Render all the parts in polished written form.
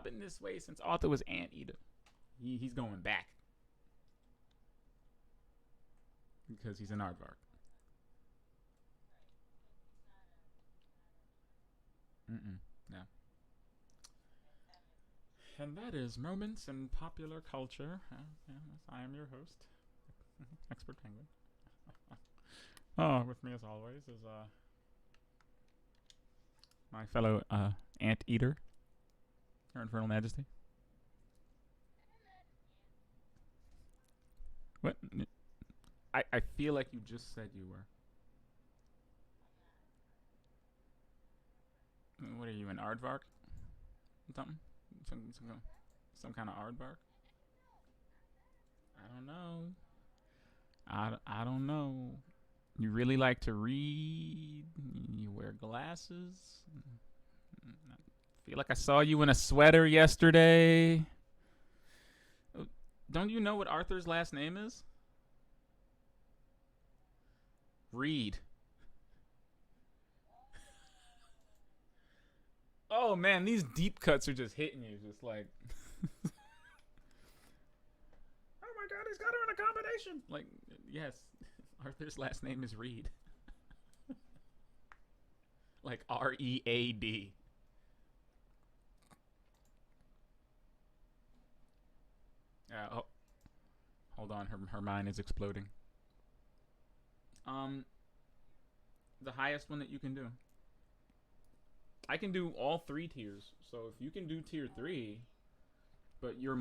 I've been this way since Arthur was Anteater. He's going back. Because he's an aardvark. No. And that is Moments in Popular Culture. I am your host, Expert Penguin. With me as always is my fellow Anteater, Her Infernal Majesty. What? I feel like you just said you were. What are you, an aardvark? Something? Some kind of aardvark? I don't know. I don't know. You really like to read. You wear glasses. I feel like I saw you in a sweater yesterday. Don't you know what Arthur's last name is? Reed. Oh man, these deep cuts are just hitting you, just like. Oh my god, he's got her in a combination. Like, yes, Arthur's last name is Reed. Like Read. Oh, hold on, her mind is exploding. The highest one that you can do. I can do all 3 tiers. So if you can do tier 3, but your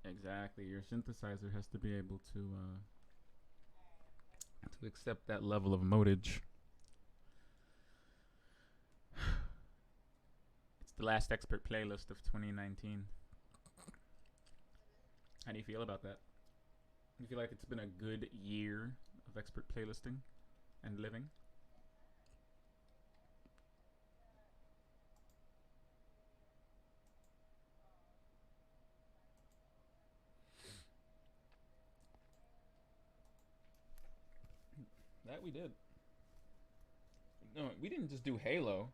exactly, your synthesizer has to be able to accept that level of motage. It's the last expert playlist of 2019. How do you feel about that? Do you feel like it's been a good year of expert playlisting and living? That we did. No, we didn't just do Halo.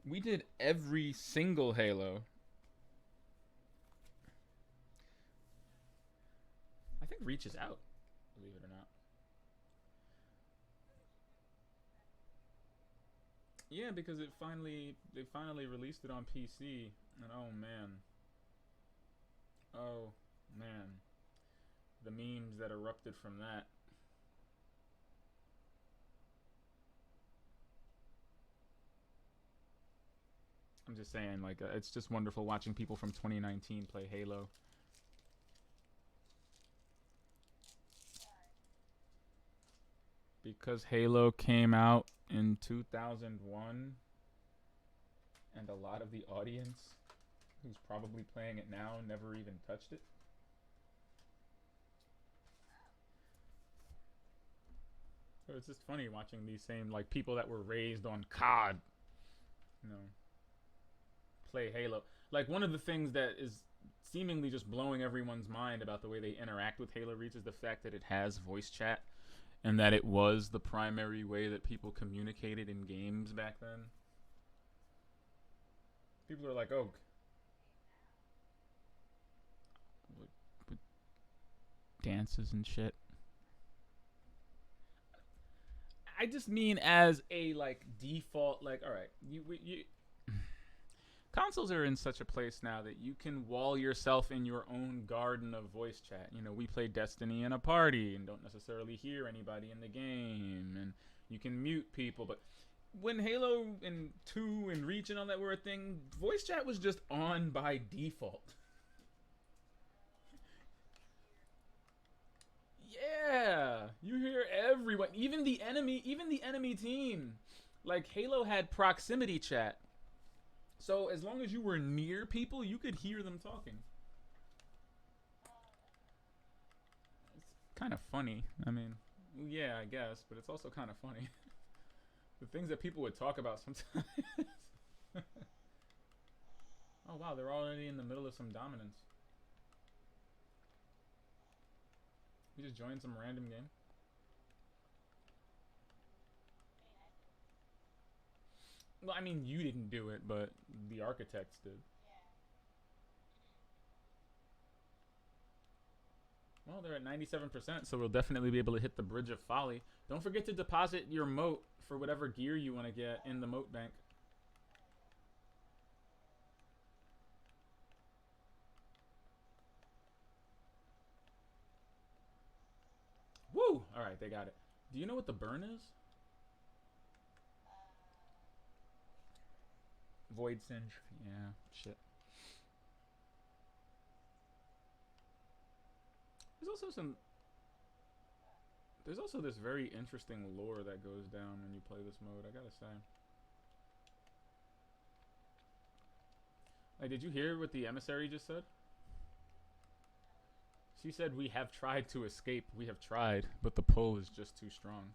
We did every single Halo. I think Reach is out, believe it or not. Yeah, because they finally released it on PC, and oh man, the memes that erupted from that. I'm just saying, like, it's just wonderful watching people from 2019 play Halo. Because Halo came out in 2001, and a lot of the audience who's probably playing it now never even touched it. So it's just funny watching these same, like, people that were raised on COD, you know, play Halo. Like, one of the things that is seemingly just blowing everyone's mind about the way they interact with Halo Reach is the fact that it has voice chat, and that it was the primary way that people communicated in games back then. People are like, oh, with dances and shit. I just mean as a, like, default, like, all right, you consoles are in such a place now that you can wall yourself in your own garden of voice chat. You know, we play Destiny in a party and don't necessarily hear anybody in the game, and you can mute people. But when Halo and 2 and Reach and all that were a thing, voice chat was just on by default. Yeah, you hear everyone, even the enemy team. Like, Halo had proximity chat. So as long as you were near people, you could hear them talking. It's kind of funny. I mean, yeah, I guess, but it's also kind of funny. The things that people would talk about sometimes. Oh wow, they're already in the middle of some dominance. We just joined some random game. Well, I mean, you didn't do it, but the architects did. Well, they're at 97%, so we'll definitely be able to hit the Bridge of Folly. Don't forget to deposit your moat for whatever gear you want to get in the moat bank. Woo! Alright, they got it. Do you know what the burn is? Void Singe. Yeah, shit. There's also this very interesting lore that goes down when you play this mode, I gotta say. Like, did you hear what the emissary just said? She said, "We have tried to escape. We have tried, but the pull is just too strong."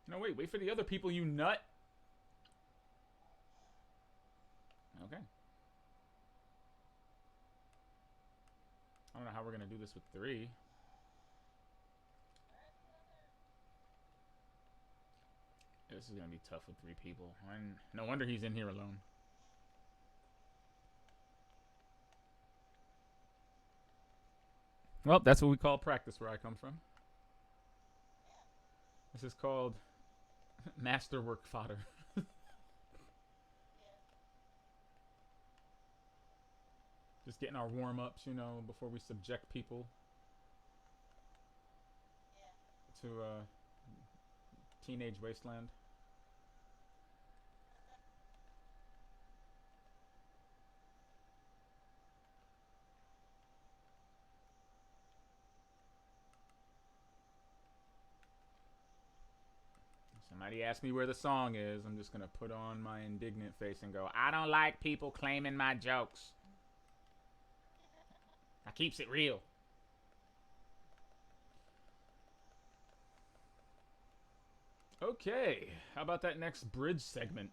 No, wait for the other people, you nut. Okay. I don't know how we're gonna do this with 3. This is gonna be tough with 3 people. No wonder he's in here alone. Well, that's what we call practice where I come from. This is called masterwork fodder. Just getting our warm-ups, you know, before we subject people to teenage wasteland. Somebody asked me where the song is. I'm just gonna put on my indignant face and go, "I don't like people claiming my jokes. I keeps it real." Okay, how about that next bridge segment?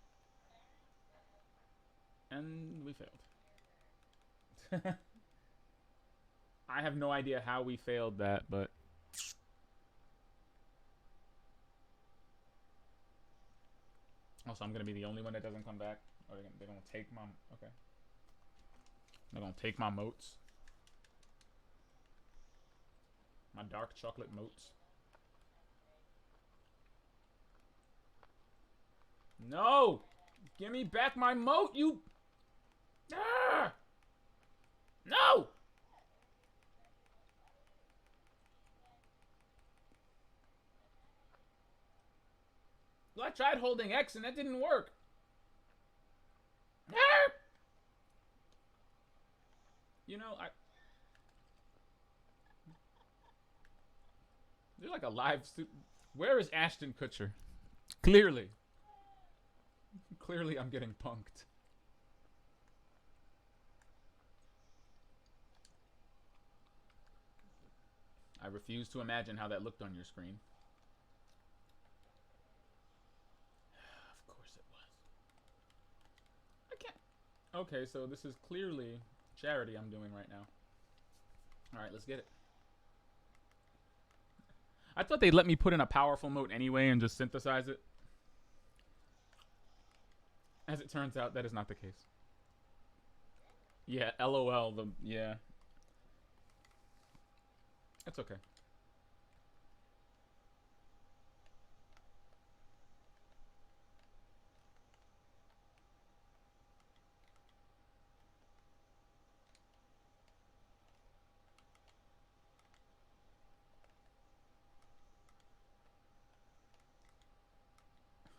And we failed. I have no idea how we failed that, but also I'm gonna be the only one that doesn't come back. Oh, they're gonna take my okay. They're gonna take my moats, my dark chocolate moats. No, give me back my moat, you. Ah! No. Well, I tried holding X and that didn't work. You know, there's like a live. Where is Ashton Kutcher? Clearly, I'm getting punked. I refuse to imagine how that looked on your screen. Of course it was. I can't. Okay, so this is clearly charity I'm doing right now. Alright, let's get it. I thought they'd let me put in a powerful moat anyway and just synthesize it. As it turns out, that is not the case. Yeah, LOL, yeah. That's okay.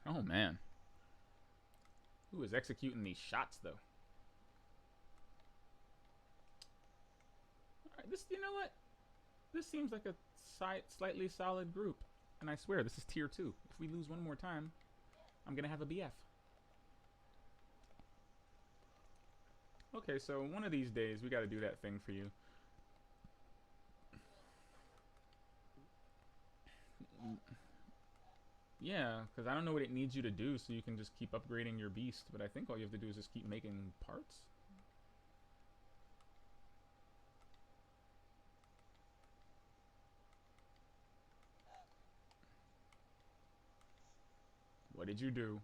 Oh, man. Who is executing these shots, though? Alright, this, you know what? This seems like a slightly solid group. And I swear, this is tier 2. If we lose one more time, I'm gonna have a BF. Okay, so one of these days, we gotta do that thing for you. Yeah, because I don't know what it needs you to do, so you can just keep upgrading your beast. But I think all you have to do is just keep making parts. What did you do?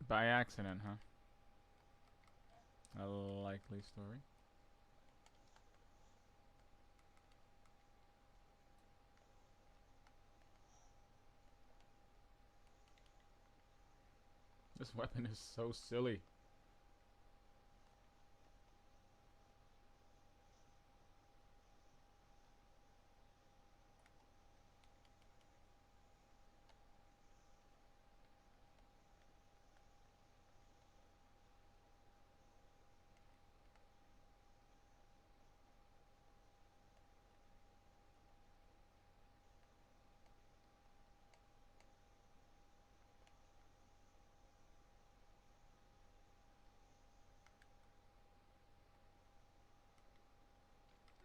By accident, huh? A likely story. This weapon is so silly.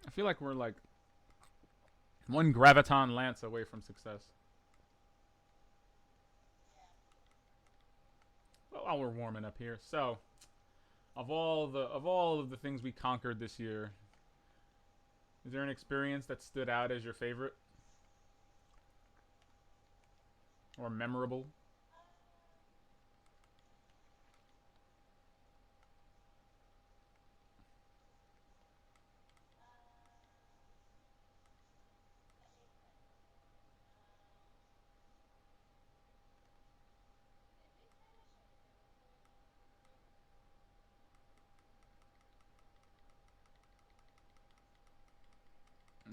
I feel like we're like one graviton lance away from success. Well, while we're warming up here, so of all of the things we conquered this year, is there an experience that stood out as your favorite or memorable?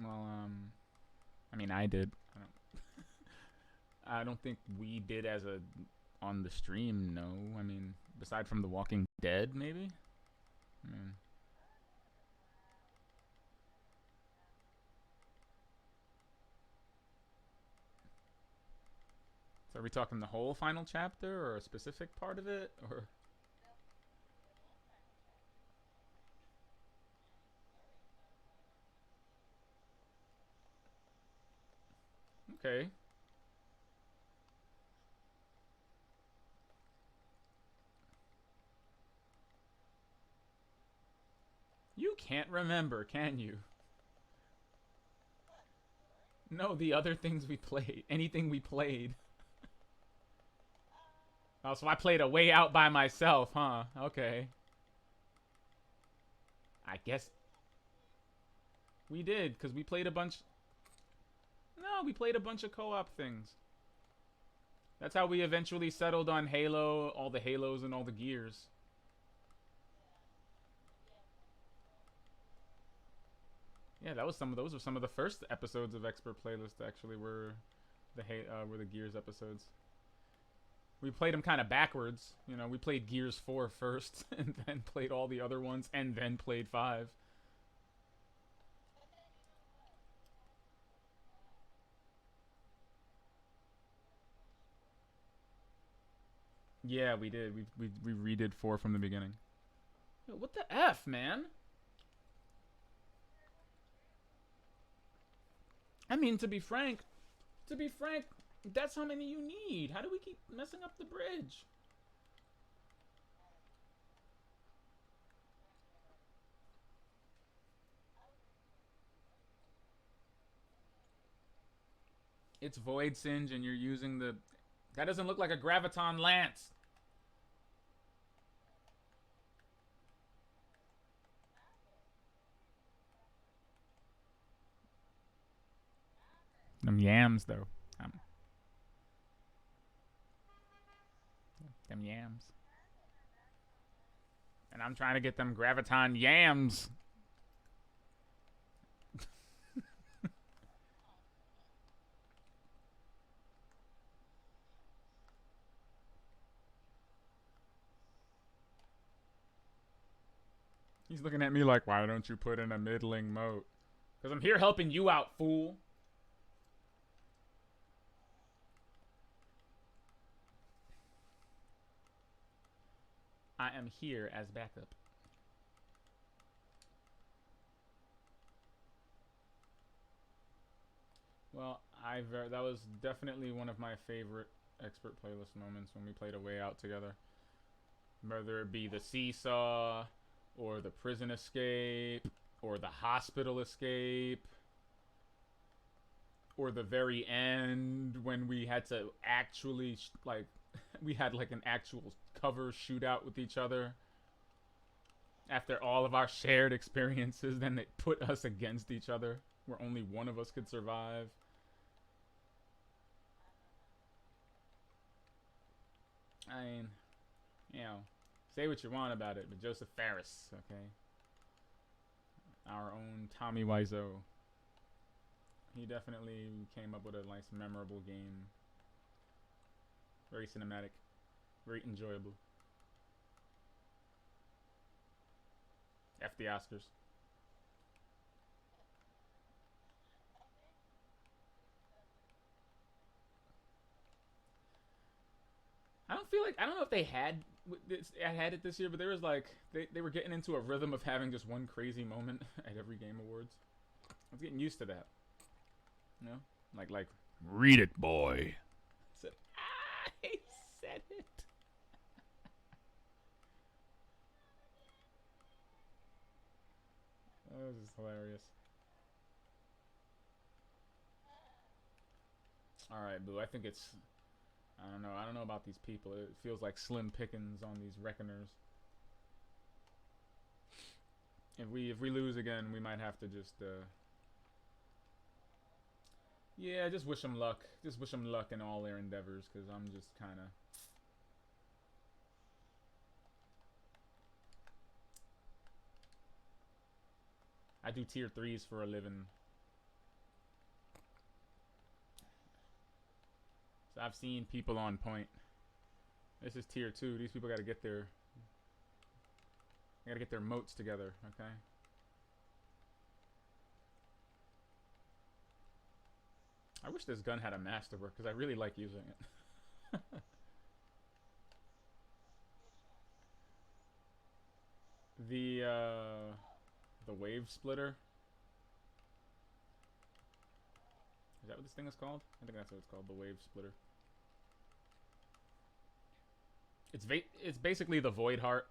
Well, I mean, I did. I don't think we did as a on the stream. No, I mean, beside from The Walking Dead, maybe. I mean, so are we talking the whole final chapter or a specific part of it, or okay? You can't remember, can you? No, the other things we played, anything we played. Oh, so I played a way out by myself, huh? Okay. I guess we did, because we played a bunch. No, we played a bunch of co op things. That's how we eventually settled on Halo, all the Halos and all the Gears. Yeah, that was some of those were some of the first episodes of Expert Playlist actually were the Gears episodes. We played them kind of backwards. You know, we played Gears 4 first and then played all the other ones and then played 5. Yeah, we did. We redid 4 from the beginning. Yo, what the F, man? I mean, to be frank, that's how many you need. How do we keep messing up the bridge? It's Void Singe and you're using the... That doesn't look like a Graviton Lance. Them yams, though. Them yams. And I'm trying to get them Graviton yams. He's looking at me like, why don't you put in a middling moat? Because I'm here helping you out, fool. I am here as backup. Well, that was definitely one of my favorite expert playlist moments when we played A Way Out together. Whether it be the seesaw or the prison escape or the hospital escape, or the very end when we had to actually like we had like an actual cover shootout with each other after all of our shared experiences. Then they put us against each other where only one of us could survive. I mean, you know, say what you want about it, but Joseph Ferris, okay, our own Tommy Wiseau, he definitely came up with a nice, memorable game. Very cinematic, very enjoyable. F the Oscars. I don't know if they had had it this year, but there was like they were getting into a rhythm of having just one crazy moment at every Game Awards. I was getting used to that. You know, like read it, boy. I said, I said it. That was just hilarious. All right, Boo. I think it's. I don't know. I don't know about these people. It feels like slim pickings on these reckoners. If we lose again, we might have to just yeah, just wish them luck. Just wish them luck in all their endeavors, because I'm just kind of. I do tier 3s for a living. So I've seen people on point. This is tier 2. These people gotta get their moats together, okay? I wish this gun had a masterwork, because I really like using it. The wave splitter. Is that what this thing is called? I think that's what it's called, the wave splitter. It's basically the void heart.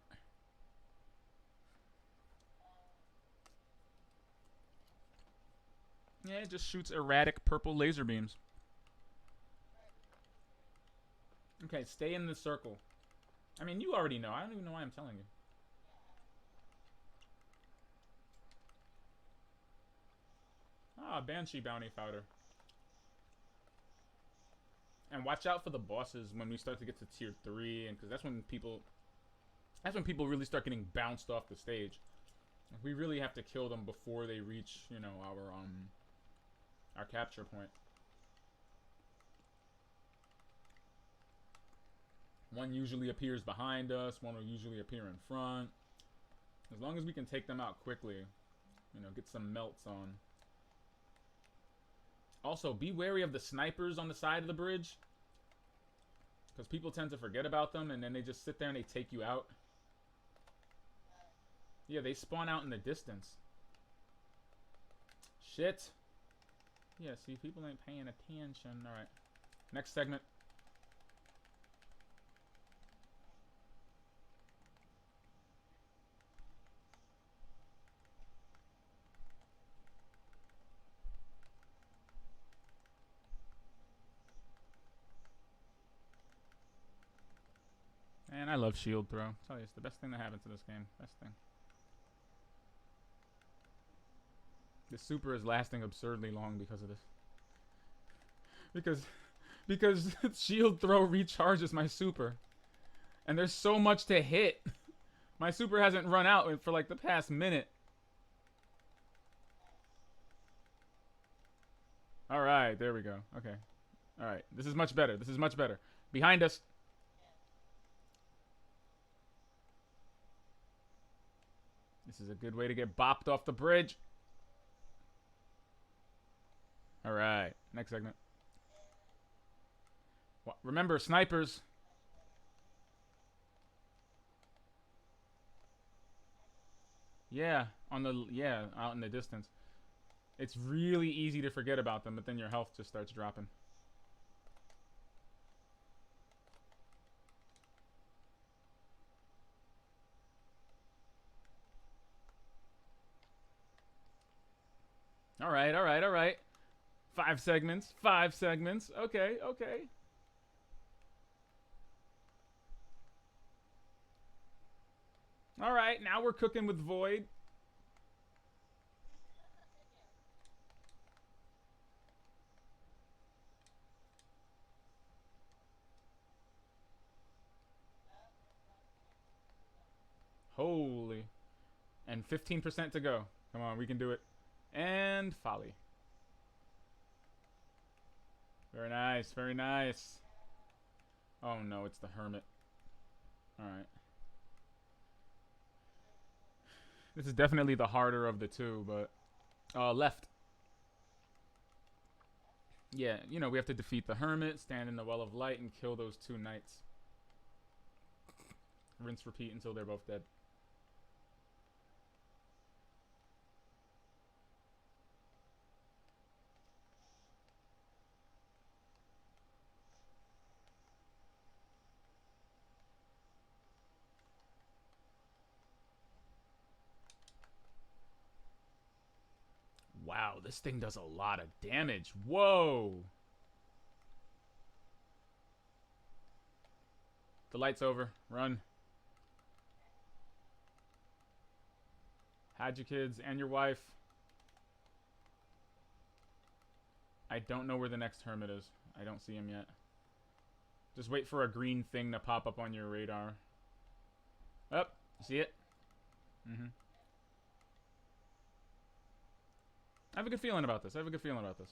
Yeah, it just shoots erratic purple laser beams. Okay, stay in the circle. I mean, you already know. I don't even know why I'm telling you. Ah, Banshee Bounty Powder. And watch out for the bosses when we start to get to tier 3, and because that's when people really start getting bounced off the stage. We really have to kill them before they reach, you know, our capture point. One usually appears behind us, one will usually appear in front. As long as we can take them out quickly, you know, get some melts on. Also, be wary of the snipers on the side of the bridge, because people tend to forget about them, and then they just sit there and they take you out. Yeah, they spawn out in the distance. Shit. Yeah, see, people ain't paying attention. Alright. Next segment. Man, I love shield throw. I'll tell you, it's the best thing that happened to this game. Best thing. This super is lasting absurdly long because of this. Because shield throw recharges my super. And there's so much to hit. My super hasn't run out for like the past minute. Alright, there we go. Okay. Alright, this is much better. This is much better. Behind us. This is a good way to get bopped off the bridge. Alright, next segment. Remember, snipers. Yeah, out in the distance. It's really easy to forget about them, but then your health just starts dropping. All right, all right, all right. 5 segments, 5 segments. Okay, okay. All right, now we're cooking with Void. Holy. And 15% to go. Come on, we can do it. And Folly. Very nice, very nice. Oh no, it's the Hermit. Alright. This is definitely the harder of the two, but... left. Yeah, you know, we have to defeat the Hermit, stand in the Well of Light, and kill those 2 knights. Rinse, repeat until they're both dead. Wow, this thing does a lot of damage. Whoa! The light's over. Run. Hide your kids and your wife. I don't know where the next Hermit is. I don't see him yet. Just wait for a green thing to pop up on your radar. Up. You see it? Mm-hmm. I have a good feeling about this. I have a good feeling about this.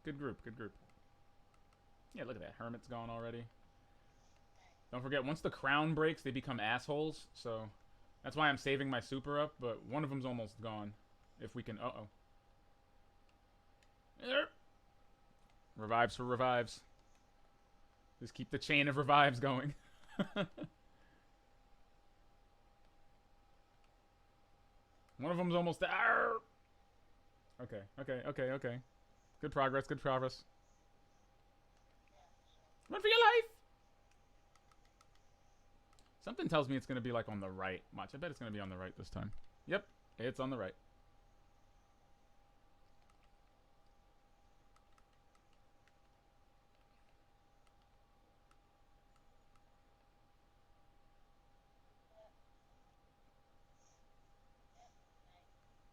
Good group. Good group. Yeah, look at that. Hermit's gone already. Don't forget, once the crown breaks, they become assholes. So that's why I'm saving my super up. But one of them's almost gone. If we can... Uh-oh. Revives for revives. Just keep the chain of revives going. One of them's almost there. Okay, okay, okay, okay. Good progress, good progress. Run for your life! Something tells me it's going to be like on the right. Watch, I bet it's going to be on the right this time. Yep, it's on the right.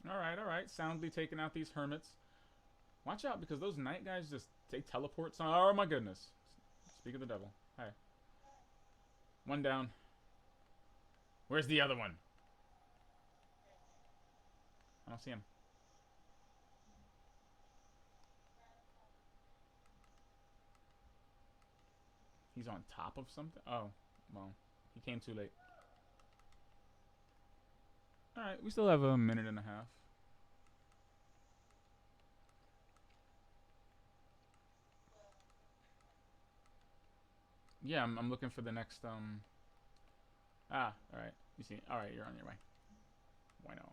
Alright, alright. Soundly taking out these hermits. Watch out, because those night guys just take teleports on. Oh my goodness. Speak of the devil. Hey. One down. Where's the other one? I don't see him. He's on top of something? Oh, well. He came too late. Alright, we still have a minute and a half. Yeah, I'm looking for the next, Ah, alright. You see, alright, you're on your way. Bueno.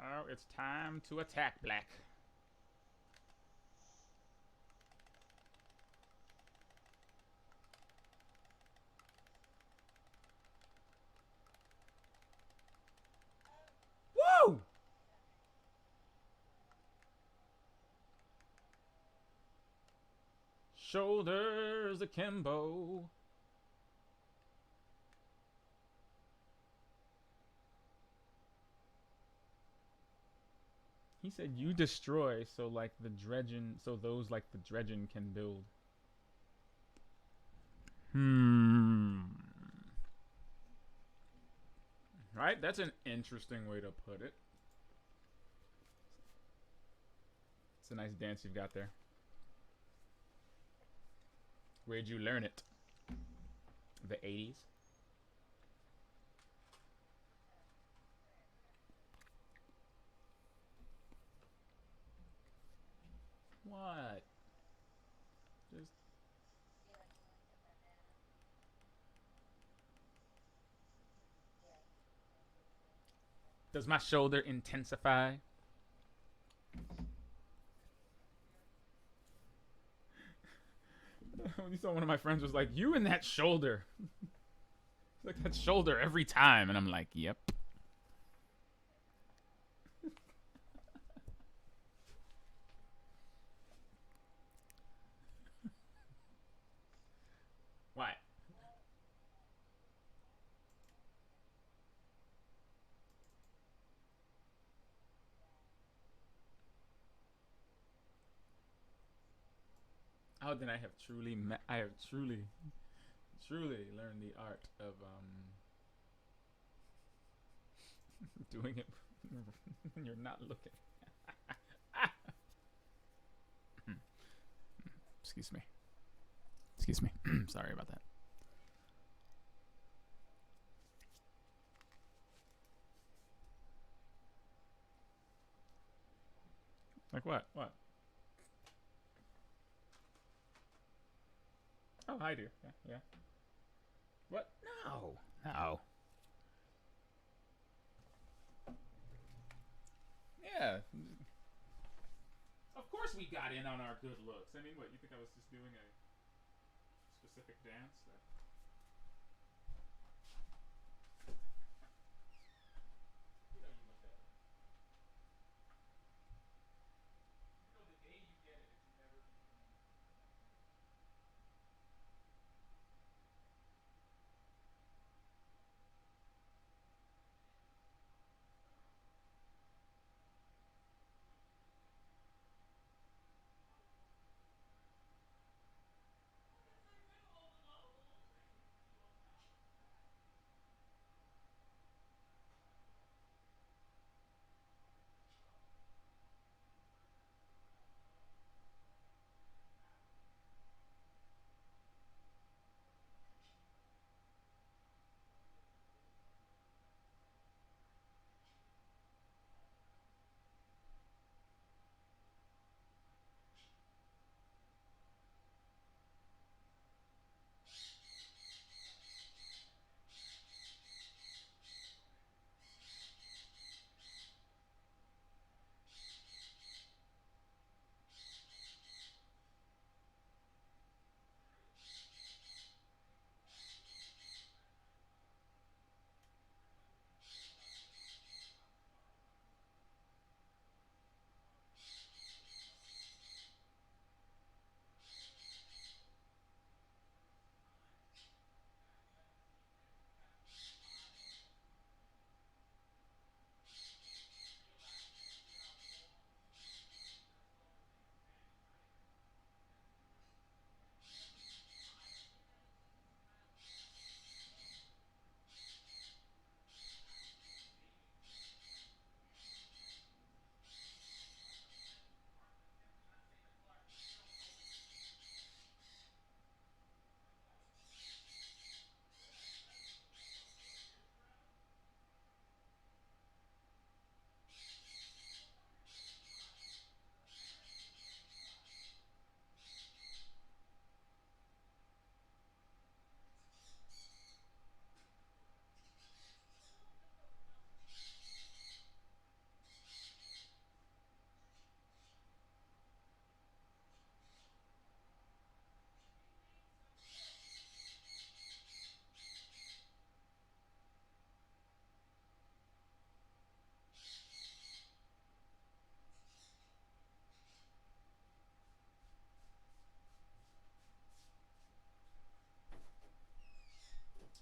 Oh, it's time to attack, Black. Woo! Shoulders akimbo. He said you destroy so like the dredgen, so those like the dredgen can build. Right? That's an interesting way to put it. It's a nice dance you've got there. Where'd you learn it? The 80s? What? Just... Does my shoulder intensify? You saw one of my friends was like, you and that shoulder. like that shoulder every time, and I'm like, yep. Why? Oh, then I have truly learned the art of doing it when you're not looking. Excuse me. Excuse me. Sorry about that. Like what? What? Oh, hi, dear. Yeah, yeah. What? No. No. Yeah. Of course we got in on our good looks. I mean, what? You think I was just doing a specific dance? That... You know you look better. You know the day you get it, it's never been clean.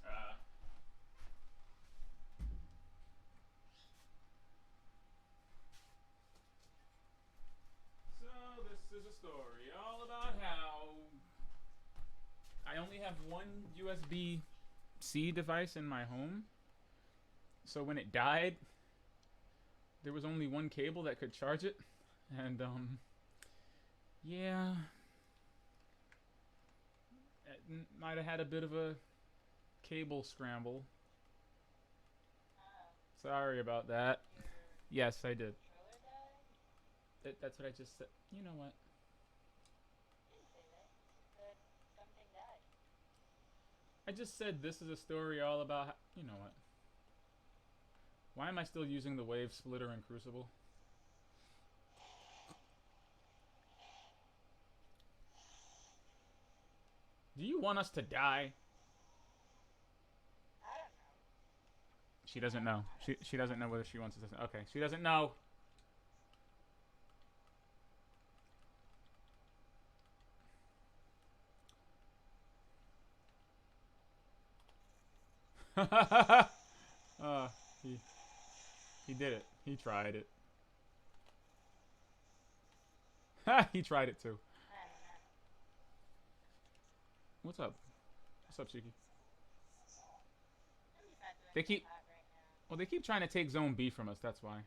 Uh, so this is a story all about how I only have one USB-C device in my home. So when it died, there was only one cable that could charge it, and yeah, it might have had a bit of a cable scramble. Sorry about that. Yes, I did. That's what I just said. You know what? I just said this is a story all about. You know what? Why am I still using the wave splitter and crucible? Do you want us to die? She doesn't know. She doesn't know whether she wants to. Okay, she doesn't know. uh, he did it. He tried it. He tried it too. What's up? What's up, Shiki? They keep. Well, they keep trying to take Zone B from us. That's why.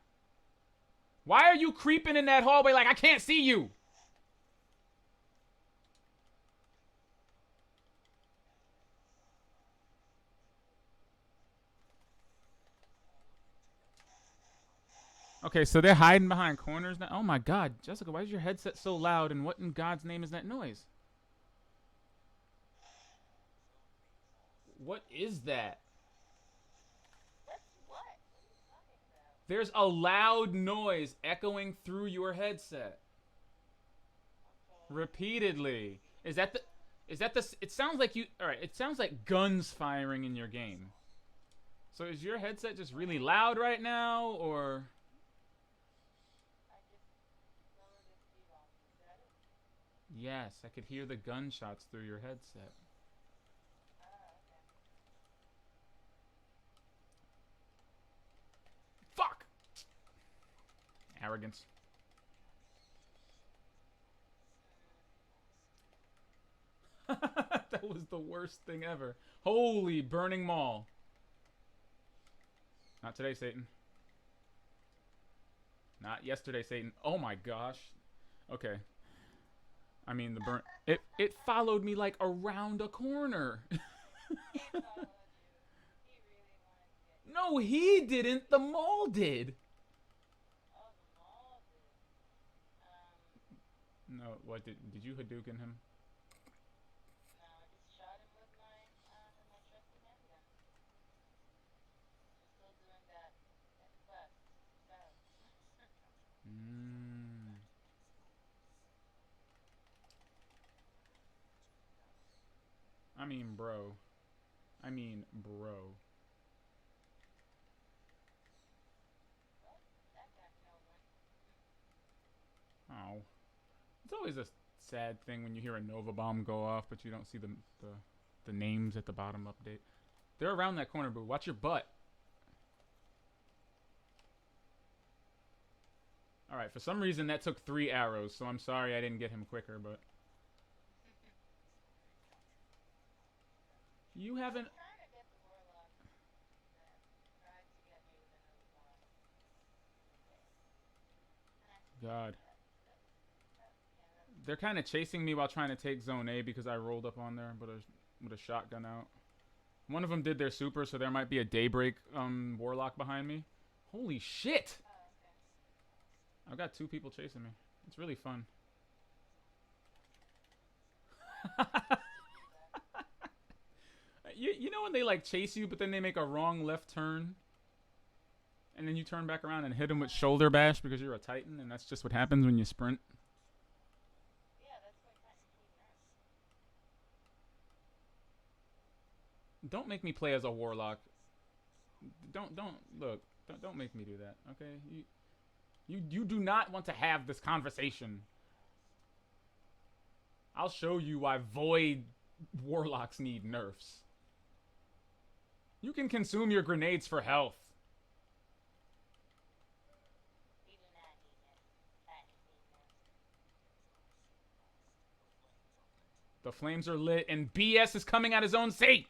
Why are you creeping in that hallway like I can't see you? Okay, so they're hiding behind corners now. Oh my God, Jessica, why is your headset so loud? And what in God's name is that noise? What is that? There's a loud noise echoing through your headset. Repeatedly. Is that the... Is that the... It sounds like you... Alright, it sounds like guns firing in your game. So is your headset just really loud right now, or... Yes, I could hear the gunshots through your headset. Fuck! Arrogance. That was the worst thing ever. Holy burning mall. Not today, Satan. Not yesterday, Satan. Oh my gosh. Okay. I mean, the burn... It followed me like around a corner. No, he didn't. The mall did. No, what did you Hadouken him? I mean, bro. I mean, bro. Oh. It's always a sad thing when you hear a Nova bomb go off, but you don't see the names at the bottom update. They're around that corner, boo. Watch your butt. Alright, for some reason that took 3 arrows, so I'm sorry I didn't get him quicker, but... You haven't... God. They're kind of chasing me while trying to take Zone A because I rolled up on there with a shotgun out. One of them did their super, so there might be a Daybreak Warlock behind me. Holy shit! I've got 2 people chasing me. It's really fun. You know when they like chase you, but then they make a wrong left turn? And then you turn back around and hit them with shoulder bash because you're a Titan, and that's just what happens when you sprint. Don't make me play as a Warlock. Don't look. Don't make me do that. Okay? You do not want to have this conversation. I'll show you why Void Warlocks need nerfs. You can consume your grenades for health. The flames are lit and BS is coming out his own seat.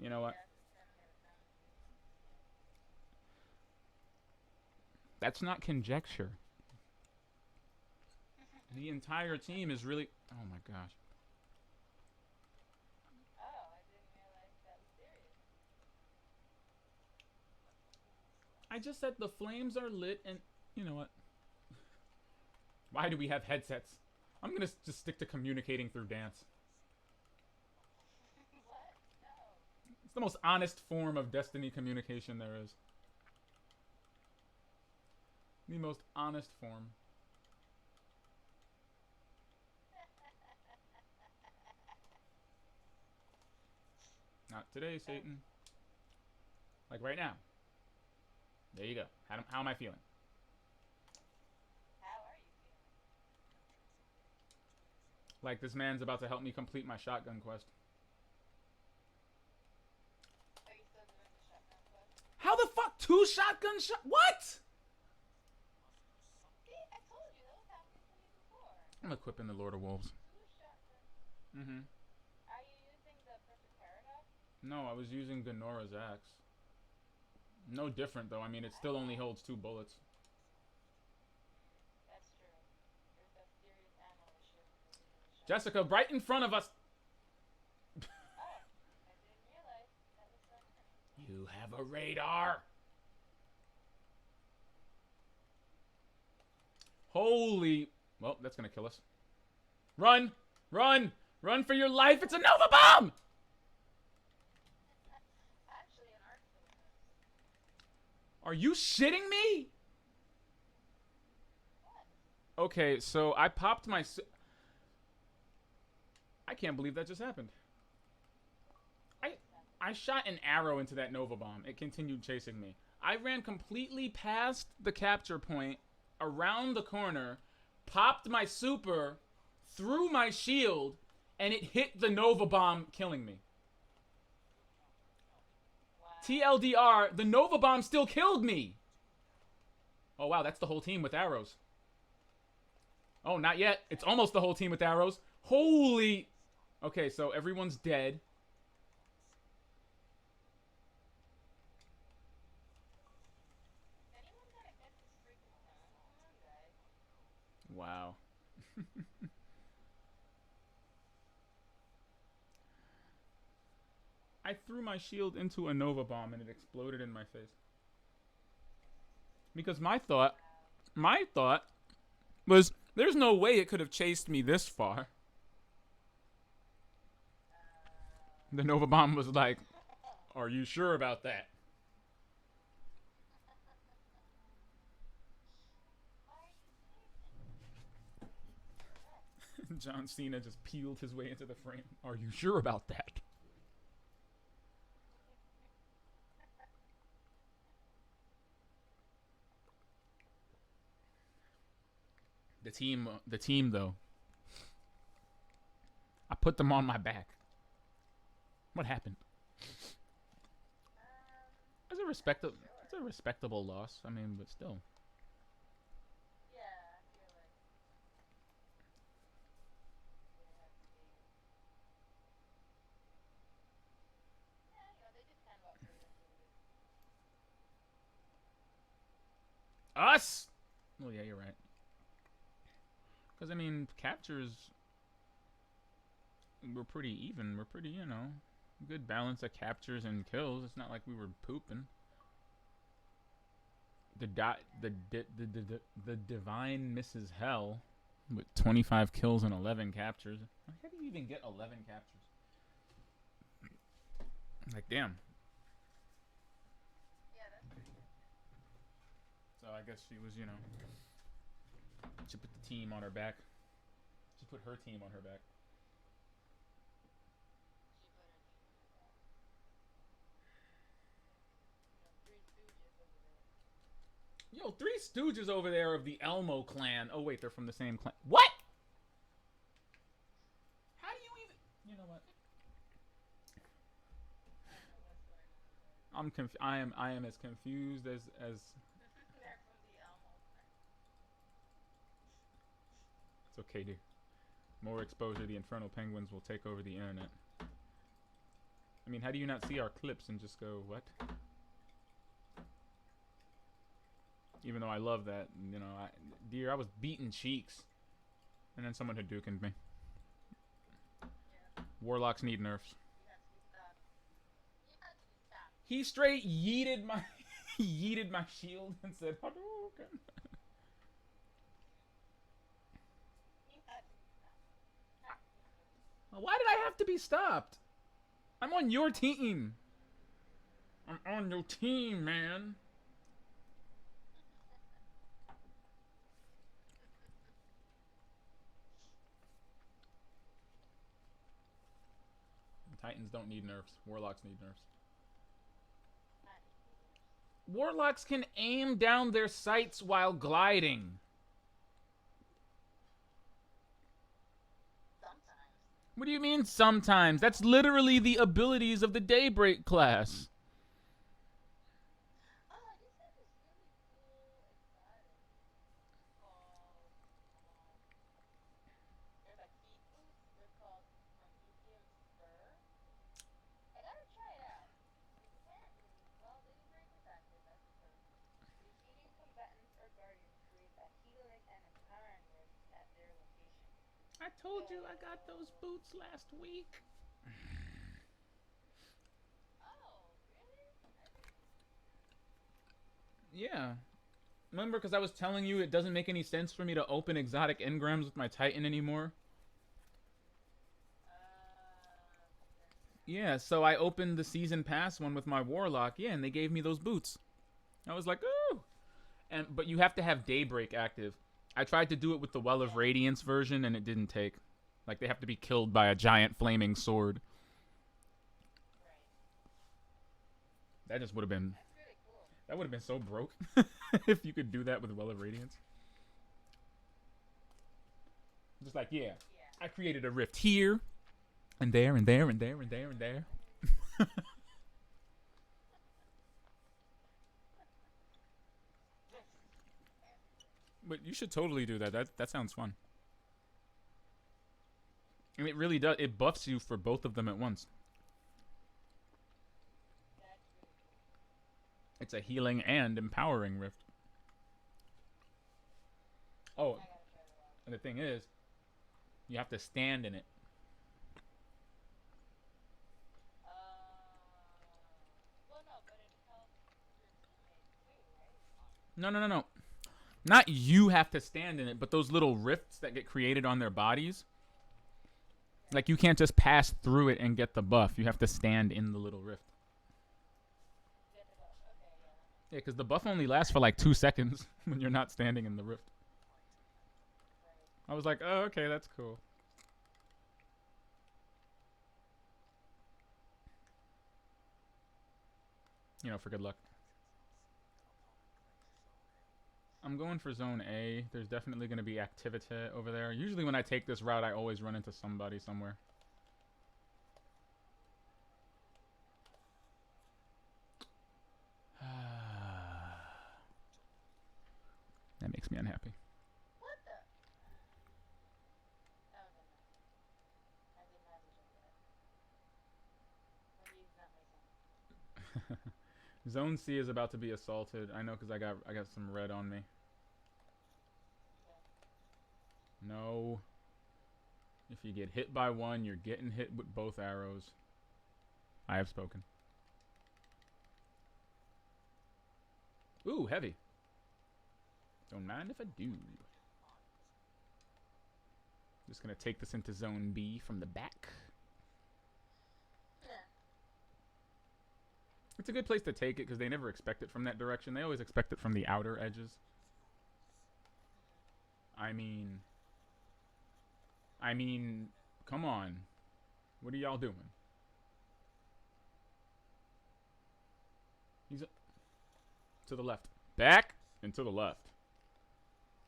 You know what? That's not conjecture. The entire team is really... Oh my gosh. I just said the flames are lit and... You know what? Why do we have headsets? I'm gonna just stick to communicating through dance. It's the most honest form of Destiny communication there is. The most honest form. Not today, Satan. Like right now. There you go. How am I feeling? How are you feeling? Like this man's about to help me complete my shotgun quest. Are you still doing the shotgun quest? How the fuck 2 shotgun shot? What? See, I told you that was happening to me before. I'm equipping the Lord of Wolves. 2 shotguns. Mm-hmm. Are you using the perfect paradox? No, I was using Ganora's axe. No different though. I mean, it still only holds 2 bullets. That's true. There's that serious ammo issue when you're using the shotgun. Jessica, right in front of us. Oh, I didn't realize that was so near. You have a radar. Holy. Well, that's gonna kill us. Run! Run! Run for your life! It's a Nova Bomb! Actually, an arc cylinder. Are you shitting me? What? Okay, so I popped my. I can't believe that just happened. I shot an arrow into that Nova Bomb. It continued chasing me. I ran completely past the capture point, around the corner, popped my super, threw my shield, and it hit the Nova Bomb, killing me. Wow. TLDR, the Nova Bomb still killed me. Oh, wow, that's the whole team with arrows. Oh, not yet. It's almost the whole team with arrows. Holy. Okay, so everyone's dead. Anyone gonna get this freaking gun? Come on, guys. Wow. I threw my shield into a Nova Bomb and it exploded in my face. Because my thought was, there's no way it could have chased me this far. The Nova Bomb was like, are you sure about that? John Cena just peeled his way into the frame. Are you sure about that? The team though. I put them on my back. What happened? It's a respectable. Sure. It's a respectable loss. I mean, but still. Yeah, I feel like they have to be. Yeah, you know, they did kind of upgrade us a little bit. Us. Well, yeah, you're right. Because I mean, captures. We're pretty even. We're pretty, good balance of captures and kills. It's not like we were pooping. The divine Mrs. Hell with 25 kills and 11 captures. How do you even get 11 captures? Like, damn. Yeah, that's pretty good. So I guess she was, she put the team on her back. She put her team on her back. She put her team on her back. Three Stooges over there. Yo, 3 Stooges over there of the Elmo clan. Oh wait, they're from the same clan. What? How do you even? You know what? I don't know what's going on there. I am as confused as. They're from the Elmo clan. It's okay, dude. More exposure, the Infernal Penguins will take over the internet. I mean, how do you not see our clips and just go, what? Even though I love that, dear, I was beating cheeks. And then someone Hadoukened me. Yeah. Warlocks need nerfs. You have to be stopped. You have to be stopped. He straight yeeted my yeeted my shield and said Hadouken. You have to be stopped. Why did I have to be stopped? I'm on your team. I'm on your team, man. Titans don't need nerfs. Warlocks need nerfs. Warlocks can aim down their sights while gliding. Sometimes. What do you mean sometimes? That's literally the abilities of the Daybreak class. Oh, I just had this really cool exotic called, they're like feet boots. They're called Prometheum Spur. I gotta try it out. Because apparently, while Daybreak is active as a perk, defeating combatants or guardians creates a healing and empowering rift at their location. I So, told you I got those boots last week. oh, really? I didn't. Yeah. Remember, because I was telling you it doesn't make any sense for me to open exotic engrams with my Titan anymore? Yeah, so I opened the season pass one with my Warlock, yeah, and they gave me those boots. I was like, ooh! But you have to have Daybreak active. I tried to do it with the Well of Radiance version, and it didn't take. Like, they have to be killed by a giant flaming sword. Right. That just would have been. That's really cool. That would have been so broke if you could do that with Well of Radiance. Just like, yeah, Yeah. I created a rift here, and there, and there, and there, and there, and there. But you should totally do that. That sounds fun. And it really does. It buffs you for both of them at once. That's really cool. It's a healing and empowering rift. Oh, I gotta try it out. and the thing is, you have to stand in it. Well, no, but it helps your teammates too, right? No, no, no, no. Not you have to stand in it, but those little rifts that get created on their bodies. Like, you can't just pass through it and get the buff. You have to stand in the little rift. Get the buff. Okay, yeah, that makes sense. Yeah, because the buff only lasts for like 2 seconds when you're not standing in the rift. Right. I was like, oh, okay, that's cool. You know, for good luck. I'm going for zone A. There's definitely going to be activity over there. Usually when I take this route, I always run into somebody somewhere. That makes me unhappy. What the? That was unnecessary. I didn't have to jump that. Maybe it's not my son. Zone C is about to be assaulted. I know because I got some red on me. Okay. No. If you get hit by one, you're getting hit with both arrows. I have spoken. Ooh, heavy. Don't mind if I do. Just gonna take this into zone B from the back. Yeah. It's a good place to take it because they never expect it from that direction. They always expect it from the outer edges. I mean, come on. What are y'all doing? He's to the left. Back and to the left.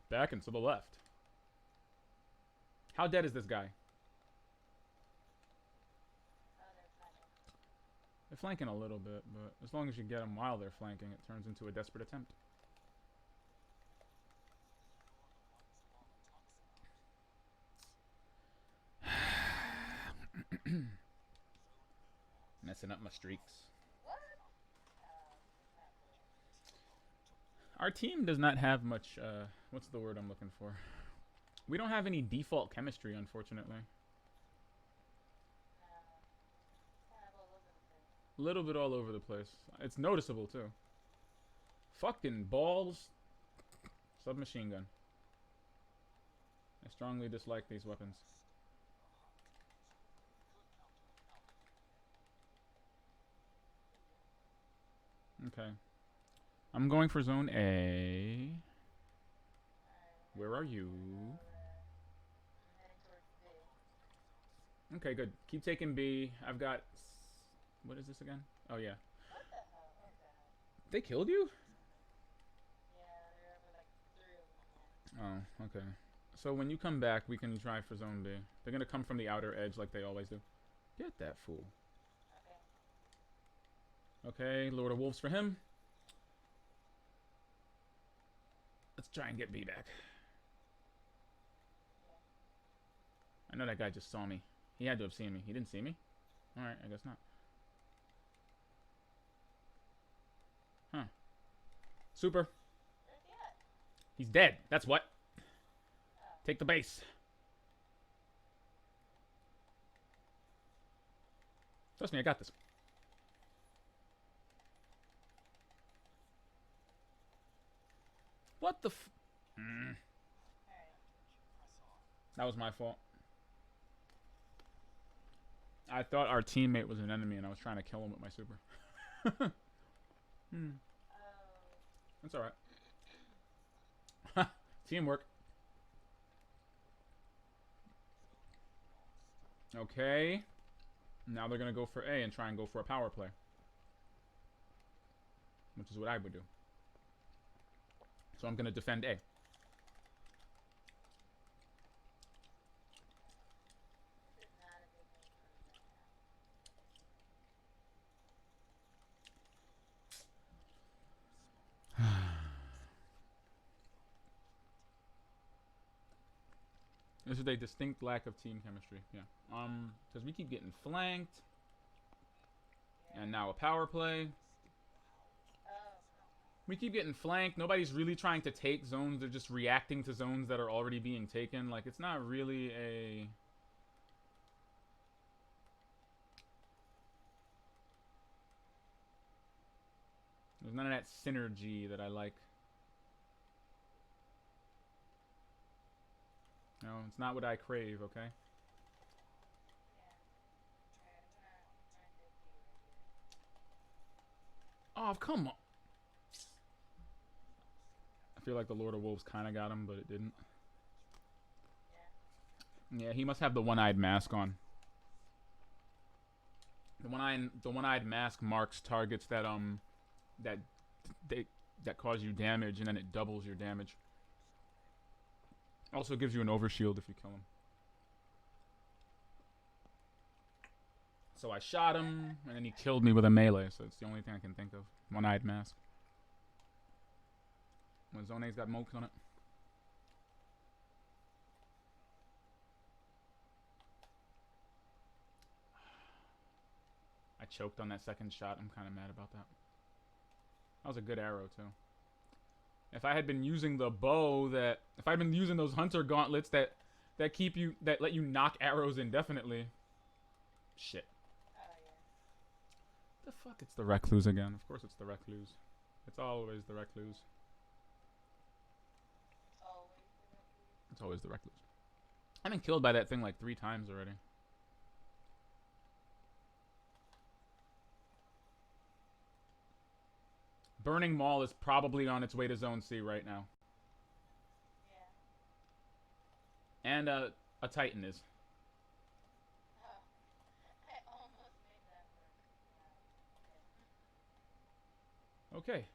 Back and to the left. How dead is this guy? Oh, they're flanking. They're flanking a little bit, but as long as you get them while they're flanking, it turns into a desperate attempt. Messing up my streaks. What? Not cool. Our team does not have much, what's the word I'm looking for? We don't have any default chemistry, unfortunately. No. Kind of all over the place. A little bit all over the place. It's noticeable, too. Fucking balls. Submachine gun. I strongly dislike these weapons. Okay. I'm going for zone A. Where are you? I'm heading towards B. Okay, good. Keep taking B. I've got. What is this again? Oh, yeah. What the hell? Oh god. They killed you? Yeah, there were like 3 of them. Oh, okay. So when you come back, we can try for Zone B. They're gonna come from the outer edge like they always do. Get that fool. Okay. Okay, Lord of Wolves for him. Let's try and get B back. I know that guy just saw me. He had to have seen me. He didn't see me? Alright, I guess not. Huh. Super. Where's he at? He's dead. That's what. Oh. Take the base. Trust me, I got this. What the f... Alright. That was my fault. I thought our teammate was an enemy and I was trying to kill him with my super. Oh. That's alright. Teamwork. Okay. Now they're going to go for A and try and go for a power play. Which is what I would do. So I'm going to defend A. This is not a good thing for me right This is a distinct lack of team chemistry. Yeah. Because we keep getting flanked. now. And now a power play. Oh. We keep getting flanked. Nobody's really trying to take zones. They're just reacting to zones that are already being taken. Like, it's not really a... There's none of that synergy that I like. No, it's not what I crave, okay? Yeah. Alright, I'm gonna try and take you right here. Oh, come on. I feel like the Lord of Wolves kind of got him, but it didn't. Yeah. Yeah, he must have the one-eyed mask on. The one-eyed mask marks targets that that cause you damage, and then it doubles your damage. Also gives you an overshield if you kill him. So I shot him, and then he killed me with a melee. So it's the only thing I can think of. One-eyed mask. When Zone A's got mokes on it. I choked on that second shot. I'm kind of mad about that. That was a good arrow, too. If I had been using the bow if I'd been using those hunter gauntlets that let you knock arrows indefinitely. Shit. Oh, yeah. The fuck? It's the recluse again. Of course it's the recluse. It's always the recluse. Always the recluse. It's always the recluse. I've been killed by that thing like 3 times already. Burning Maul is probably on its way to Zone C right now. Yeah. And a Titan is. Oh. I almost made that work. Okay.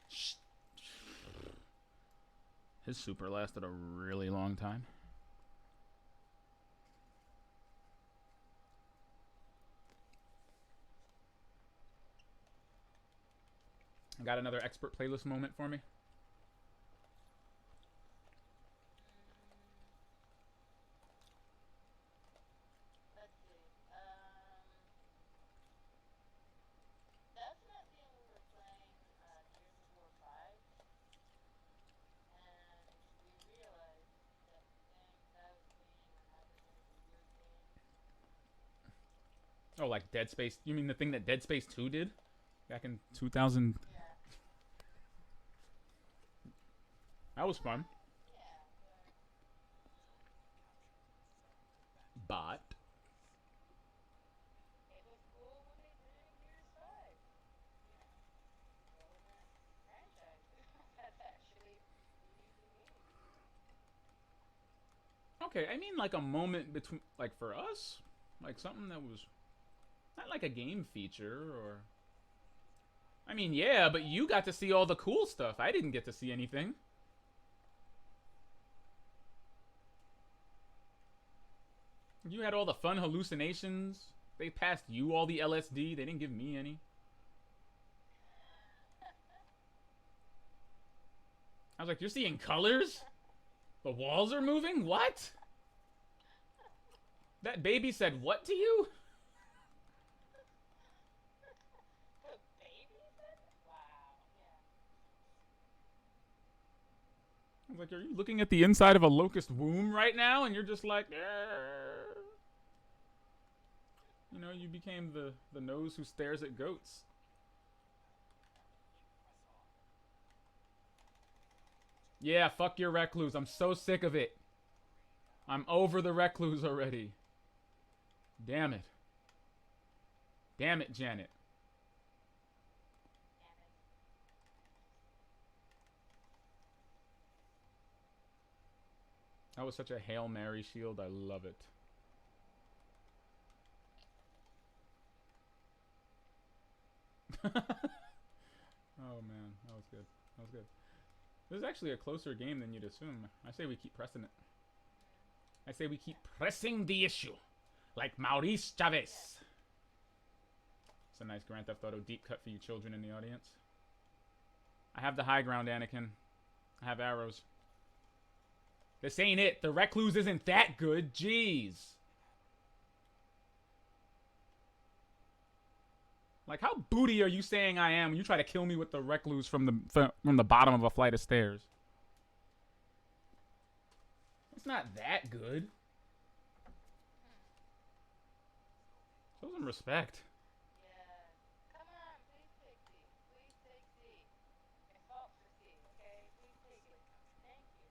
Shh. His super lasted a really long time. Got another expert playlist moment for me? Let's see. Definitely when we were playing Gears of War 5, and we realized that the thing that I was playing on advertising weird games. Oh, like Dead Space. You mean the thing that Dead Space 2 did? Back in 2000. Yeah. That was fun. Yeah, But it was cool when they did it in Gears 5. Relevant franchises. That's actually used in games. okay, I mean like a moment between like for us, Like something that was not like a game feature or. I mean, yeah, but you got to see all the cool stuff. I didn't get to see anything. You had all the fun hallucinations. They passed you all the LSD. They didn't give me any. I was like, you're seeing colors? The walls are moving? What? That baby said what to you? The baby said? Wow. Yeah. I was like, are you looking at the inside of a locust womb right now? And you're just like, "Arr." You know, you became the nose who stares at goats. Yeah, fuck your recluse. I'm so sick of it. I'm over the recluse already. Damn it. Damn it, Janet. Damn it. That was such a Hail Mary shield. I love it. Oh man, that was good. That was good. This is actually a closer game than you'd assume. I say we keep pressing it. I say we keep pressing the issue. Like Maurice Chavez. It's a nice Grand Theft Auto deep cut for you children in the audience. I have the high ground, Anakin. I have arrows. This ain't it. The recluse isn't that good. Jeez. Like, how booty are you saying I am when you try to kill me with the recluse from the bottom of a flight of stairs? It's not that good. Show some respect. Yeah. Come on, please take C. Please take C. I fought for C, okay? Please take it. Thank you.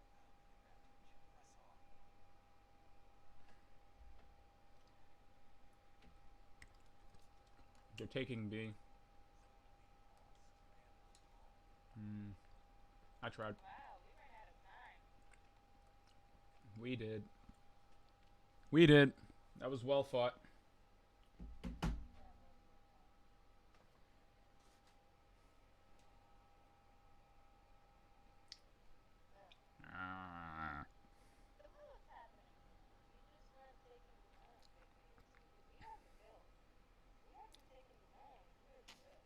They're taking B. I tried. Wow, we ran out of time. We did. We did. That was well fought. That was real fun. Ah. So what was happening here? You just weren't taking the zone quickly. Because we had the kill. We had been taking the zone really good.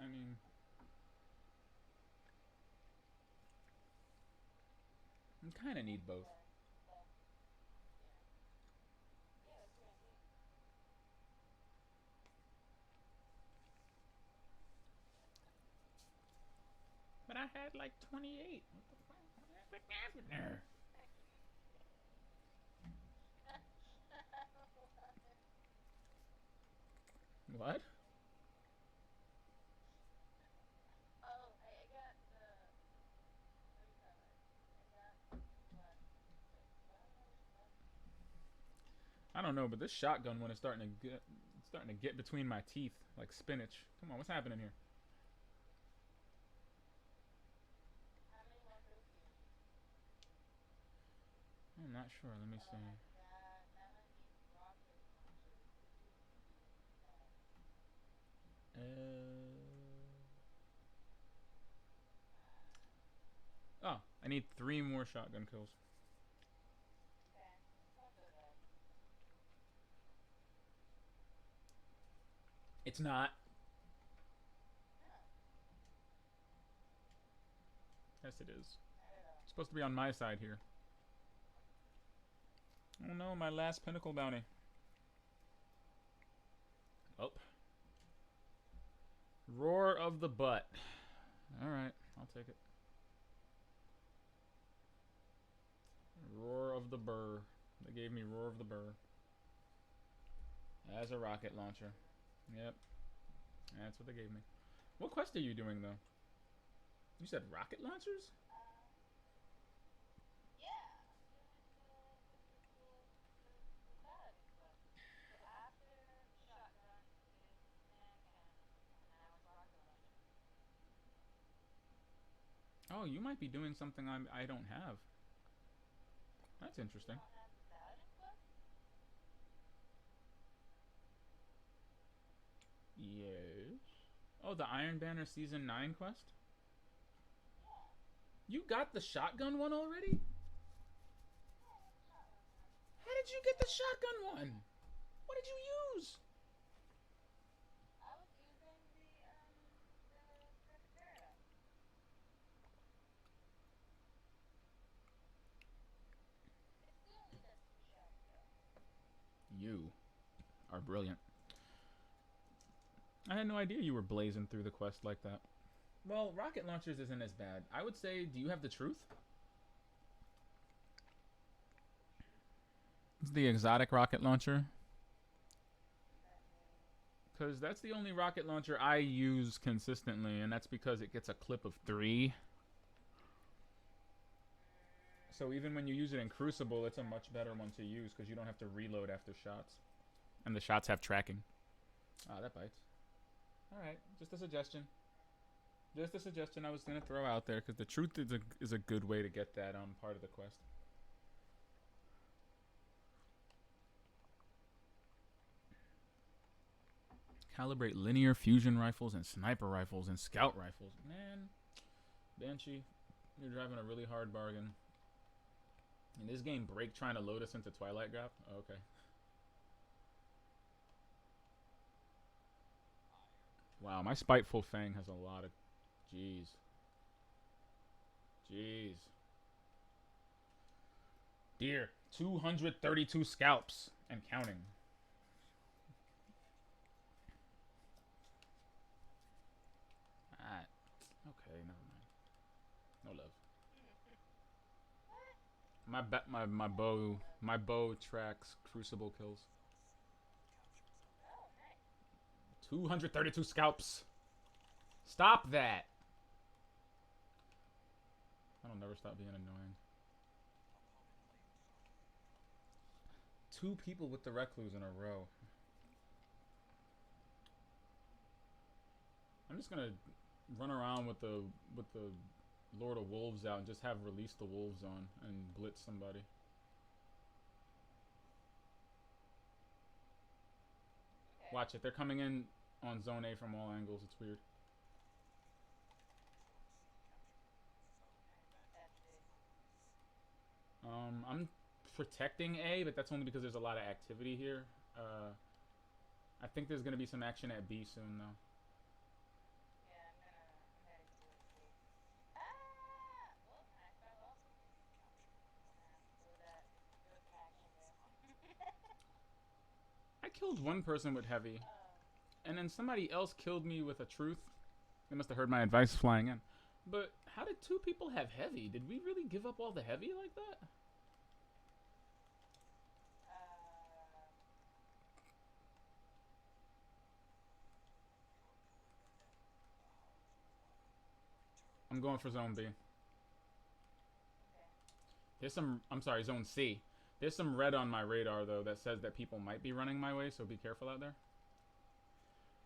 I mean, you kind of need both. Yeah. Well, yeah. Yeah, that's what I mean. But I had like 28. What happened there? What? Oh, I got the. What do you call it? I got what? What am I what? I don't know, but this shotgun one is starting to get between my teeth like spinach. Come on, what's happening here? How many more kills do you need? I'm not sure. Let me Oh see. my god, now I need rocket launchers. Please give me that. Oh, I need 3 more shotgun kills. Okay, that's not so bad. It's not. No, Yes, it is. not at all. It's supposed to be on my side here. Oh no, my last pinnacle bounty. Oh. Roar of the butt. Alright, I'll take it. Roar of the burr. They gave me Roar of the burr. As a rocket launcher. Yep. That's what they gave me. What quest are you doing, though? You said rocket launchers? Yeah, I'm doing the paladin quest. So after shotgun is hand cannon, and now it's rocket launcher. Oh, you might be doing something I don't have. That's You interesting. don't have the paladin quest? Yes. Oh, the Iron Banner Season 9 quest? Yeah. You got the shotgun one already? Yeah, that's a shotgun one. How did you get the shotgun one? What did you use? I was using the Perfect Paradox. It still only does 2 shots though. You are brilliant. I had no idea you were blazing through the quest like that. Well, rocket launchers isn't as bad. I would say, do you have the truth? It's the exotic rocket launcher. What does that mean? Because that's the only rocket launcher I use consistently, and that's because it gets a clip of 3. So even when you use it in Crucible, it's a much better one to use because you don't have to reload after shots. And the shots have tracking. Ah, that bites. Alright, just a suggestion. Just a suggestion I was going to throw out there because the truth is a good way to get that part of the quest. Calibrate linear fusion rifles and sniper rifles and scout rifles. Man, Banshee, you're driving a really hard bargain. In this game, break trying to load us into Twilight Gap? Oh, okay. Wow, my Spiteful Fang has a lot of... Jeez. Jeez. Dear, 232 scalps and counting. Ah, okay, never mind. No love. My bow tracks Crucible kills. Oh, nice. 232 scalps. Stop that. That'll never stop being annoying. 2 people with the recluse in a row. I'm just gonna run around with the Lord of Wolves out and just have release the wolves on and blitz somebody. Okay. Watch it. They're coming in on Zone A from all angles. It's weird. That's it. I'm protecting A, but that's only because there's a lot of activity here. I think there's gonna be some action at B soon, though. Yeah, I'm heading towards B. Ah! Well, I fell off. There was some action there. I killed one person with heavy, Oh. and then somebody else killed me with a truth. They must have heard my advice flying in. But how did 2 people have heavy? Did we really give up all the heavy like that? Uh, I'm going for Zone B. okay. There's some. I'm sorry, Zone C. There's some red on my radar though that says that people might be running my way, so be careful out there.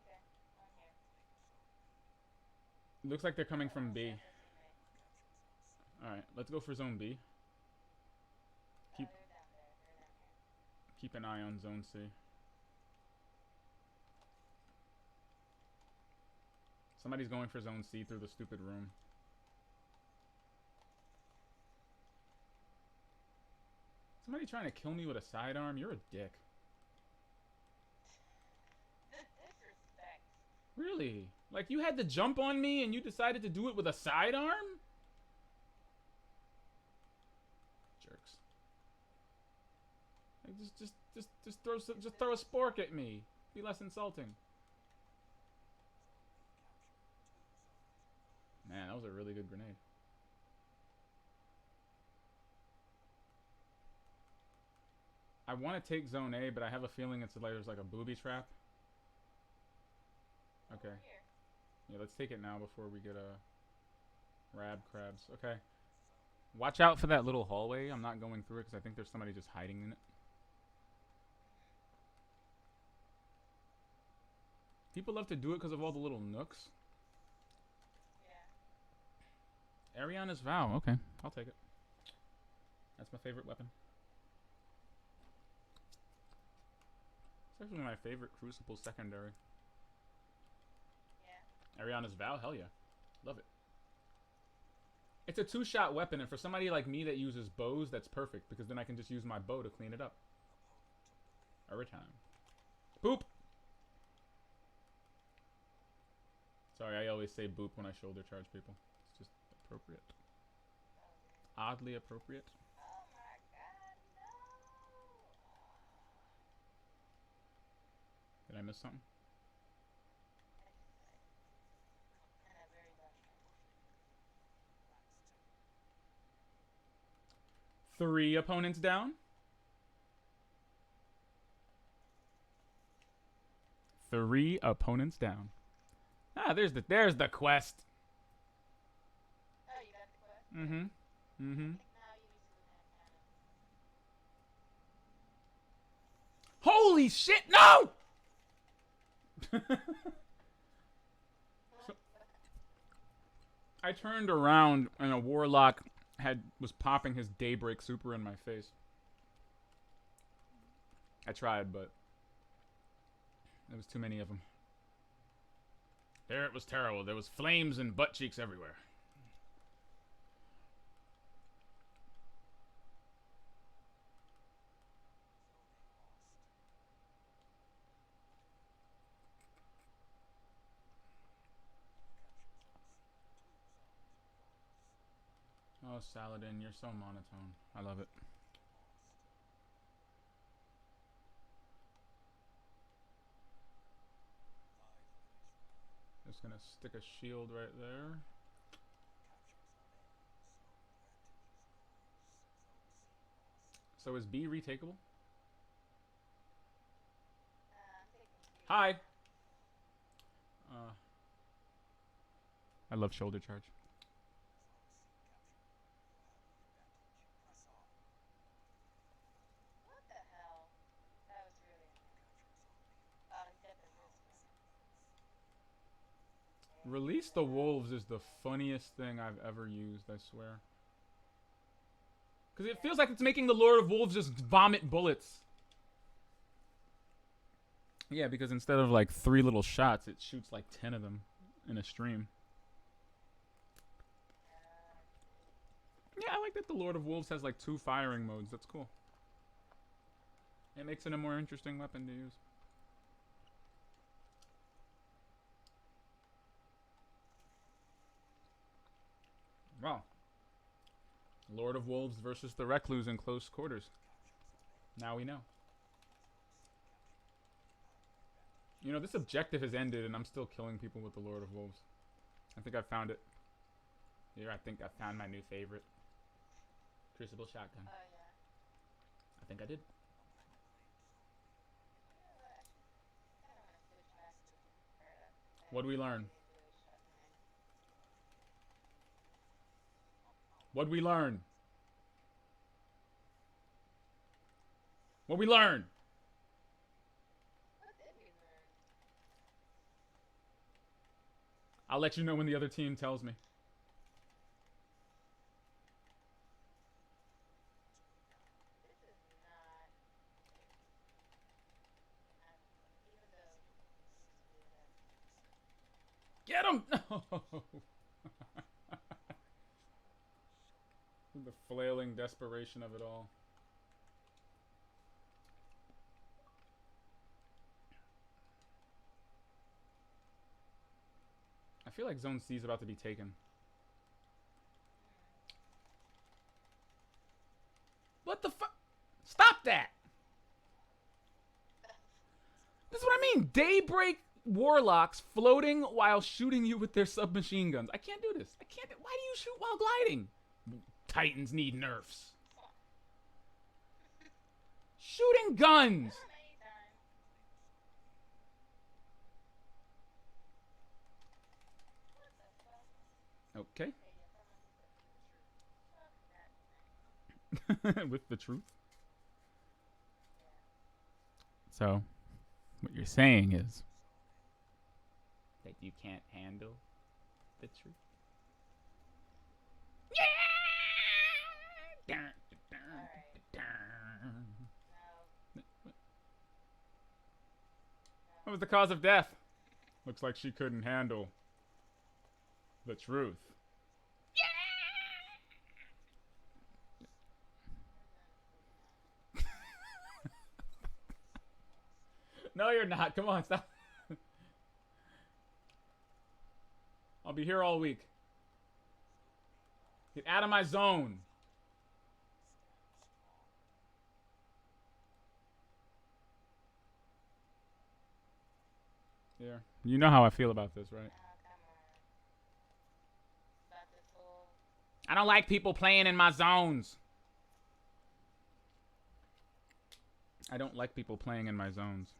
Okay. I'm here. Looks like they're coming from B. Almost everything me. All right, let's go for Zone B. Keep They're down there. They're down here. keep an eye on Zone C. Somebody's going for Zone C through the stupid room. Somebody trying to kill me with a sidearm? You're a dick. Disrespect. Really? Like you had to jump on me and you decided to do it with a sidearm? Jerks. Like just throw a spork at me. Be less insulting. Man, that was a really good grenade. I want to take Zone A, but I have a feeling it's like there's like a booby trap. Okay. Over here. Yeah, let's take it now before we get rab crabs. Okay. Watch out for that little hallway. I'm not going through it because I think there's somebody just hiding in it. People love to do it because of all the little nooks. Yeah. Ariana's Vow. Okay, I'll take it. That's my favorite weapon. It's actually my favorite Crucible secondary. Ariana's Vow? Hell yeah. Love it. It's a 2-shot weapon, and for somebody like me that uses bows, that's perfect, because then I can just use my bow to clean it up. Every time. Boop! Sorry, I always say boop when I shoulder charge people. It's just appropriate. Oddly appropriate. Oh my god, no! Did I miss something? And a very bad time. 3 opponents down. 3 opponents down. Ah, there's the quest. Oh, you got the quest? Mm-hmm. Mm-hmm. I think now you need to look at cannon. Holy shit! No! So, I turned around and a warlock was popping his daybreak super in my face. I tried, but there was too many of them. There it was terrible. There was flames and butt cheeks everywhere. Oh, Saladin, you're so monotone. I love it. Just gonna stick a shield right there. So is B retakeable? I'm taking C. Hi! I love shoulder charge. What the hell? That was really annoying. Oh, he's got the wrist one. Release the Wolves is the funniest thing I've ever used, I swear. Because it feels like it's making the Lord of Wolves just vomit bullets. Yeah, because instead of like 3 little shots, it shoots like 10 of them in a stream. Yeah, I like that the Lord of Wolves has like 2 firing modes. That's cool. It makes it a more interesting weapon to use. Wow. Lord of Wolves versus the Recluse in close quarters. Now we know. You know, this objective has ended and I'm still killing people with the Lord of Wolves. I think I found it. Here, I think I found my new favorite. Crucible shotgun. Oh, yeah. I think I did. You know what? I kind of want to switch back to What'd we learn? shotgun. What'd we learn? What'd we learn? What did we learn? I'll let you know when the other team tells me. This is not. Even though Get him! No! The flailing desperation of it all. I feel like Zone C is about to be taken. What the fuck? Stop that! This is what I mean. Daybreak warlocks floating while shooting you with their submachine guns. I can't do this. I can't. Why do you shoot while gliding? Titans need nerfs. Shooting guns. Okay. With the truth. So, what you're saying is that you can't handle the truth. Yeah! What was the cause of death? Looks like she couldn't handle The truth. No, you're not. Come on, stop. I'll be here all week. Get out of my zone. Yeah. You know how I feel about this, right? Oh, come on. About this whole. I don't like people playing in my zones. I don't like people playing in my zones.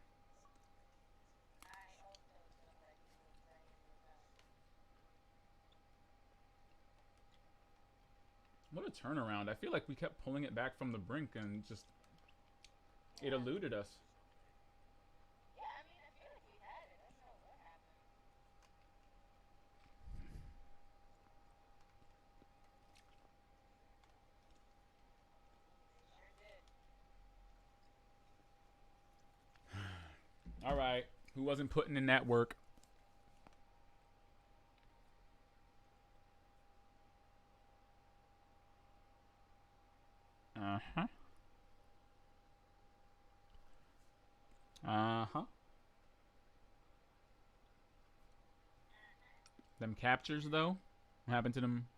I also don't like people playing in the zone. What a turnaround. I feel like we kept pulling it back from the brink and just it Yeah. eluded us. Yeah, I mean, I feel like we had it. I don't know what happened. They sure did. All right. Who wasn't putting in that work? Uh-huh. Uh-huh. Them captures, though? What happened to them?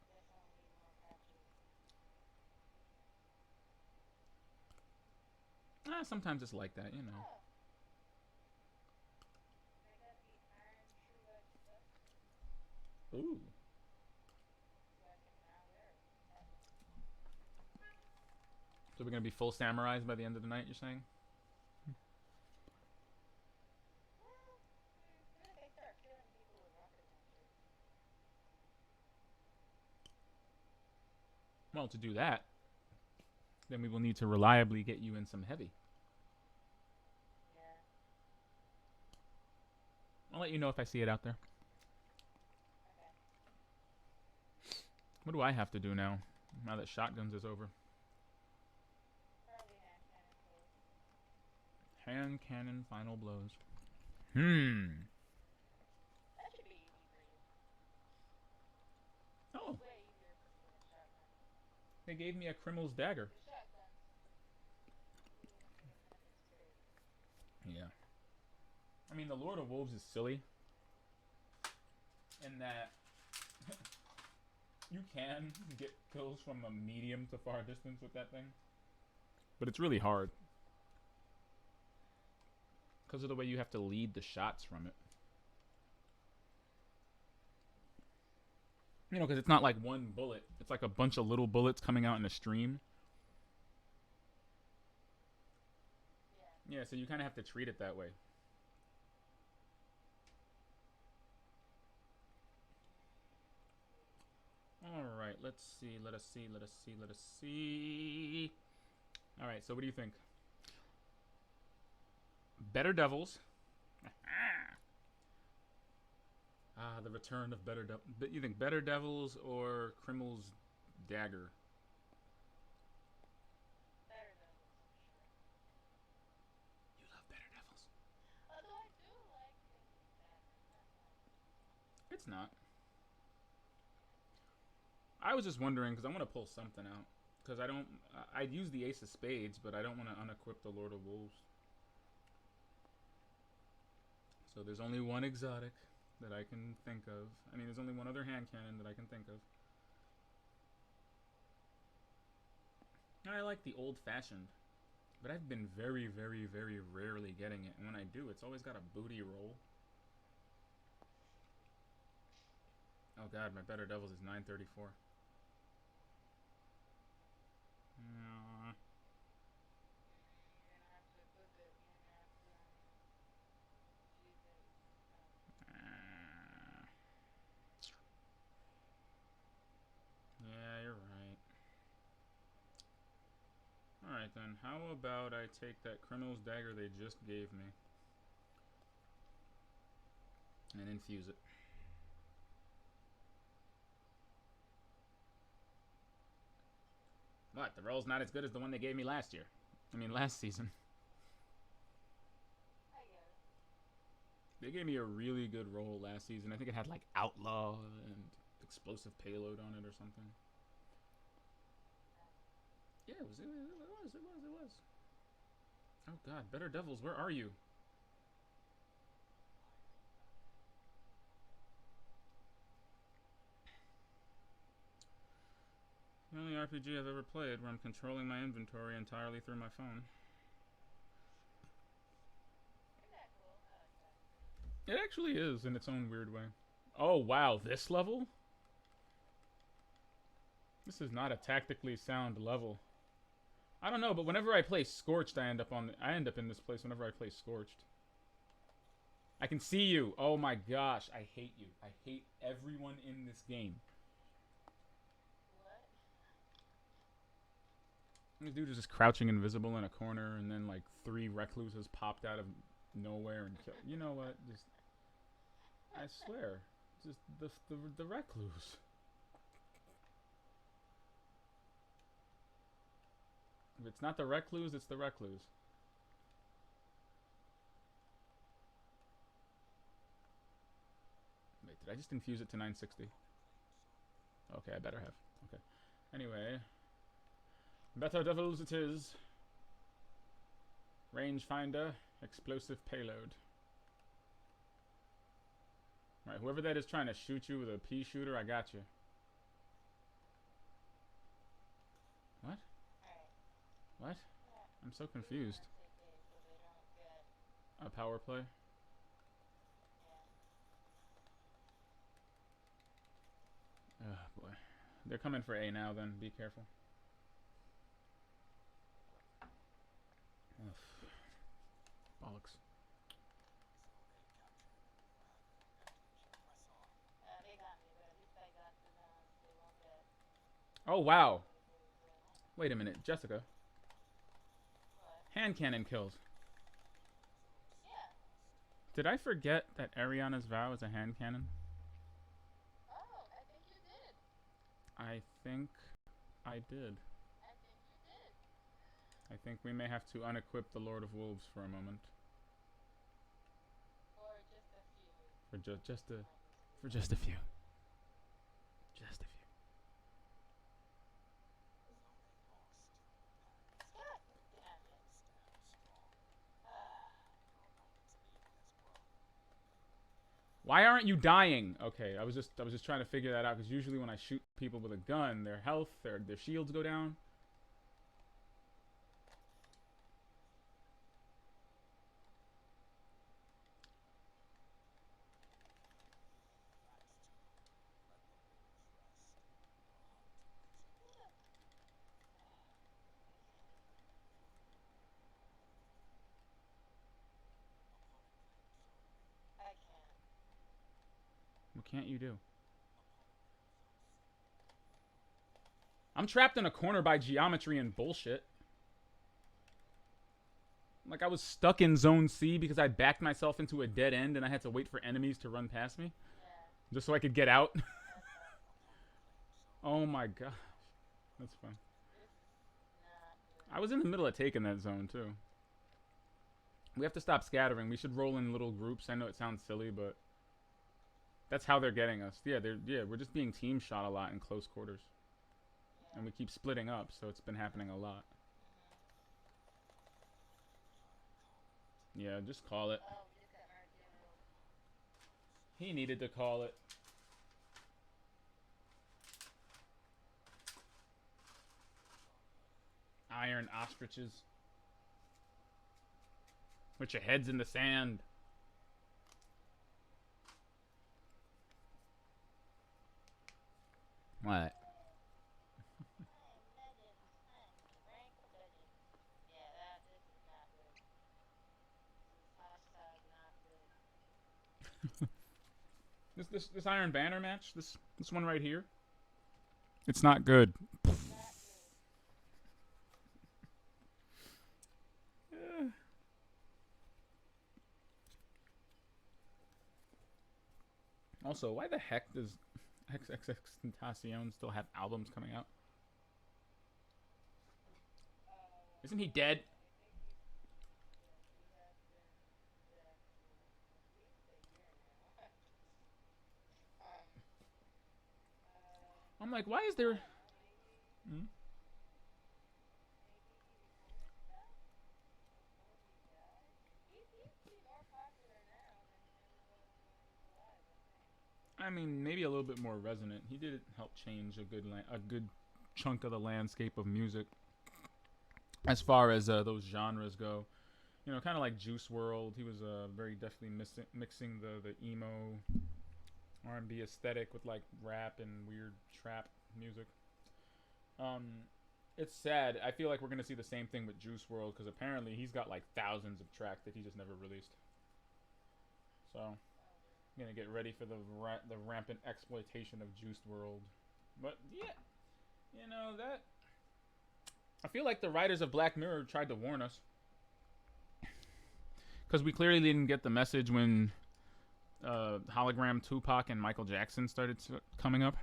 Definitely need more patches. Sometimes it's like that, you know. Oh, I got the Iron True Edge vest, Ooh. so I can now wear it. So we're going to be full samurais by the end of the night, you're saying? Well, as soon as I start killing people with rocket launchers. Well, to do that, then we will need to reliably get you in some heavy. Yeah. I'll let you know if I see it out there. Okay. What do I have to do now that shotguns is over? Probably hand cannon close. Hand cannon final blows. That should be easy for you. Oh, Way easier for me than shotgun. they gave me a Krimmel's dagger. The shotguns. Ooh, 7 minutes straight. Yeah. I mean, the Lord of Wolves is silly in that you can get kills from a medium to far distance with that thing, but it's really hard because of the way you have to lead the shots from it. You know, because it's not like one bullet; it's like a bunch of little bullets coming out in a stream. Yeah. Yeah, so you kind of have to treat it that way. All right, let's see. Let us see. Let us see. Let us see. All right, so what do you think? Better Devils. The return of Better Devils. You think Better Devils or Krimmel's dagger? Better devils, for sure. You love Better Devils. Although I do like Krim's dagger. Not gonna lie. It's not. I was just wondering because I want to pull something out. Because I don't. I'd use the Ace of Spades, but I don't want to unequip the Lord of Wolves. So there's only one exotic that I can think of. I mean, there's only one other hand cannon that I can think of. I like the old fashioned, but I've been very, very, very rarely getting it. And when I do, it's always got a booty roll. Oh god, my Better Devils is 934. You're gonna have to equip it. You're gonna have to use it. Yeah, you're right. Alright then, how about I take that Criminal's Dagger they just gave me and infuse it. What? The roll's not as good as the one they gave me last year. I mean, last season. I get it. They gave me a really good roll last season. I think it had like outlaw and explosive payload on it or something. Yeah, it was. Oh god, Better Devils, where are you? The only RPG I've ever played where I'm controlling my inventory entirely through my phone. Isn't that cool? I like that. It actually is in its own weird way. Oh wow, this level? This is not a tactically sound level. I don't know, but whenever I play Scorched, I end up in this place whenever I play Scorched. I can see you. Oh my gosh, I hate you. I hate everyone in this game. What? This dude is just crouching invisible in a corner, and then like 3 recluses popped out of nowhere and killed. You know what? Just, I swear, just the recluse. If it's not the recluse, it's the recluse. Wait, did I just infuse it to 960? Okay, I better have. Okay. Anyway, Better Devils it is. Rangefinder, explosive payload. Alright, whoever that is trying to shoot you with a pea shooter, I got you. What? Alright. What? I'm so confused. A power play? Oh boy. They're coming for A now then, be careful. Ugh. Bollocks. They got me, but at least I got the they won't get. Oh wow. Wait a minute, Jessica. What? Hand cannon kills. Yeah. Did I forget that Ariana's vow is a hand cannon? Oh, I think you did. I think I did. I think you did. I think we may have to unequip the Lord of Wolves for a moment. Or just a few. For just a few. Just a few. God damn it. Why aren't you dying? Okay, I was just trying to figure that out because usually when I shoot people with a gun, their health, their shields go down. I can't. What can't you do? I'm trapped in a corner by geometry and bullshit. Like I was stuck in zone C because I backed myself into a dead end and I had to wait for enemies to run past me. Yeah. Just so I could get out. That's awful. Oh my gosh. That's fun. This is not good. I was in the middle of taking that zone too. We have to stop scattering. We should roll in little groups. I know it sounds silly, but that's how they're getting us. Yeah, we're just being team shot a lot in close quarters. Yeah. And we keep splitting up, so it's been happening a lot. Yeah, just call it. Oh, we just got marked in. He needed to call it. Iron ostriches. With your heads in the sand. What? Yeah, this is not good. This is not good. This Iron Banner match, this one right here. It's not good. Not good. Also, why the heck does XXX Tentacion still have albums coming out? Isn't he dead? I'm like, why is there? Hmm? I mean, maybe a little bit more resonant. He did help change a good chunk of the landscape of music as far as those genres go. You know, kind of like Juice World. He was very definitely mixing the emo R&B aesthetic with like rap and weird trap music. Um, it's sad. I feel like we're gonna see the same thing with Juice World because apparently he's got like thousands of tracks that he just never released. So I'm gonna get ready for the rampant exploitation of Juice World. But yeah, you know that. I feel like the writers of Black Mirror tried to warn us because we clearly didn't get the message when hologram Tupac and Michael Jackson started coming up,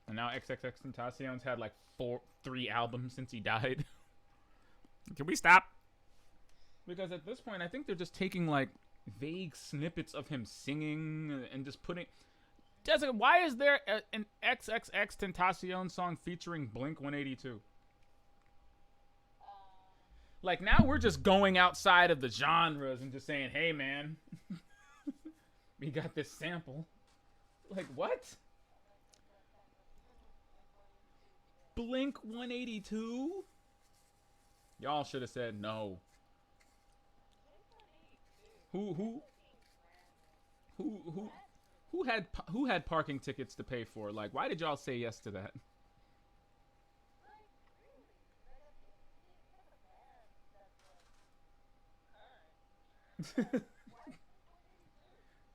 and now XXXTentacion's had like 3 albums since he died. Can we stop? Because at this point, I think they're just taking like vague snippets of him singing and just putting. Jessica, why is there an XXXTentacion song featuring Blink 182? Like now we're just going outside of the genres and just saying, "Hey, man, we got this sample." Like what? Blink 182? Y'all should have said no. Who who who who had parking tickets to pay for? Like, why did y'all say yes to that?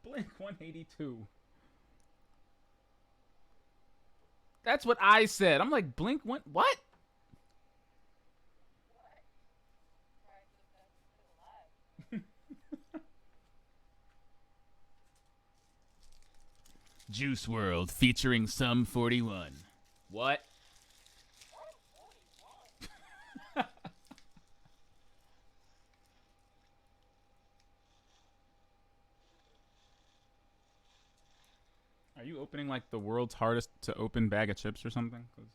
Blink 182. That's what I said. I'm like, Blink one what? Juice World featuring Sum 41. What? Are you opening like the world's hardest to open bag of chips or something? 'Cause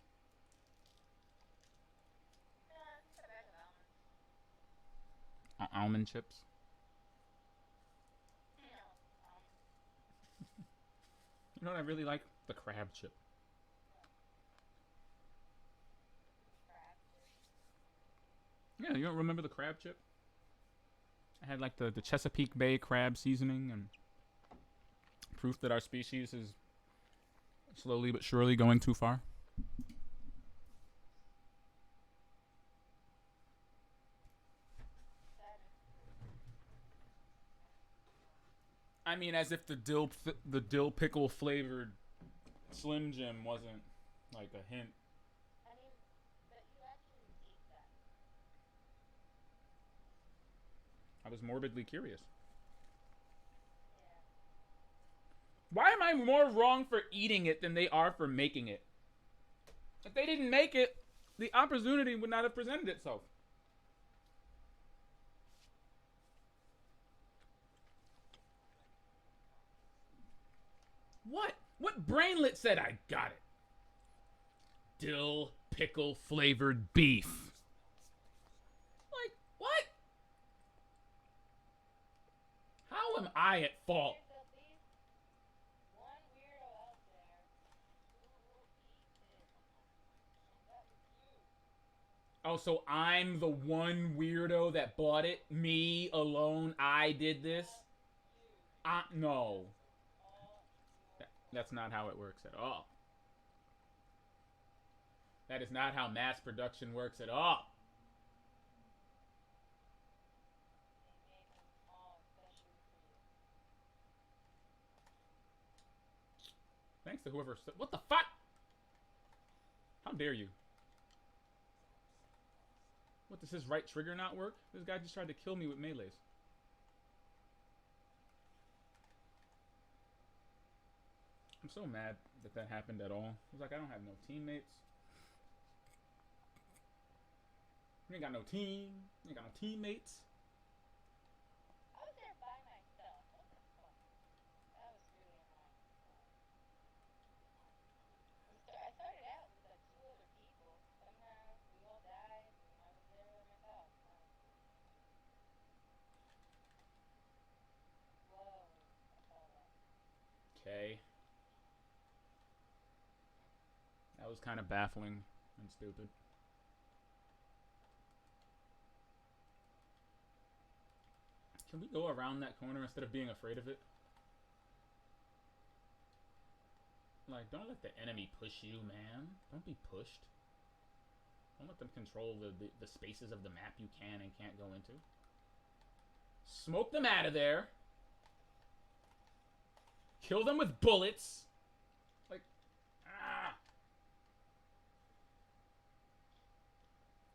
almond chips. You know what I really like? The crab chip. Yeah, you don't remember the crab chip? I had like the Chesapeake Bay crab seasoning and proof that our species is slowly but surely going too far. I mean, as if the dill pickle flavored Slim Jim wasn't like a hint. I was morbidly curious. Why am I more wrong for eating it than they are for making it? If they didn't make it, the opportunity would not have presented itself. What? What brainlet said I got it? Dill pickle flavored beef. Like, what? How am I at fault? Oh, so I'm the one weirdo that bought it? Me alone? I did this? No. That's not how it works at all. That is not how mass production works at all. Thanks to whoever. What the fuck? How dare you? What, does his right trigger not work? This guy just tried to kill me with melees. I'm so mad that that happened at all. I was like, I don't have no teammates. You ain't got no team. You ain't got no teammates. I was there by myself. What the fuck? That was really annoying. I started out with like two other people. Somehow we all died, and I was there by myself. Whoa, I saw that. Okay. That was kind of baffling and stupid. Can we go around that corner instead of being afraid of it? Like, don't let the enemy push you, man. Don't be pushed. Don't let them control the spaces of the map you can and can't go into. Smoke them out of there. Kill them with bullets. Like, ah.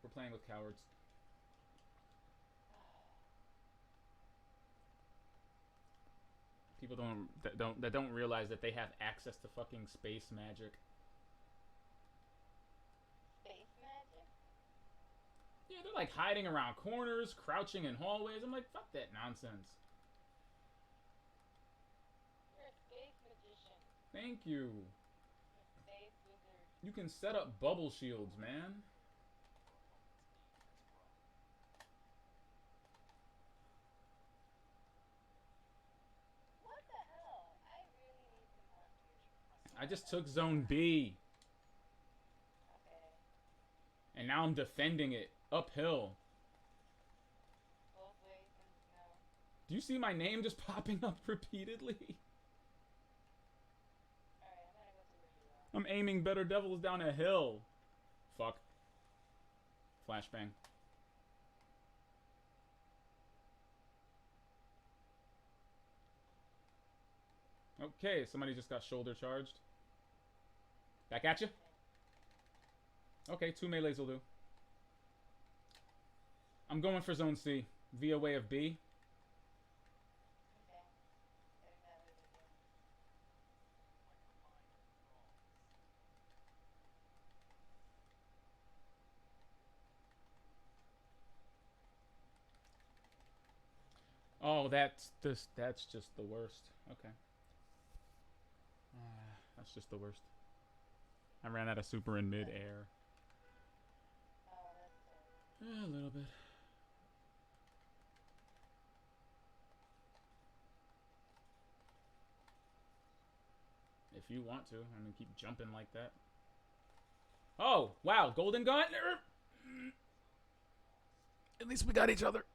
We're playing with cowards. People don't realize that they have access to fucking space magic. Space magic? Yeah, they're like hiding around corners, crouching in hallways. I'm like, fuck that nonsense. You're a space magician. Thank you. Space wizard. You can set up bubble shields, man. What the hell? I really need some help here. I just took zone B. Okay. And now I'm defending it uphill. Both ways and no. Do you see my name just popping up repeatedly? Alright, I'm gonna go to where you are. I'm aiming better devils down a hill. Fuck. Flashbang. Okay, somebody just got shoulder charged. Back at you. Okay, 2 melees will do. I'm going for zone C via way of B. Okay. Getting that over there. Oh, that's just the worst. Okay. That's just the worst. I ran out of super in mid-air. Oh, that's so. A little bit. If you want to. I mean, keep jumping like that. Oh, wow. Golden gun? At least we got each other.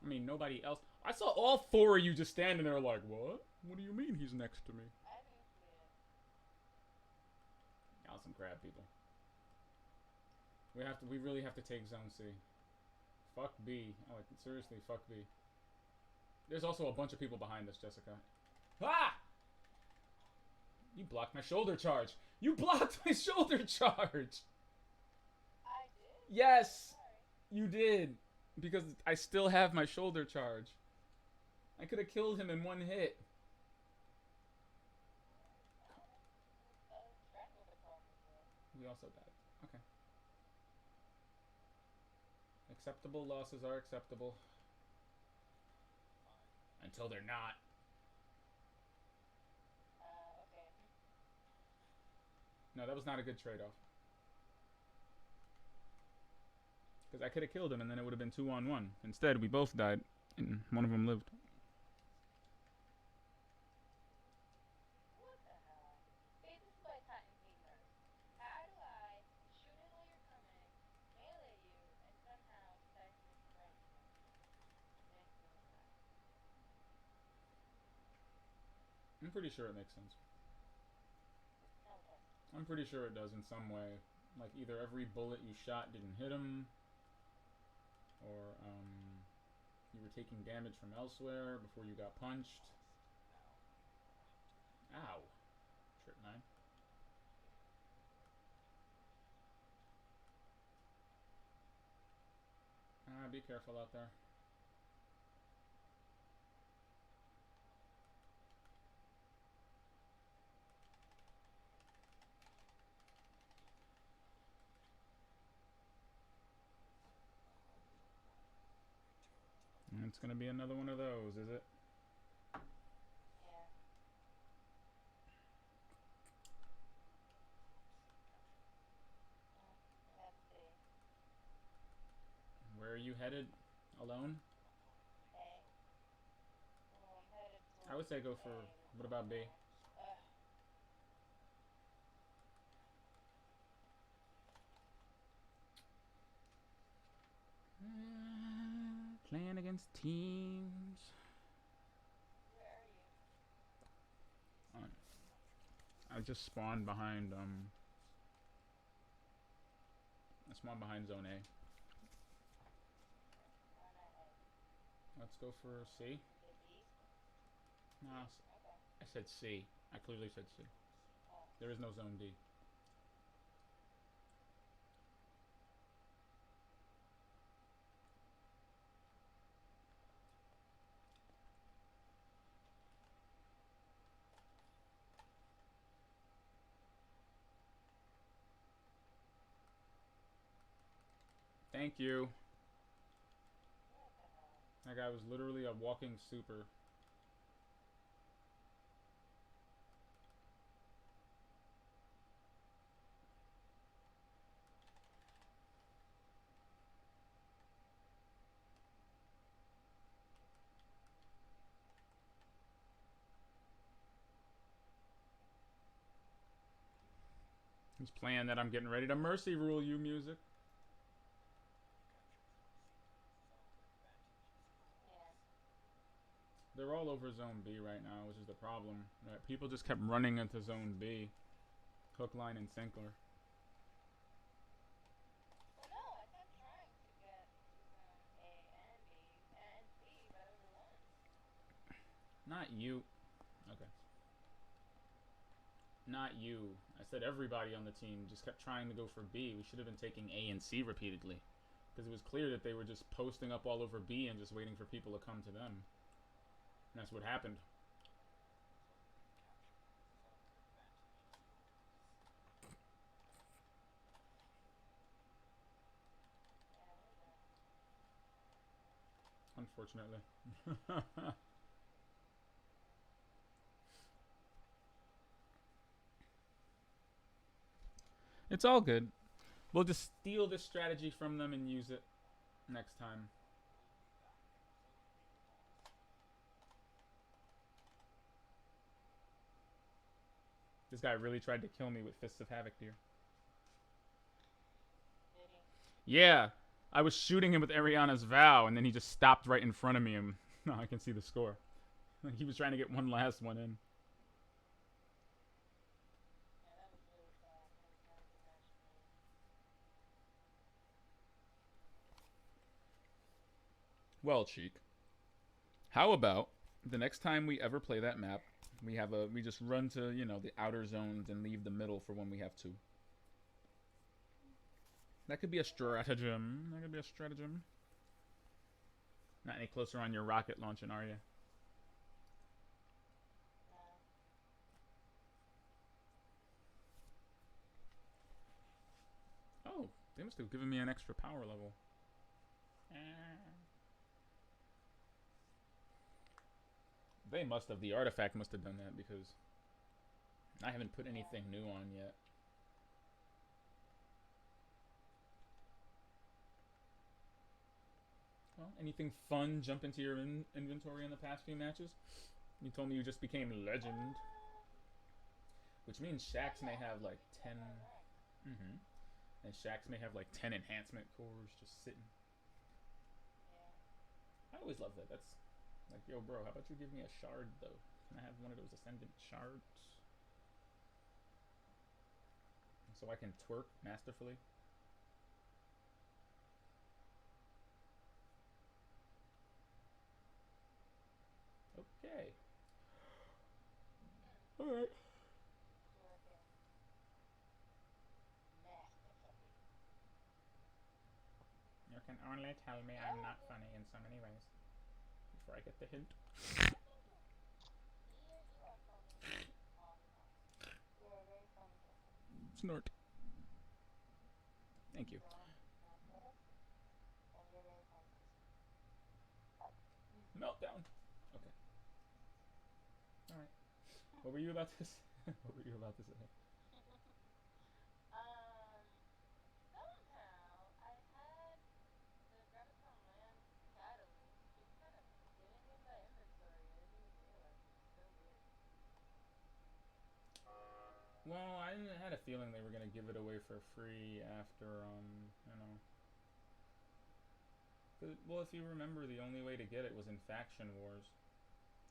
I mean, nobody else. I saw all 4 of you just standing there like, what? What do you mean he's next to me? I didn't see it. Y'all some crab people. We really have to take zone C. Fuck B. Oh, like, seriously, fuck B. There's also a bunch of people behind us, Jessica. Ah! You blocked my shoulder charge. You blocked my shoulder charge. I did? Yes, Sorry. you did. Because I still have my shoulder charge. I could have killed him in 1 hit. We also died. Okay. Acceptable losses are acceptable. Until they're not. Okay. No, that was not a good trade-off. Because I could have killed him and then it would have been 2-on-1. Instead, we both died and one of them lived. What the hell? See, this is why Titans need nerfs. How do I shoot it while you're coming, melee you, and somehow decide to strike you? Then kill that. I'm pretty sure it makes sense. No, it doesn't. I'm pretty sure it does in some way. Like, either every bullet you shot didn't hit him, or, you were taking damage from elsewhere before you got punched. Ow. Trip 9. Be careful out there. It's gonna be another one of those, is it? Yeah. Let's see. Where are you headed? Alone? A. Well, I'm headed I would towards say go A for. What right about B? now. Ugh. Playing against teams. Where are you? Uh, I just spawned behind. I spawned behind zone A. I'm at A. Let's go for C. Is it B? No, C? I Okay. said C. I clearly said C. Oh. There is no zone D. Thank you. What the hell? That guy was literally a walking super. He's playing that I'm getting ready to mercy rule you music. Yeah. They're all over zone B right now, which is the problem. Right? People just kept running into zone B. Hook, line, and sinker. Well, no, I kept trying to get to zone A and B and C, but I was alone. Not you. Okay. Not you. I said everybody on the team just kept trying to go for B. We should have been taking A and C repeatedly. Because it was clear that they were just posting up all over B and just waiting for people to come to them. And that's what happened. Yeah, what is that? Unfortunately. It's all good. We'll just steal this strategy from them and use it next time. This guy really tried to kill me with Fists of Havoc here. Did he? Yeah, I was shooting him with Ariana's Vow, and then he just stopped right in front of me, and no, I can see the score. He was trying to get one last one in. Yeah, that was really sad. I was trying to match me. Well, Cheek, how about the next time we ever play that map, we just run to the outer zones and leave the middle for when we have to. That could be a stratagem. That could be a stratagem. Not any closer on your rocket launching, are you? No. Oh, they must have given me an extra power level. They must have. The artifact must have done that because I haven't put Yeah. anything new on yet. Well, anything fun jump into your inventory in the past few matches? You told me you just became legend, which means Yeah, Shax may yeah, I have keep like using 10. my rank. Mm-hmm. And Shax may have like 10 enhancement cores just sitting. Yeah. I always love that. That's like, yo, bro, how about you give me a shard though? Can I have one of those ascendant shards so I can twerk masterfully? Okay. All right. Twerking. Masterfully. You can only tell me I'm not funny in so many ways before I get the hint. I think you are funny often. You're a very funny person. Snort. Thank you. Go on, not this. And you're a very funny person. Meltdown. Okay. All right. What were you about to say? What were you about to say? Somehow I had the Graviton Land catalyst just kind of sitting in my inventory. I didn't even realize it. It's so weird. Well, I had a feeling they were gonna give it away for free after, you know. Well, if you remember, the only way to get it was in faction wars.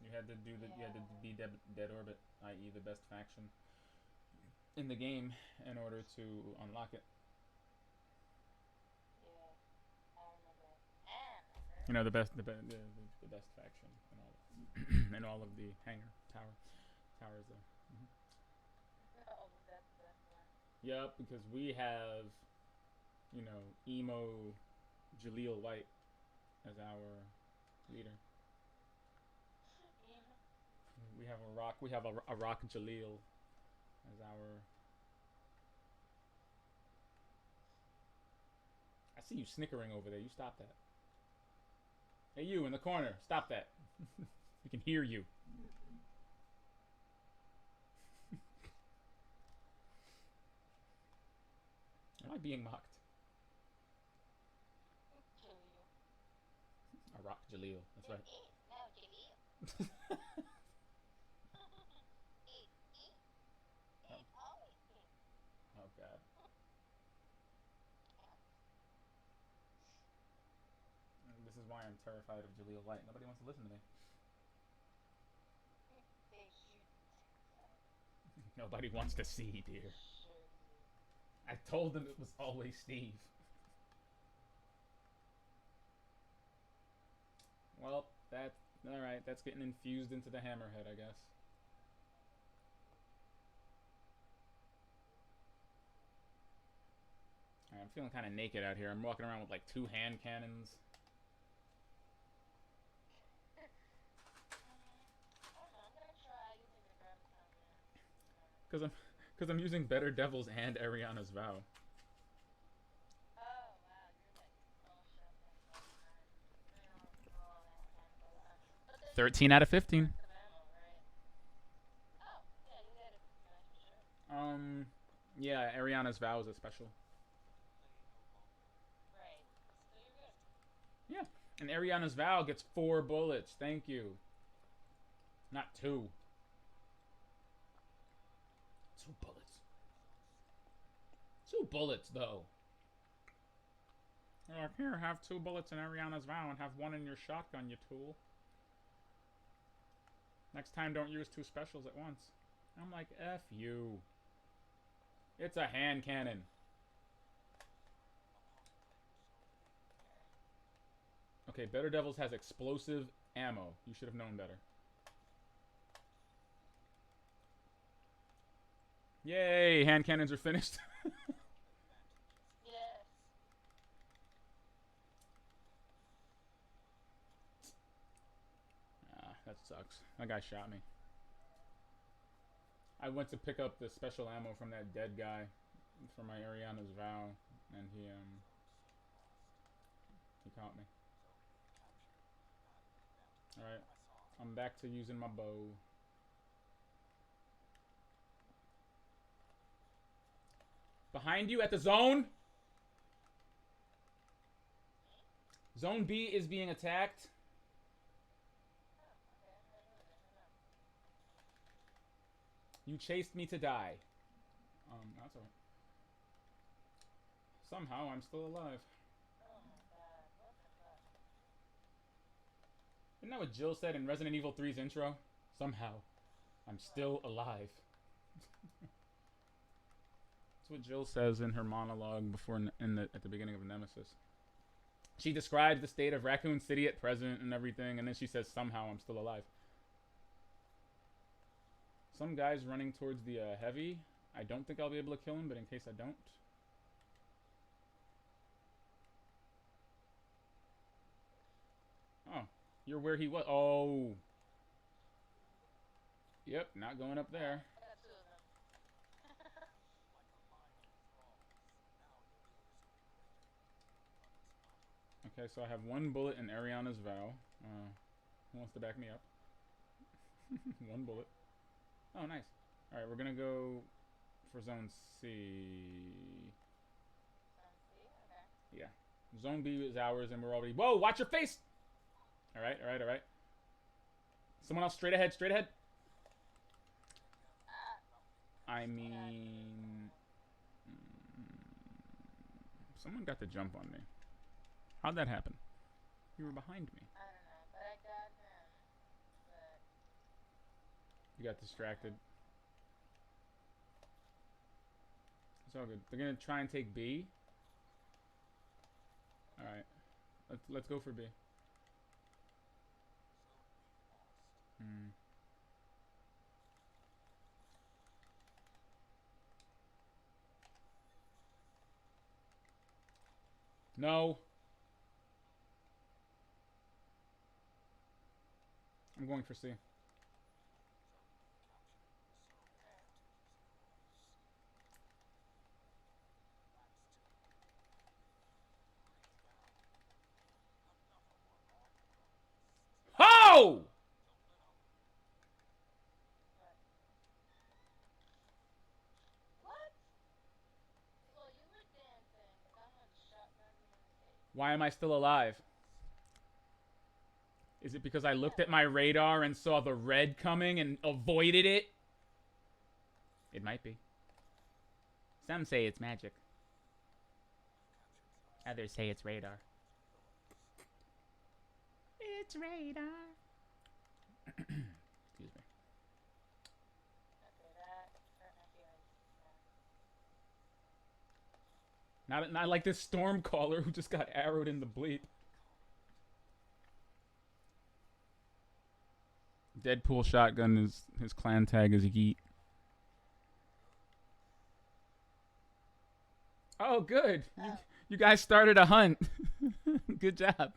You had to Yeah. be dead orbit, i.e., the best faction in the game, in order to unlock it. Yeah. I remember. And I You heard. know, the best faction in all in all of the hangar towers there. Hmm. Oh, was that the best one? Yep, because we have, you know, emo Jaleel White as our leader. Emo. We have a rock. We have a rock Jaleel as our. I see you snickering over there. You stop that. Hey, you in the corner. Stop that. We can hear you. Am I being mocked? Jaleel. A rock Jaleel. That's It right. is now Jaleel. It is. Oh, It always been. oh God. This is why I'm terrified of Jaleel White. Nobody wants to listen to me. They shouldn't. Nobody wants to see, They dear. shouldn't. I told them it was always Steve. Well, that's all right. That's getting infused into the hammerhead, I guess. All right, I'm feeling kind of naked out here. I'm walking around with like two hand cannons. I don't know. I'm gonna try using the Graviton Land. Cause I'm, cause I'm using Better Devils and Ariana's Vow. Oh wow, you're like all shotgun bolt time. All hand cannon bolt time. But then you 13 get out of different 15. perks of ammo, right? Oh yeah, you get it. Nice for sure. Um, yeah, Ariana's Vow is a special. Right. So you're good. Yeah, and Ariana's Vow gets 4 bullets. Thank you. Not two. 2 bullets. 2 bullets though. They're like, here, have 2 bullets in Ariana's Vow and have one in your shotgun, you tool. Next time, don't use 2 specials at once. I'm like, F you. It's a hand cannon. Okay, Better Devils has explosive ammo. You should have known better. Yay, hand cannons are finished. Yes. Ah, that sucks. That guy shot me. I went to pick up the special ammo from that dead guy for my Ariana's Vow, and he caught me. All right, I'm back to using my bow. Behind you at the zone. Me? Zone B is being attacked. Oh, okay. I didn't know that. Hold on. You chased me to die. That's alright. Somehow I'm still alive. Oh my god. What the fuck? Isn't that what Jill said in Resident Evil 3's intro? Somehow I'm What? still alive. That's what Jill says in her monologue at the beginning of Nemesis. She describes the state of Raccoon City at present and everything, and then she says, "Somehow I'm still alive." Some guy's running towards the heavy. I don't think I'll be able to kill him, but in case I don't, oh, you're where he was. Oh, yep, not going up Oh, there. I got two of them. Okay, so I have 1 bullet in Ariana's Vow. Who wants to back me up? One bullet. Oh, nice. All right, we're gonna go for zone C. Okay. Yeah. Zone B is ours, and we're already. Whoa! Watch your face. All right, all right, all right. Someone else, straight ahead, straight ahead. I mean, someone got the jump on me. How'd that happen? You were behind me. I don't know, but I got him. But You got distracted. It's all good. They're gonna try and take B. All right, let's go for B. Hmm. No. I'm going for C. Oh! what? Well, you were dancing. Someone shotgunned me in the face. Why am I still alive? Is it because I looked at my radar and saw the red coming and avoided it? It might be. Some say it's magic. Others say it's radar. It's radar. Excuse me. Okay, that hurt my feelings. Not like this Stormcaller who just got arrowed in the bleep. Deadpool shotgun is his clan tag is Yeet. Oh, good. You guys started a hunt. Good job.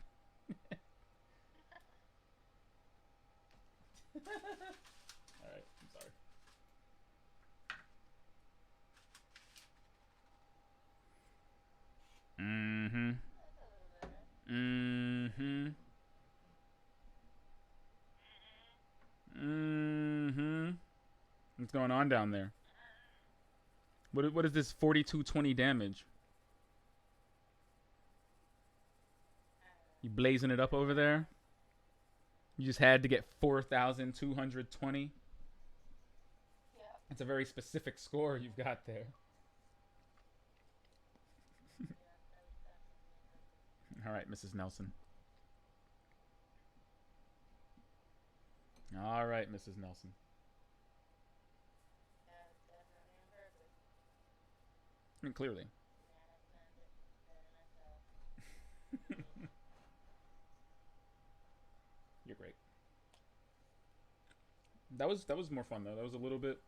All right, I'm sorry. Mm-hmm. Mm-hmm. Mm-hmm. What's going on down there? What is this 4220 damage? You blazing it up over there? You just had to get 4,220. Yeah. That's a very specific score you've got there. All right, Mrs. Nelson. All right, Mrs. Nelson. I mean, clearly. You're great. That was more fun though. That was a little bit.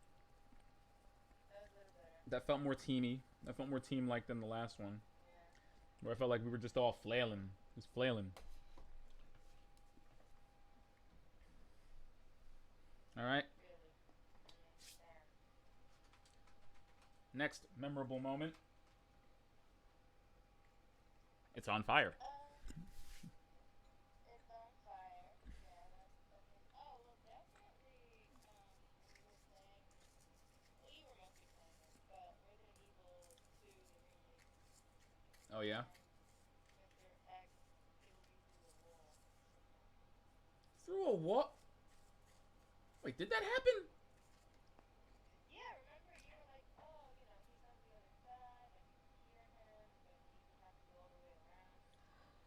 That felt more teamy. That felt more team-like than the last one, where I felt like we were just all flailing, just flailing. All right. Next memorable moment. It's on fire. It's on fire. Yeah, oh, well, definitely, we were playing, well, you were mostly playing it, but Resident Evil 2, the remake. Oh yeah. Mr. X killed you through a wall. Through a what? Wait, did that happen? Yeah, remember you were like, oh, he's on the other side, I can hear him, but he would have to go all the way around.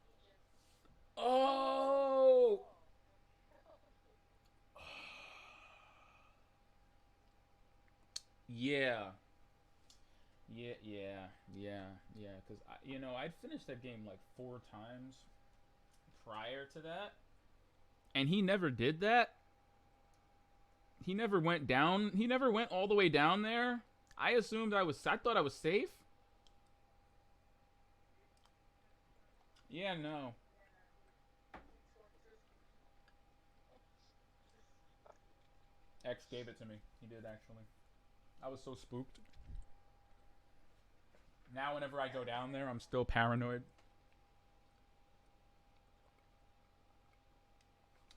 He just Oh. Yeah. Yeah. Because I'd finished that game like 4 times prior to that, and he never did that. He never went down. He never went all the way down there. I assumed I thought I was safe. Yeah, no. X gave it to me. He did actually. I was so spooked. Now whenever I go down there, I'm still paranoid.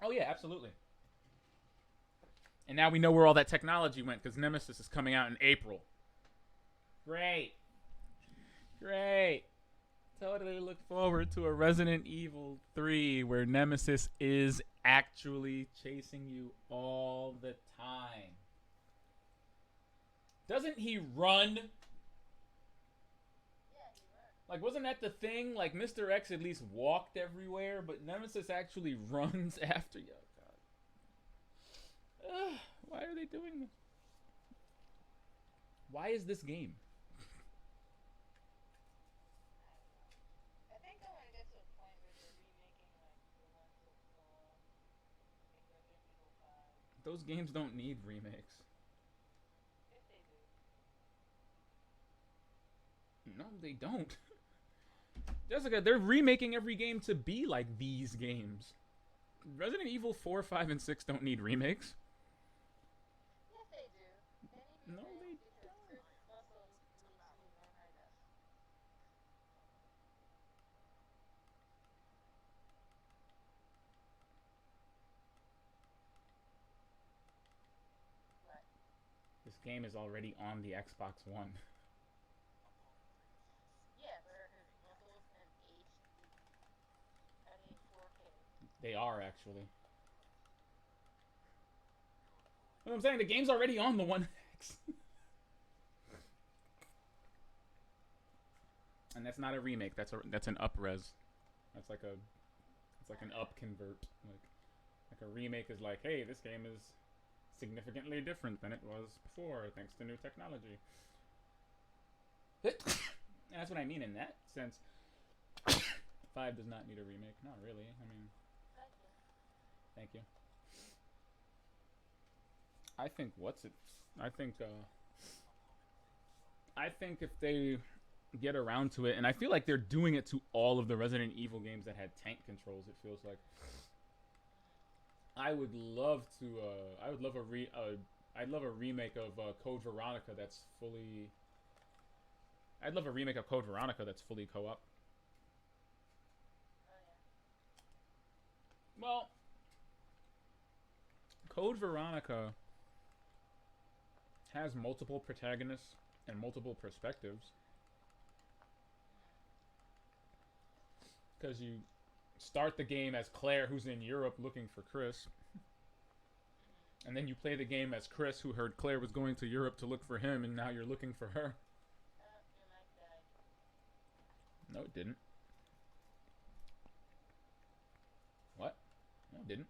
Oh yeah, absolutely. And now we know where all that technology went because Nemesis is coming out in April. Great. Great. Totally look forward to a Resident Evil 3 where Nemesis is actually chasing you all the time. Doesn't he run? Yeah, he runs. Like, wasn't that the thing? Like, Mr. X at least walked everywhere, but Nemesis actually runs after you. Oh, God. Ugh, why are they doing this? Why is this game? I think I want to get to a point where they're remaking like the ones of like Resident Evil 5. Those games don't need remakes. If they do. No, they don't. Jessica, they're remaking every game to be like these games. Resident Evil 4, 5, and 6 don't need remakes. Yes, they do. They need No, they remakes because don't. Chris Russell needs to be on high def. But This game is already on the Xbox One. yeah, but are his muscles in HD at a 4K? They are, actually. What I'm saying, the game's already on the One X. And that's not a remake. That's an up-res. That's like a it's like an up convert. Like a remake is like, hey, this game is significantly different than it was before, thanks to new technology. And that's what I mean in that sense. 5 does not need a remake. Not really. I mean, Thank you. thank you. I think what's it? I think if they get around to it, and I feel like they're doing it to all of the Resident Evil games that had tank controls. It feels like I would love to. I'd love a remake of Code Veronica that's fully. I'd love a remake of Code Veronica that's fully co-op. Oh yeah. Well, Code Veronica has multiple protagonists and multiple perspectives. Because you start the game as Claire, who's in Europe looking for Chris. And then you play the game as Chris, who heard Claire was going to Europe to look for him, and now you're looking for her. Your mic died. No, it didn't. What? No, it didn't.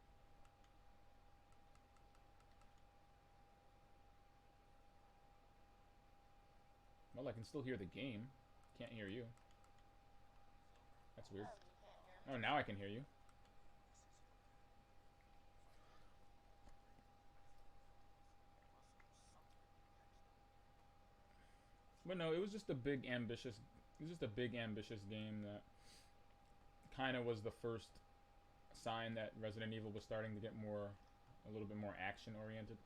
Well, I can still hear the game. Can't hear you. That's weird. Oh, you can't hear me? Oh, now I can hear you. But no, it was just a big ambitious. It was just a big ambitious game that kind of was the first sign that Resident Evil was starting to get a little bit more action oriented.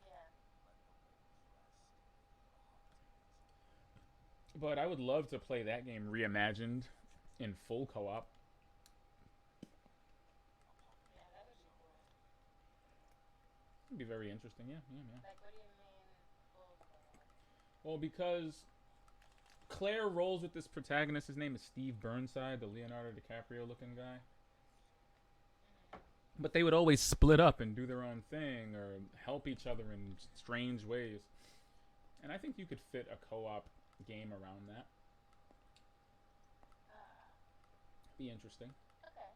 Yeah. But I would love to play that game reimagined in full co-op. Yeah, that would be cool. It'd be very interesting. Yeah, yeah, yeah. Like, what do you mean full co-op? Well, because Claire rolls with this protagonist. His name is Steve Burnside, the Leonardo DiCaprio looking guy. But they would always split up and do their own thing or help each other in strange ways. And I think you could fit a co-op game around that. Be interesting. Okay.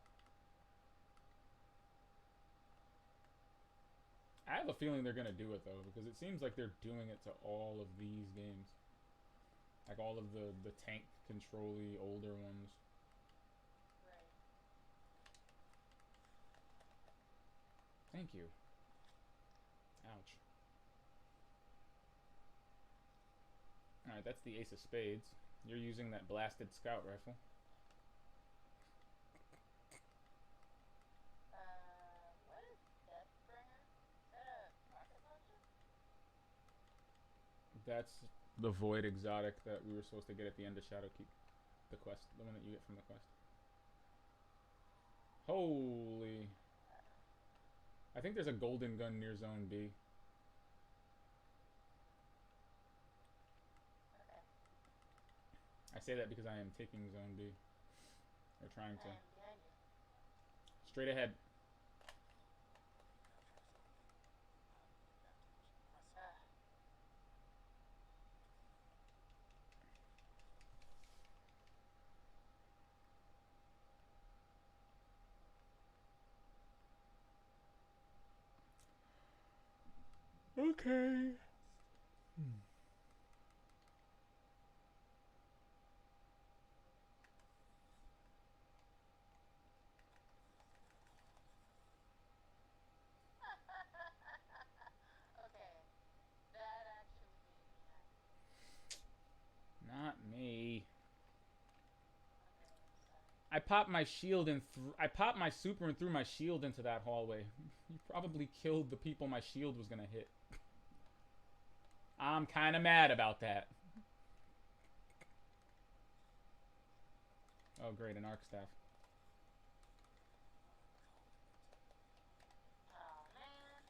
I have a feeling they're gonna do it though, because it seems like they're doing it to all of these games. Like all of the tank control-y older ones. Right. Thank you. Ouch. Alright, that's the Ace of Spades. You're using that blasted scout rifle. What is Deathbringer? Is that a rocket launcher? That's the Void exotic that we were supposed to get at the end of Shadowkeep. The quest. The one that you get from the quest. Holy. I think there's a golden gun near zone B. Okay. I say that because I am taking zone B. Or trying to. I am behind you. Straight ahead. Ah. Okay. Okay. That actually made me happy. Not me. Okay, I'm sorry. I popped my shield and I popped my super and threw my shield into that hallway. You probably killed the people my shield was gonna hit. I'm kind of mad about that. Oh great, an arc staff. Oh man.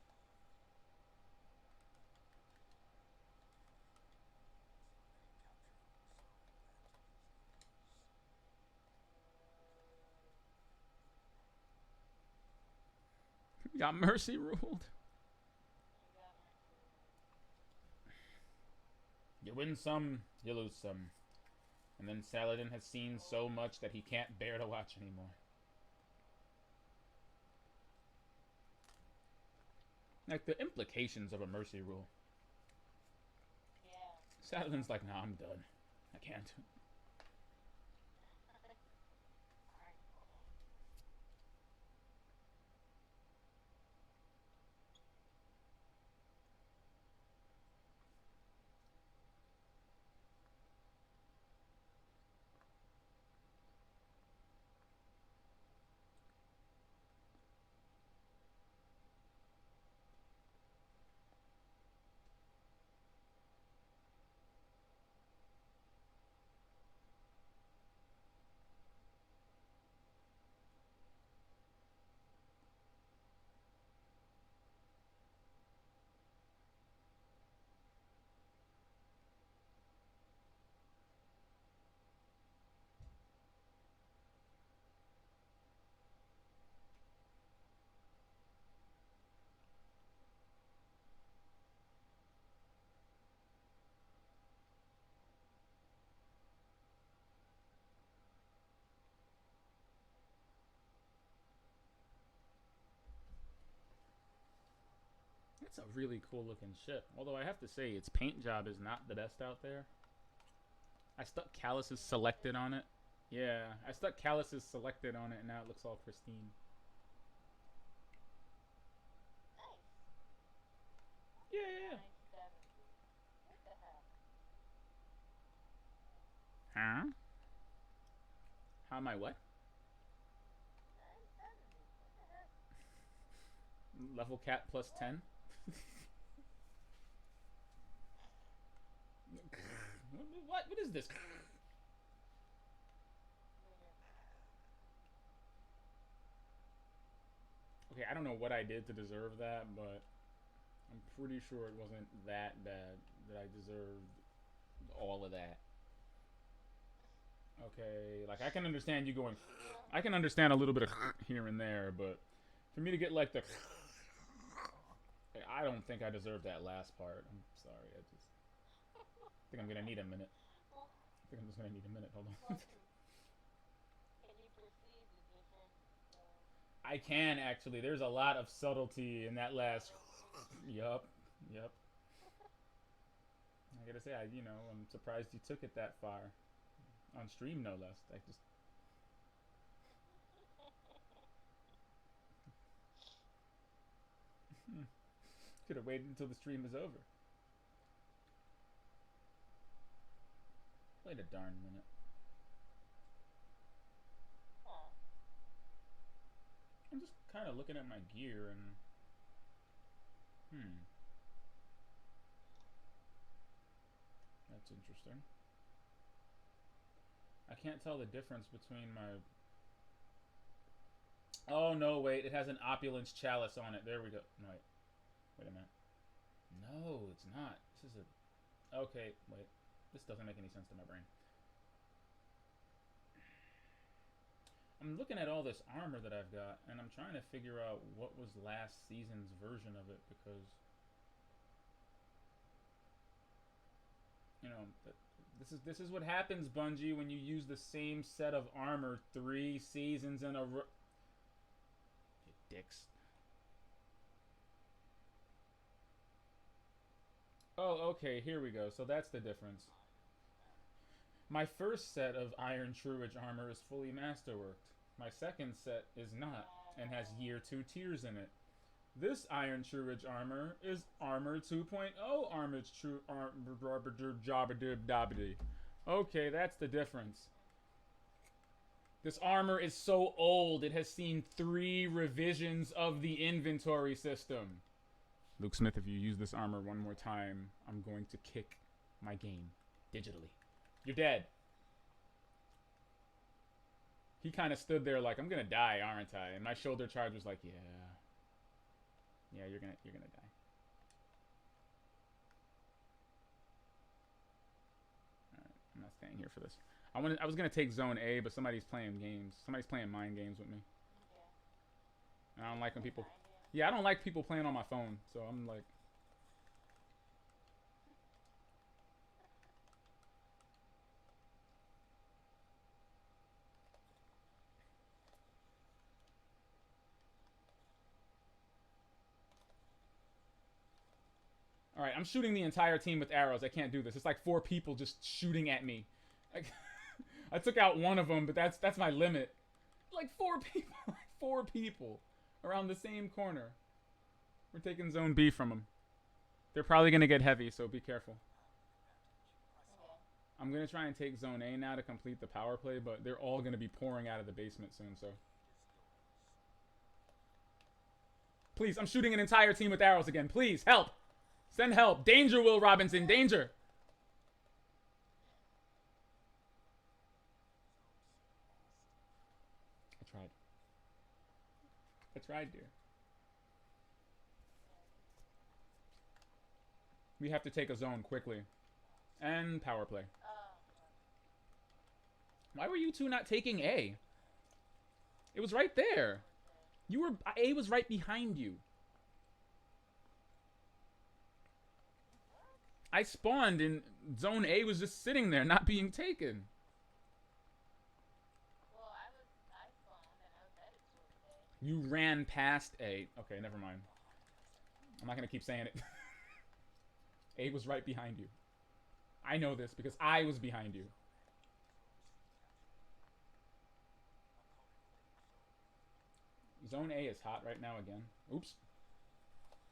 Got mercy ruled. You got mercy rule. You win some, you lose some. And then Saladin has seen so much that he can't bear to watch anymore. Like the implications of a mercy rule. Yeah. Saladin's like, nah, I'm done. I can't. Alright, okay. It's a really cool looking ship. Although I have to say, its paint job is not the best out there. I stuck calluses selected on it. Yeah, I stuck calluses selected on it, and now it looks all pristine. Nice. Yeah, yeah, yeah. 970. What the heck? Huh? How am I what? 970. What the heck? Level cap plus 10? What is this? Weird. Okay, I don't know what I did to deserve that, but I'm pretty sure it wasn't that bad that I deserved all of that. Okay, like I can understand you going. I can understand a little bit of here and there, but for me to get like the, I don't think I deserve that last part. I'm sorry. I just think I'm gonna need a minute. Well, I think I'm just gonna need a minute. Hold on. well, can you perceive the difference? I can actually. There's a lot of subtlety in that last. Yup. Yep. I gotta say, I'm surprised you took it that far, on stream no less. I just could have waited until the stream was over. Wait a darn minute. Huh. I'm just kind of looking at my gear and that's interesting. I can't tell the difference between my Oh no, wait, it has an opulence chalice on it. There we go. No, wait a minute. No, it's not. This is a. Okay, wait. This doesn't make any sense to my brain. I'm looking at all this armor that I've got, and I'm trying to figure out what was last season's version of it because, you know, this is what happens, Bungie, when you use the same set of armor 3 seasons in a row. You dicks. Oh, okay, here we go. So that's the difference. My first set of Iron Truage armor is fully masterworked. My second set is not, and has Year 2 tiers in it. This Iron Truage armor is Armor 2.0 Armor True Armor. Okay, that's the difference. This armor is so old, it has seen 3 revisions of the inventory system. Luke Smith, if you use this armor one more time, I'm going to kick my game digitally. You're dead. He kind of stood there like, I'm gonna die, aren't I? And my shoulder charge was like, yeah, you're gonna die. All right, I'm not staying here for this. I was gonna take Zone A, but somebody's playing games. Somebody's playing mind games with me. Yeah. And I don't like when people. Yeah, I don't like people playing on my phone. So I'm like, all right, I'm shooting the entire team with arrows. I can't do this. It's like 4 people just shooting at me. I took out one of them, but that's my limit. Like 4 people, like 4 people around the same corner. We're taking Zone B from them. They're probably gonna get heavy, so be careful. I'm gonna try and take Zone A now to complete the power play, but they're all gonna be pouring out of the basement soon. So, please, I'm shooting an entire team with arrows again. Please help. Send help. Danger, Will Robinson. Danger. I tried, dear. We have to take a zone quickly. And power play. Why were you two not taking A? It was right there. A was right behind you. I spawned and Zone A was just sitting there, not being taken. Well, I spawned and I was headed towards A. You ran past A. Okay, never mind. I'm not gonna keep saying it. A was right behind you. I know this because I was behind you. Zone A is hot right now again. Oops.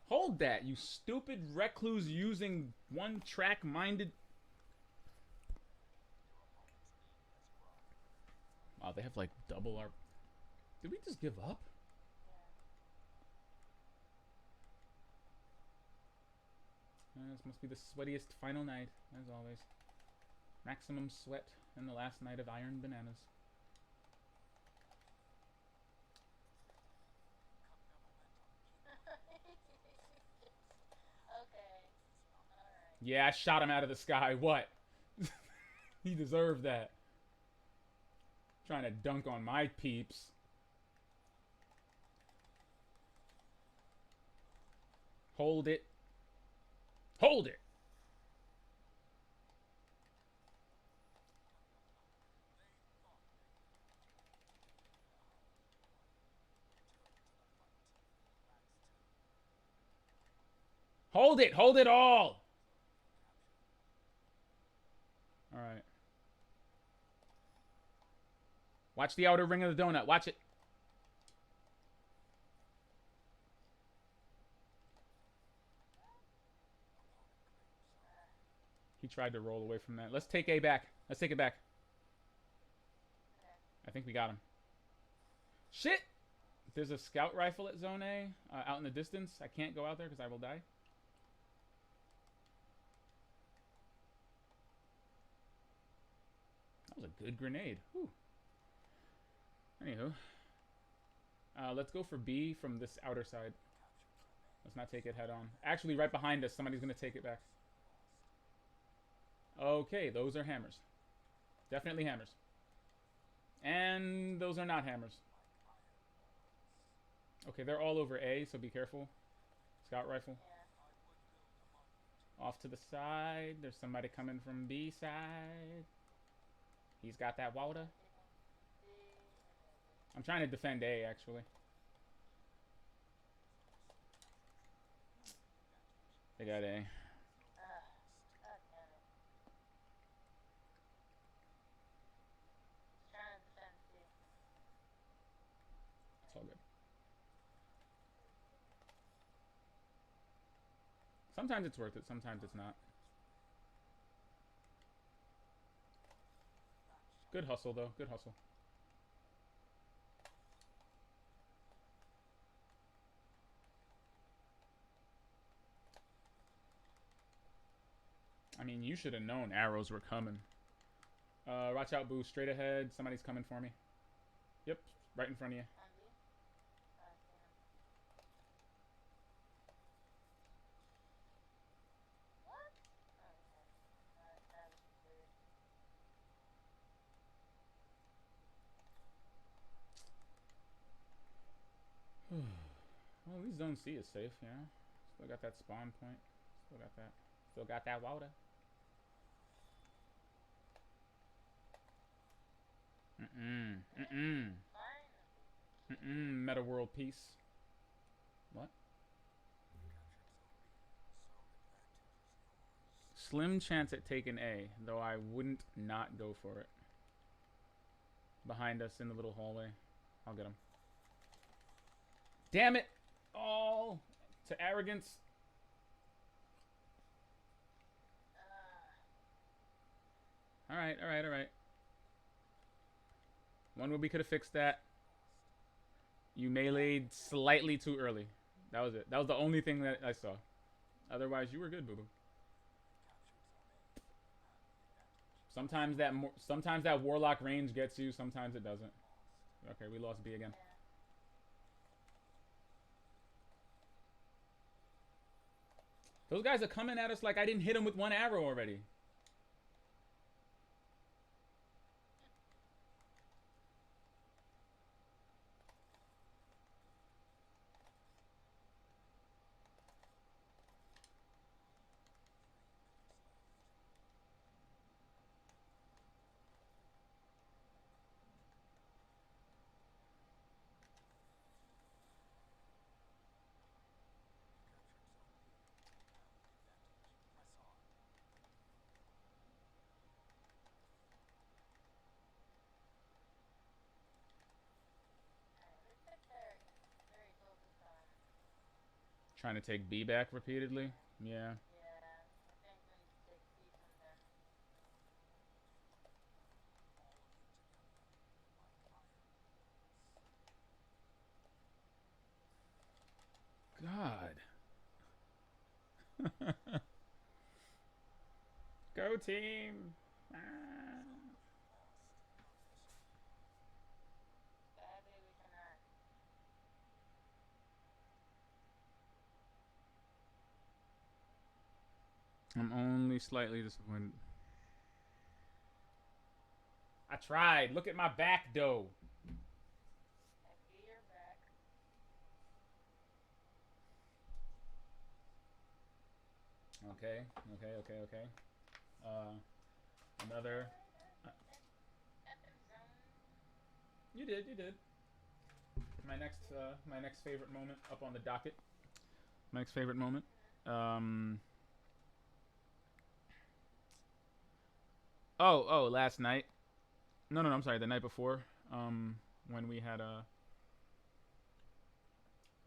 Hold that, you stupid recluse using one-track minded. Wow, they have like double our. Did we just give up? This must be the sweatiest final night, as always. Maximum sweat in the last night of Iron Bananas. Okay. Alright. Yeah, I shot him out of the sky. What? He deserved that. Trying to dunk on my peeps. Hold it. Hold it! Hold it! Hold it all! Alright. Watch the outer ring of the donut. Watch it. He tried to roll away from that. Let's take A back. Let's take it back. I think we got him. Shit! There's a scout rifle at Zone A out in the distance. I can't go out there because I will die. That was a good grenade. Whew. Anywho. Let's go for B from this outer side. Let's not take it head on. Actually, right behind us, somebody's gonna take it back. Okay, those are hammers. Definitely hammers. And those are not hammers. Okay, they're all over A, so be careful. Scout rifle. Off to the side. There's somebody coming from B side. He's got that water. I'm trying to defend A, actually. They got A. It's all good. Sometimes it's worth it, sometimes it's not. Good hustle, though. Good hustle. I mean, you should have known arrows were coming. Watch out, Boo. Straight ahead. Somebody's coming for me. Yep, right in front of you. Well, at least Zone C is safe, yeah. Still got that spawn point. Still got that. Still got that water. Meta world peace. What? Slim chance at taking A, though I wouldn't not go for it. Behind us in the little hallway. I'll get him. Damn it! Oh, to arrogance. Alright, alright, alright. One where we could have fixed that. You meleeed slightly too early. That was it. That was the only thing that I saw. Otherwise, you were good, boo-boo. Sometimes that warlock range gets you. Sometimes it doesn't. Okay, we lost B again. Those guys are coming at us like I didn't hit them with one arrow already. Trying to take B back repeatedly. Yeah. God. Go team. Ah. I'm only slightly disappointed. I tried. Look at my back, though. Okay, okay, okay, okay. Another. You did, you did. My next favorite moment up on the docket. My next favorite moment. Oh, last night. No, I'm sorry. The night before. When we had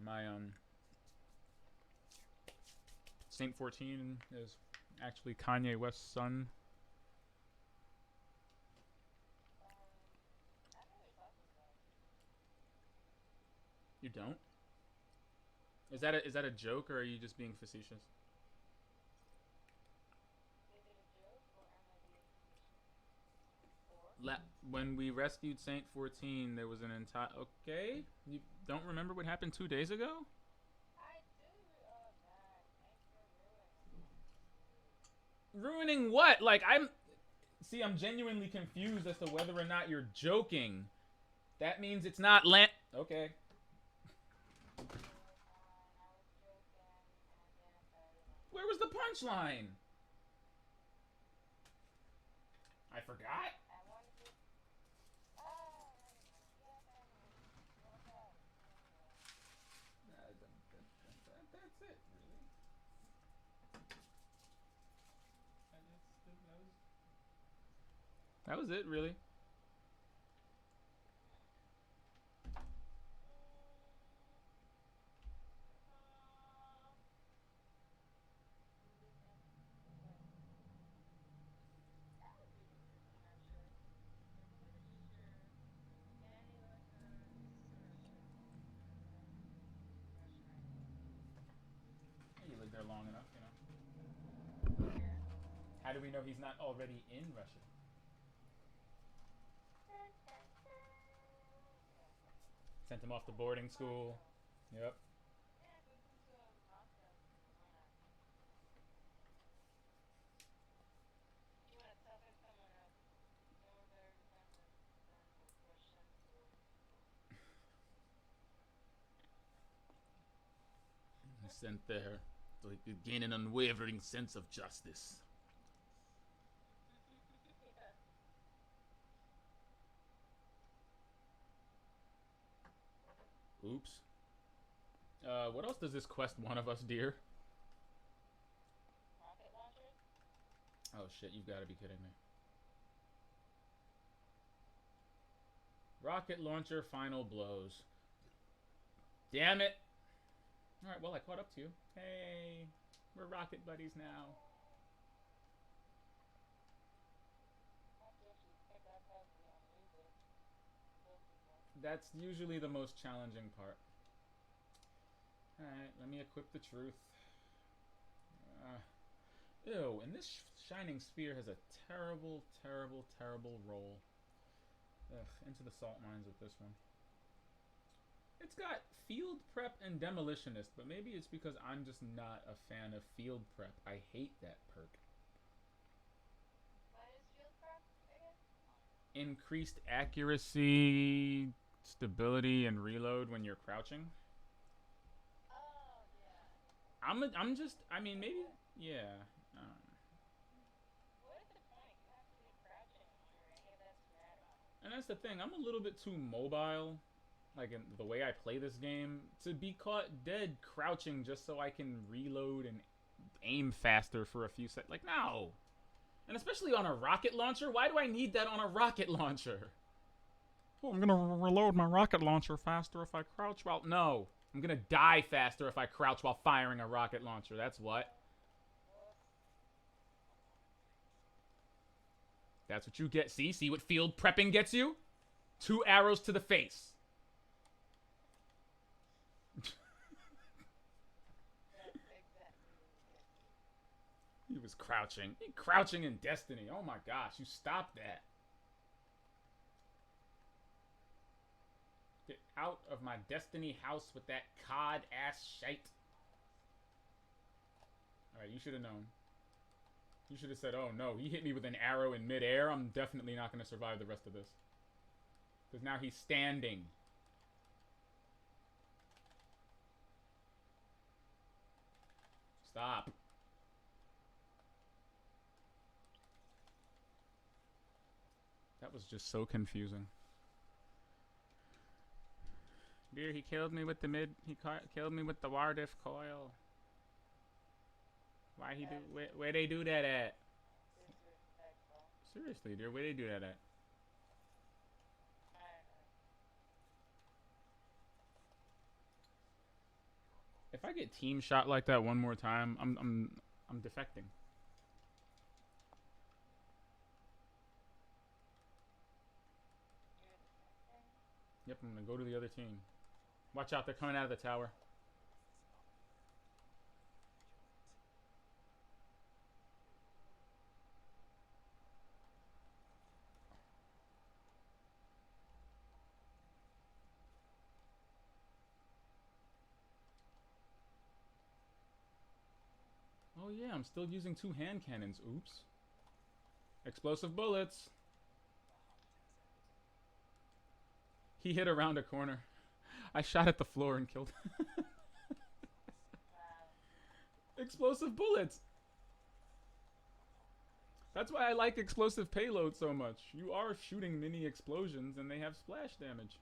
my Saint 14 is actually Kanye West's son. You don't? Is that a joke or are you just being facetious? When we rescued Saint 14, there was an entire. Okay, you don't remember what happened 2 days ago? I do. Oh God! Thanks for Ruining what? Like I'm. See, I'm genuinely confused as to whether or not you're joking. That means it's not land. Okay. I was joking, and again I started like. Where was the punchline? I forgot. I wanted to. Oh, there we go. Yes, I know. What about? Anyway. That's it, really. That was it, really. Okay. That would be interesting, actually. Like, what is your Danny Russia Russian ID? He lived there long enough, you know. Yeah. How do we know he's not already in Russia? Dun, dun, dun. Okay. Sent him off to Oh, it's boarding school. Moscow. Yep. Yeah, send him to Moscow. Why not? You want to tell him someone else more better defensive than Russian? He's sent there so he could gain an unwavering sense of justice. Yeah. Oops. What else does this quest want of us, dear? Rocket launchers? Oh shit, you've got to be kidding me. Rocket launcher final blows. Damn it! Alright, well, I caught up to you. Hey, we're rocket buddies now. Why can't you pick up heavy and use it? Kill people. That's usually the most challenging part. Alright, let me equip the truth. Ew, and this shining sphere has a terrible, terrible, terrible roll. Ugh, into the salt mines with this one. It's got field prep and demolitionist, but maybe it's because I'm just not a fan of field prep. I hate that perk. What is field prep again? Increased accuracy, stability, and reload when you're crouching. Oh, yeah. I'm just, I mean, maybe, What? yeah. What is the point? You have to be crouching for any of that to matter. And that's the thing, I'm a little bit too mobile, like in the way I play this game, to be caught dead crouching just so I can reload and aim faster for a few seconds. Like, no. And especially on a rocket launcher, why do I need that on a rocket launcher? Oh, I'm gonna reload my rocket launcher faster if I crouch while. No. I'm gonna die faster if I crouch while firing a rocket launcher. That's what. That's what you get. See what field prepping gets you? 2 arrows to the face. That's exactly what it gets you. He was crouching. Crouching in Destiny. Oh my gosh, you stop that. Get out of my Destiny house with that cod ass shite. Alright, you should have known. You should have said, oh no, he hit me with an arrow in midair. I'm definitely not going to survive the rest of this. Because now he's standing. Stop. That was just so confusing. Dear, he killed me with the mid. He killed me with the Wardif coil. Why he do? Where they do that at? Disrespectful. Seriously, dear, where they do that at? I don't know. If I get team shot like that one more time, I'm defecting. You're defecting? Yep, I'm gonna go to the other team. Watch out, they're coming out of the tower. Oh yeah, I'm still using 2 hand cannons. Oops. Explosive bullets. He hit around a corner. I shot at the floor and killed him. Wow. Explosive bullets. That's why I like explosive payload so much. You are shooting mini explosions and they have splash damage.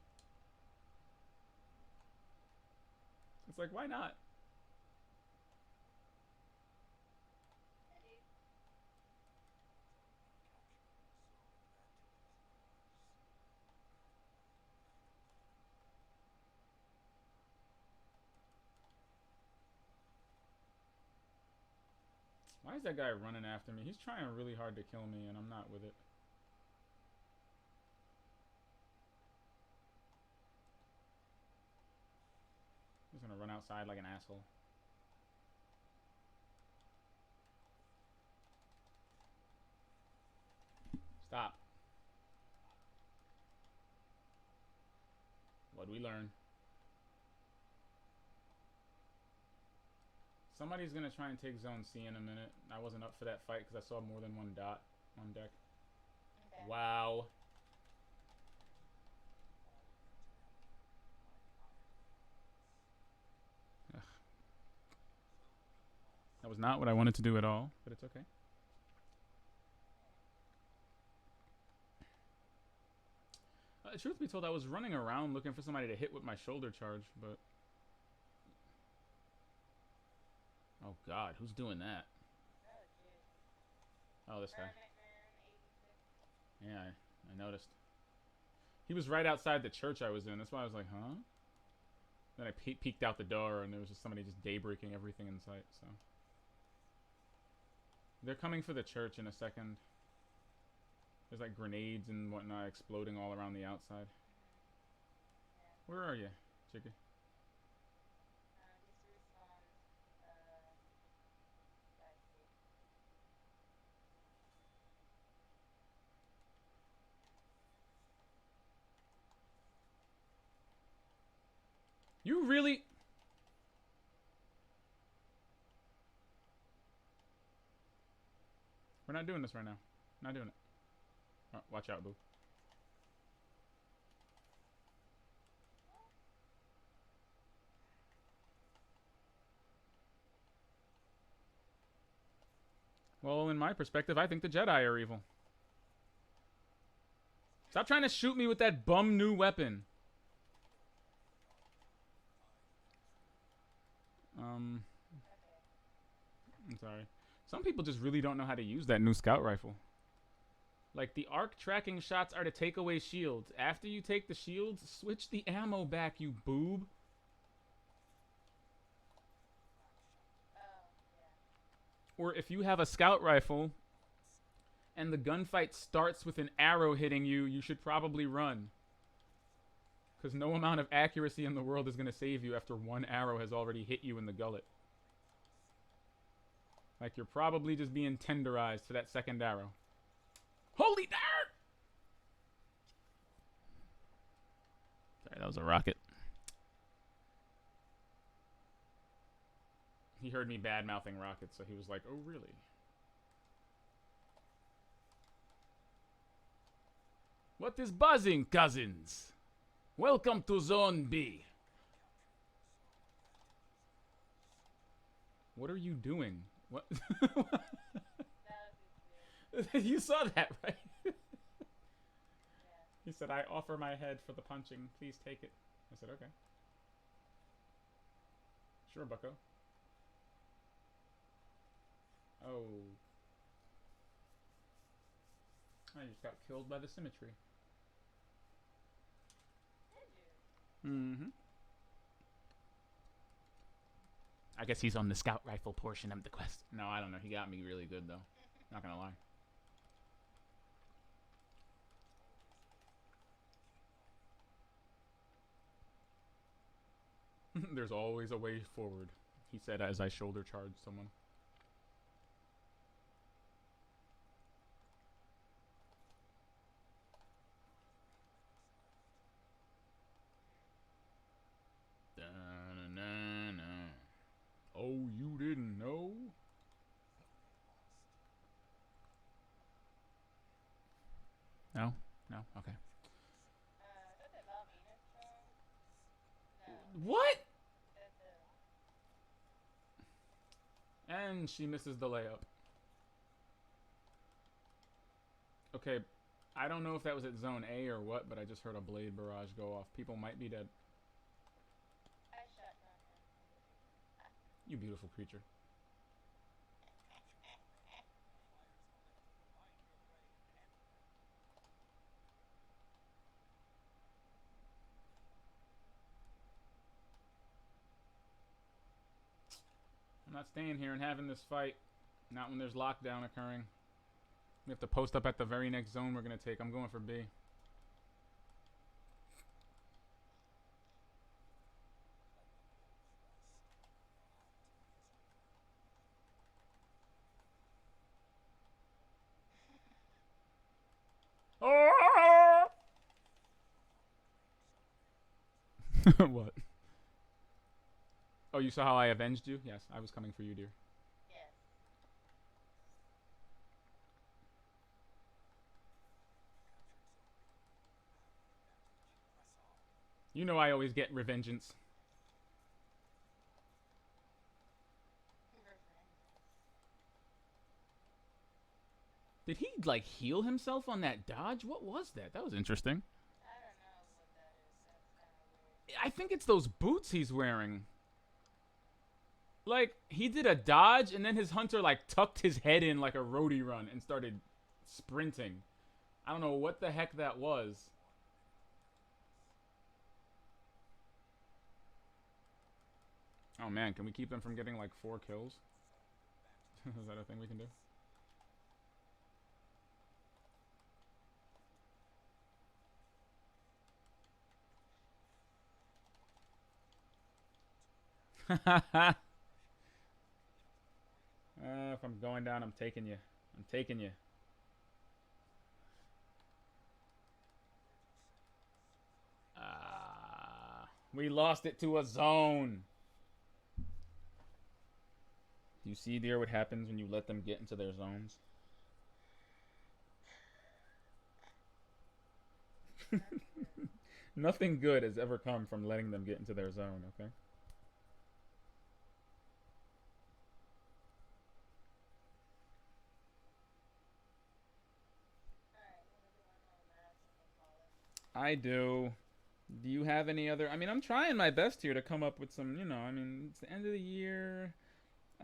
It's like, why not? Indeed. Why is that guy running after me? He's trying really hard to kill me and I'm not with it. He's gonna run outside like an asshole. Stop. What'd we learn? Somebody's gonna try and take zone C in a minute. I wasn't up for that fight because I saw more than one dot on deck. Okay. Wow. Ugh. That was not what I wanted to do at all, but it's okay. Truth be told, I was running around looking for somebody to hit with my shoulder charge, but... Oh god, who's doing that? Oh, jeez. Oh, this guy. Man, Yeah, I noticed. He was right outside the church I was in. That's why I was like, huh? Then I peeked out the door, and there was just somebody just day-breaking everything in sight, so... They're coming for the church in a second. There's like grenades and whatnot exploding all around the outside. Yeah. Where are you, Chicky? He's respawned. I see. You really... We're not doing this right now. Not doing it. Oh, watch out, boo. Well, in my perspective, I think the Jedi are evil. Stop trying to shoot me with that bum new weapon. I'm sorry. Some people just really don't know how to use that new scout rifle. Like, the arc tracking shots are to take away shields. After you take the shields, switch the ammo back, you boob. Oh, yeah. Or if you have a scout rifle and the gunfight starts with an arrow hitting you, you should probably run. Because no amount of accuracy in the world is going to save you after one arrow has already hit you in the gullet. Like, you're probably just being tenderized for that second arrow. Holy dirt! Sorry, that was a rocket. He heard me bad-mouthing rockets, so he was like, oh, really? What is buzzing, cousins? Welcome to Zone B. What are you doing? What? That was weird. You saw that, right? Yeah. He said, I offer my head for the punching. Please take it. I said, okay. Sure, bucko. Oh. I just got killed by the symmetry. Did you? Mm-hmm. I guess he's on the scout rifle portion of the quest. No, I don't know. He got me really good, though. Not gonna lie. There's always a way forward, he said as I shoulder charged someone. Da-na-na-na. Oh, you didn't know? No? Okay. Something about me, Miss Strong? No. What? That's it. And she misses the layup. Okay, I don't know if that was at zone A or what, but I just heard a blade barrage go off. People might be dead. I shot down him. You beautiful creature. I'm not staying here and having this fight. Not when there's lockdown occurring. We have to post up at the very next zone we're gonna take. I'm going for B. Oh! What? Oh, you saw how I avenged you? Yes, I was coming for you, dear. Yes. You know I always get revengeance. Did he like heal himself on that dodge? What was that? That was interesting. I don't know what that is. That's kind of weird. I think it's those boots he's wearing. Like he did a dodge and then his hunter like tucked his head in like a roadie run and started sprinting. I don't know what the heck that was. Oh man, can we keep them from getting like 4 kills? Is that a thing we can do? If I'm going down, I'm taking you. I'm taking you. We lost it to a zone. You see, dear, what happens when you let them get into their zones? Nothing good has ever come from letting them get into their zone, okay? Alright, what is it on maps and they call it? I do. Do you have any other? I mean, I'm trying my best here to come up with some, I mean, it's the end of the year.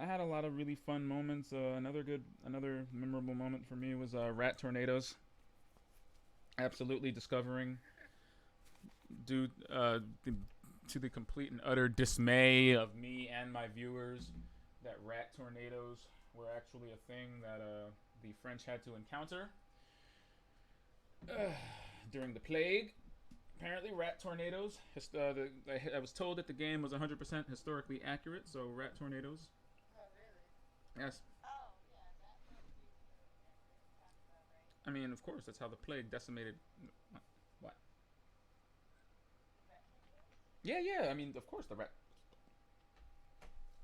I had a lot of really fun moments. Another memorable moment for me was rat tornadoes. Absolutely discovering, due to the complete and utter dismay of me and my viewers, that rat tornadoes were actually a thing that the French had to encounter during the plague. Apparently, rat tornadoes. I was told that the game was 100% historically accurate, so rat tornadoes. Oh, really? Yes. Oh, yeah, that sounds reasonably accurate. Sounds about right. I mean, of course, that's how the plague decimated. What? Rat tornadoes? Yeah, yeah. I mean, of course, the rat.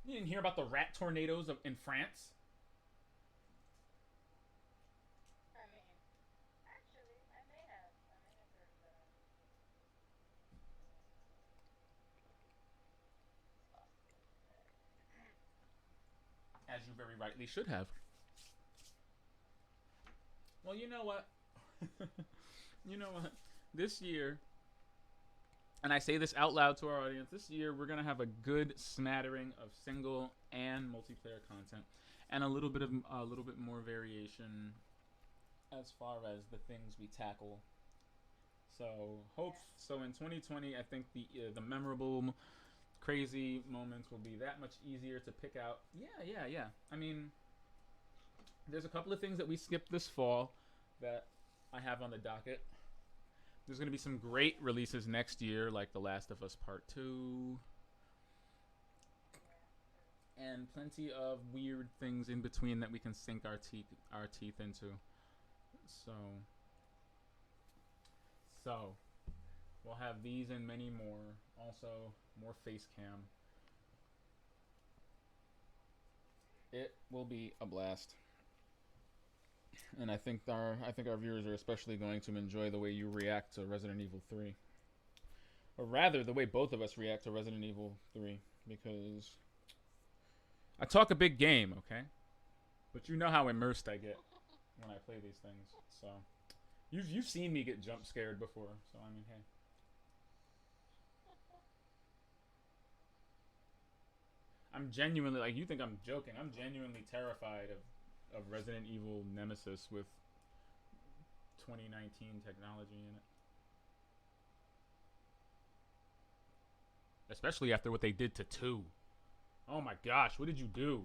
You didn't hear about the rat tornadoes in France? I mean, actually, I may have. I may have heard of that. Lost the internet. As you very rightly should have. Well, you know what? You know what? This year, and I say this out loud to our audience, this year we're gonna have a good smattering of single and multiplayer content, and a little bit more variation as far as the things we tackle. So Yeah. so in 2020, I think the memorable, crazy moments will be that much easier to pick out. Yeah, yeah, yeah. I mean, there's a couple of things that we skipped this fall that I have on the docket. There's going to be some great releases next year, like The Last of Us Part 2, Yeah, true. and plenty of weird things in between that we can sink our teeth into. So, so we'll have these and many more. Also, more face cam. It will be a blast. And I think our viewers are especially going to enjoy the way you react to Resident Evil 3. Or rather, the way both of us react to Resident Evil 3. Because I talk a big game, okay? But you know how immersed I get when I play these things. So you've seen me get jump scared before. So I mean, hey. I'm genuinely, like, you think I'm joking. I'm genuinely terrified of Resident Evil Nemesis with 2019 technology in it. Especially after what they did to 2. Oh my gosh, what did you do?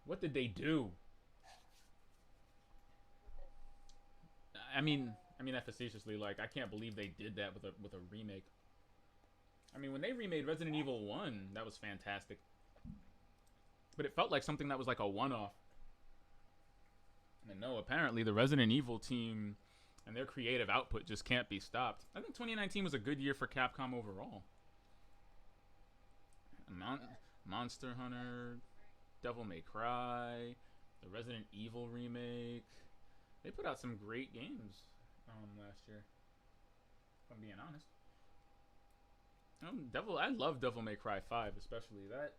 What did they do? I mean that facetiously. Like, I can't believe they did that with a remake. I mean, when they remade Resident Evil 1, that was fantastic. But it felt like something that was like a one-off. And no, apparently the Resident Evil team and their creative output just can't be stopped. I think 2019 was a good year for Capcom overall. Monster Hunter, Devil May Cry, the Resident Evil remake. They put out some great games last year, if I'm being honest. I love Devil May Cry 5, especially. That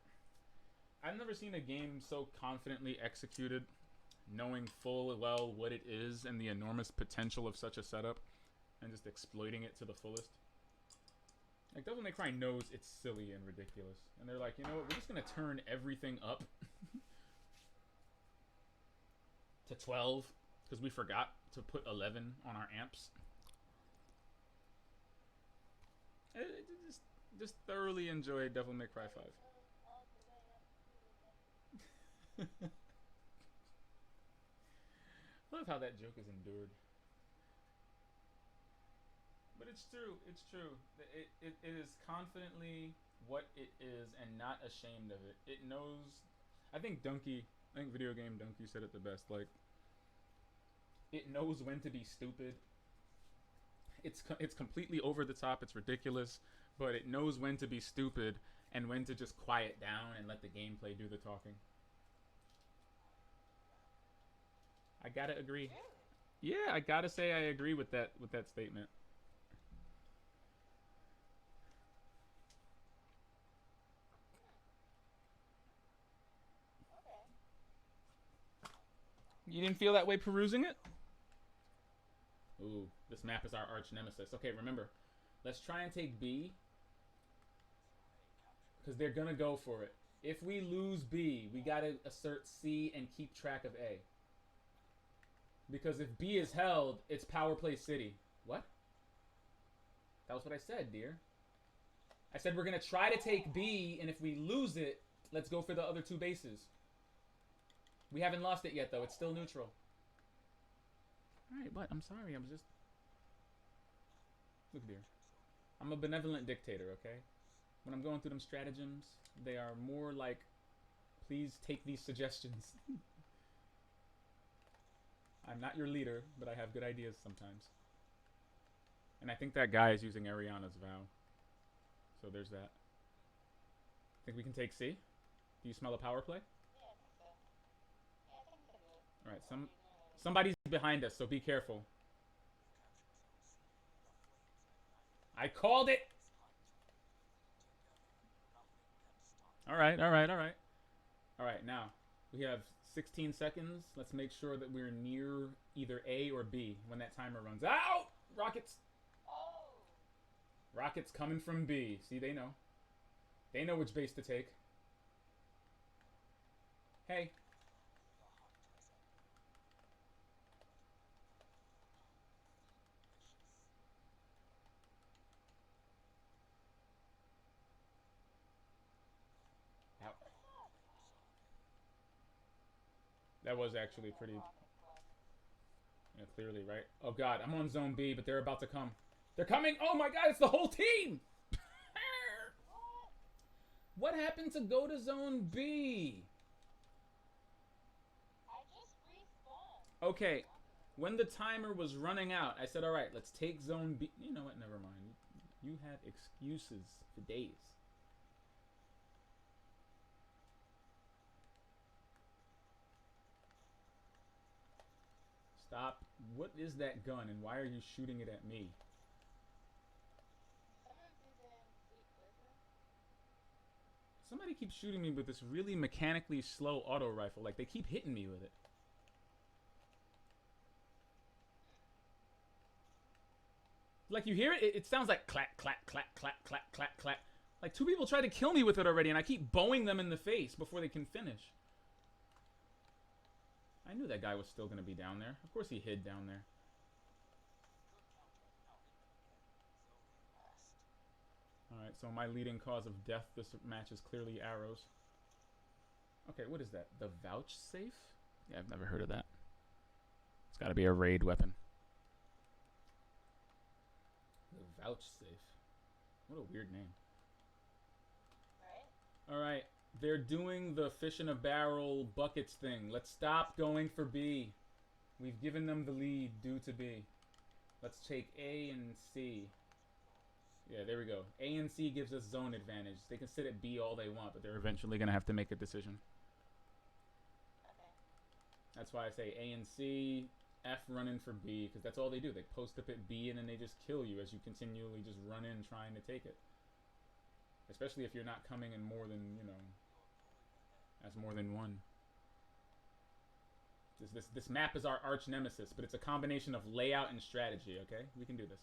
I've never seen a game so confidently executed, knowing full well what it is and the enormous potential of such a setup, and just exploiting it to the fullest. Like, Devil May Cry knows it's silly and ridiculous, and they're like, you know what, we're just gonna turn everything up to 12 because we forgot to put 11 on our amps. It just thoroughly enjoyed Devil May Cry 5. I love how that joke is endured. But it's true. It's true. It is confidently what it is and not ashamed of it. It knows. I think Video Game Donkey said it the best. Like, it knows when to be stupid. It's completely over the top. It's ridiculous, but it knows when to be stupid and when to just quiet down and let the gameplay do the talking. I gotta agree. Yeah, I gotta say I agree with that statement. You didn't feel that way perusing it? Ooh, this map is our arch nemesis. Okay, remember, let's try and take B, because they're gonna go for it. If we lose B, we gotta assert C and keep track of A. Because if B is held, it's Power Play City. What? That was what I said, dear. I said we're gonna try to take B, and if we lose it, let's go for the other 2 bases. We haven't lost it yet, though. It's still neutral. Alright, but I'm sorry. I'm just... Look, dear. I'm a benevolent dictator, okay? When I'm going through them stratagems, they are more like, please take these suggestions. I'm not your leader, but I have good ideas sometimes. And I think that guy is using Ariana's vow. So there's that. Think we can take C? Do you smell a power play? Alright, somebody's behind us, so be careful. I called it! Alright. Alright, now, we have 16 seconds. Let's make sure that we're near either A or B when that timer runs out. Rockets! Rockets coming from B. See, they know. They know which base to take. Hey. That was actually pretty... Yeah, clearly, right? Oh, God. I'm on Zone B, but they're about to come. They're coming! Oh, my God. It's the whole team! What happened to go to Zone B? I just respawned. Okay. When the timer was running out, I said, all right, let's take Zone B. You know what? Never mind. You had excuses for days. Stop. What is that gun and why are you shooting it at me? Someone's using sweet poison. Somebody keeps shooting me with this really mechanically slow auto rifle. Like, they keep hitting me with it. Like, you hear it? It sounds like clack, clack, clack, clack, clack, clack, clack. Like, 2 people tried to kill me with it already, and I keep bowing them in the face before they can finish. I knew that guy was still going to be down there. Of course he hid down there. Alright, so my leading cause of death this match is clearly arrows. Okay, what is that? The vouchsafe? Yeah, I've never heard of that. It's got to be a raid weapon. The vouchsafe. What a weird name. Right? Alright, they're doing the fish in a barrel buckets thing. Let's stop going for B. We've given them the lead due to B. Let's take A and C. Yeah, there we go. A and C gives us zone advantage. They can sit at B all they want, but they're eventually going to have to make a decision. Okay. That's why I say A and C, F run in for B, because that's all they do. They post up at B and then they just kill you as you continually just run in trying to take it. Especially if you're not coming in more than, you know, as more than one. This map is our arch nemesis, but it's a combination of layout and strategy, okay? We can do this.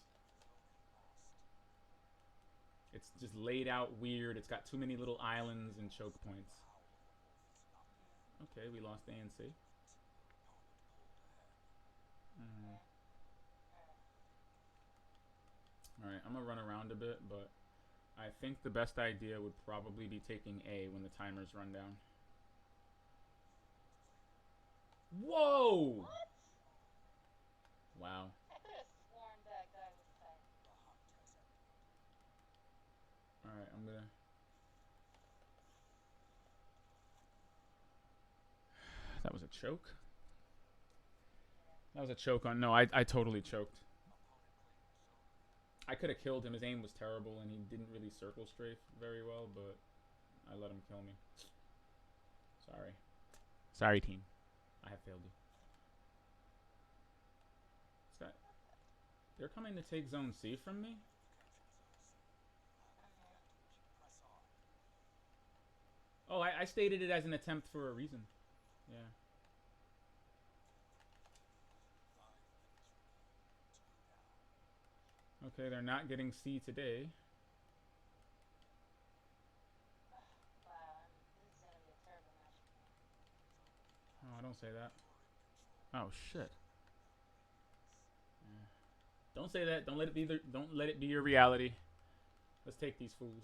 It's just laid out weird. It's got too many little islands and choke points. Okay, we lost A and C. Alright, I'm going to run around a bit, but I think the best idea would probably be taking A when the timers run down. Whoa! What? Wow. I could have sworn that guy was tight. Alright, I'm gonna... That was a choke? That was a choke on... No, I totally choked. I could have killed him. His aim was terrible, and he didn't really circle strafe very well, but I let him kill me. Sorry. Sorry, team. I have failed you. They're coming to take Zone C from me? Oh, I stated it as an attempt for a reason. Yeah. Okay, they're not getting C today. Wow, this is gonna be a terrible match. Oh, don't say that. Oh shit. Yeah. Don't say that. Don't let it be don't let it be your reality. Let's take these fools.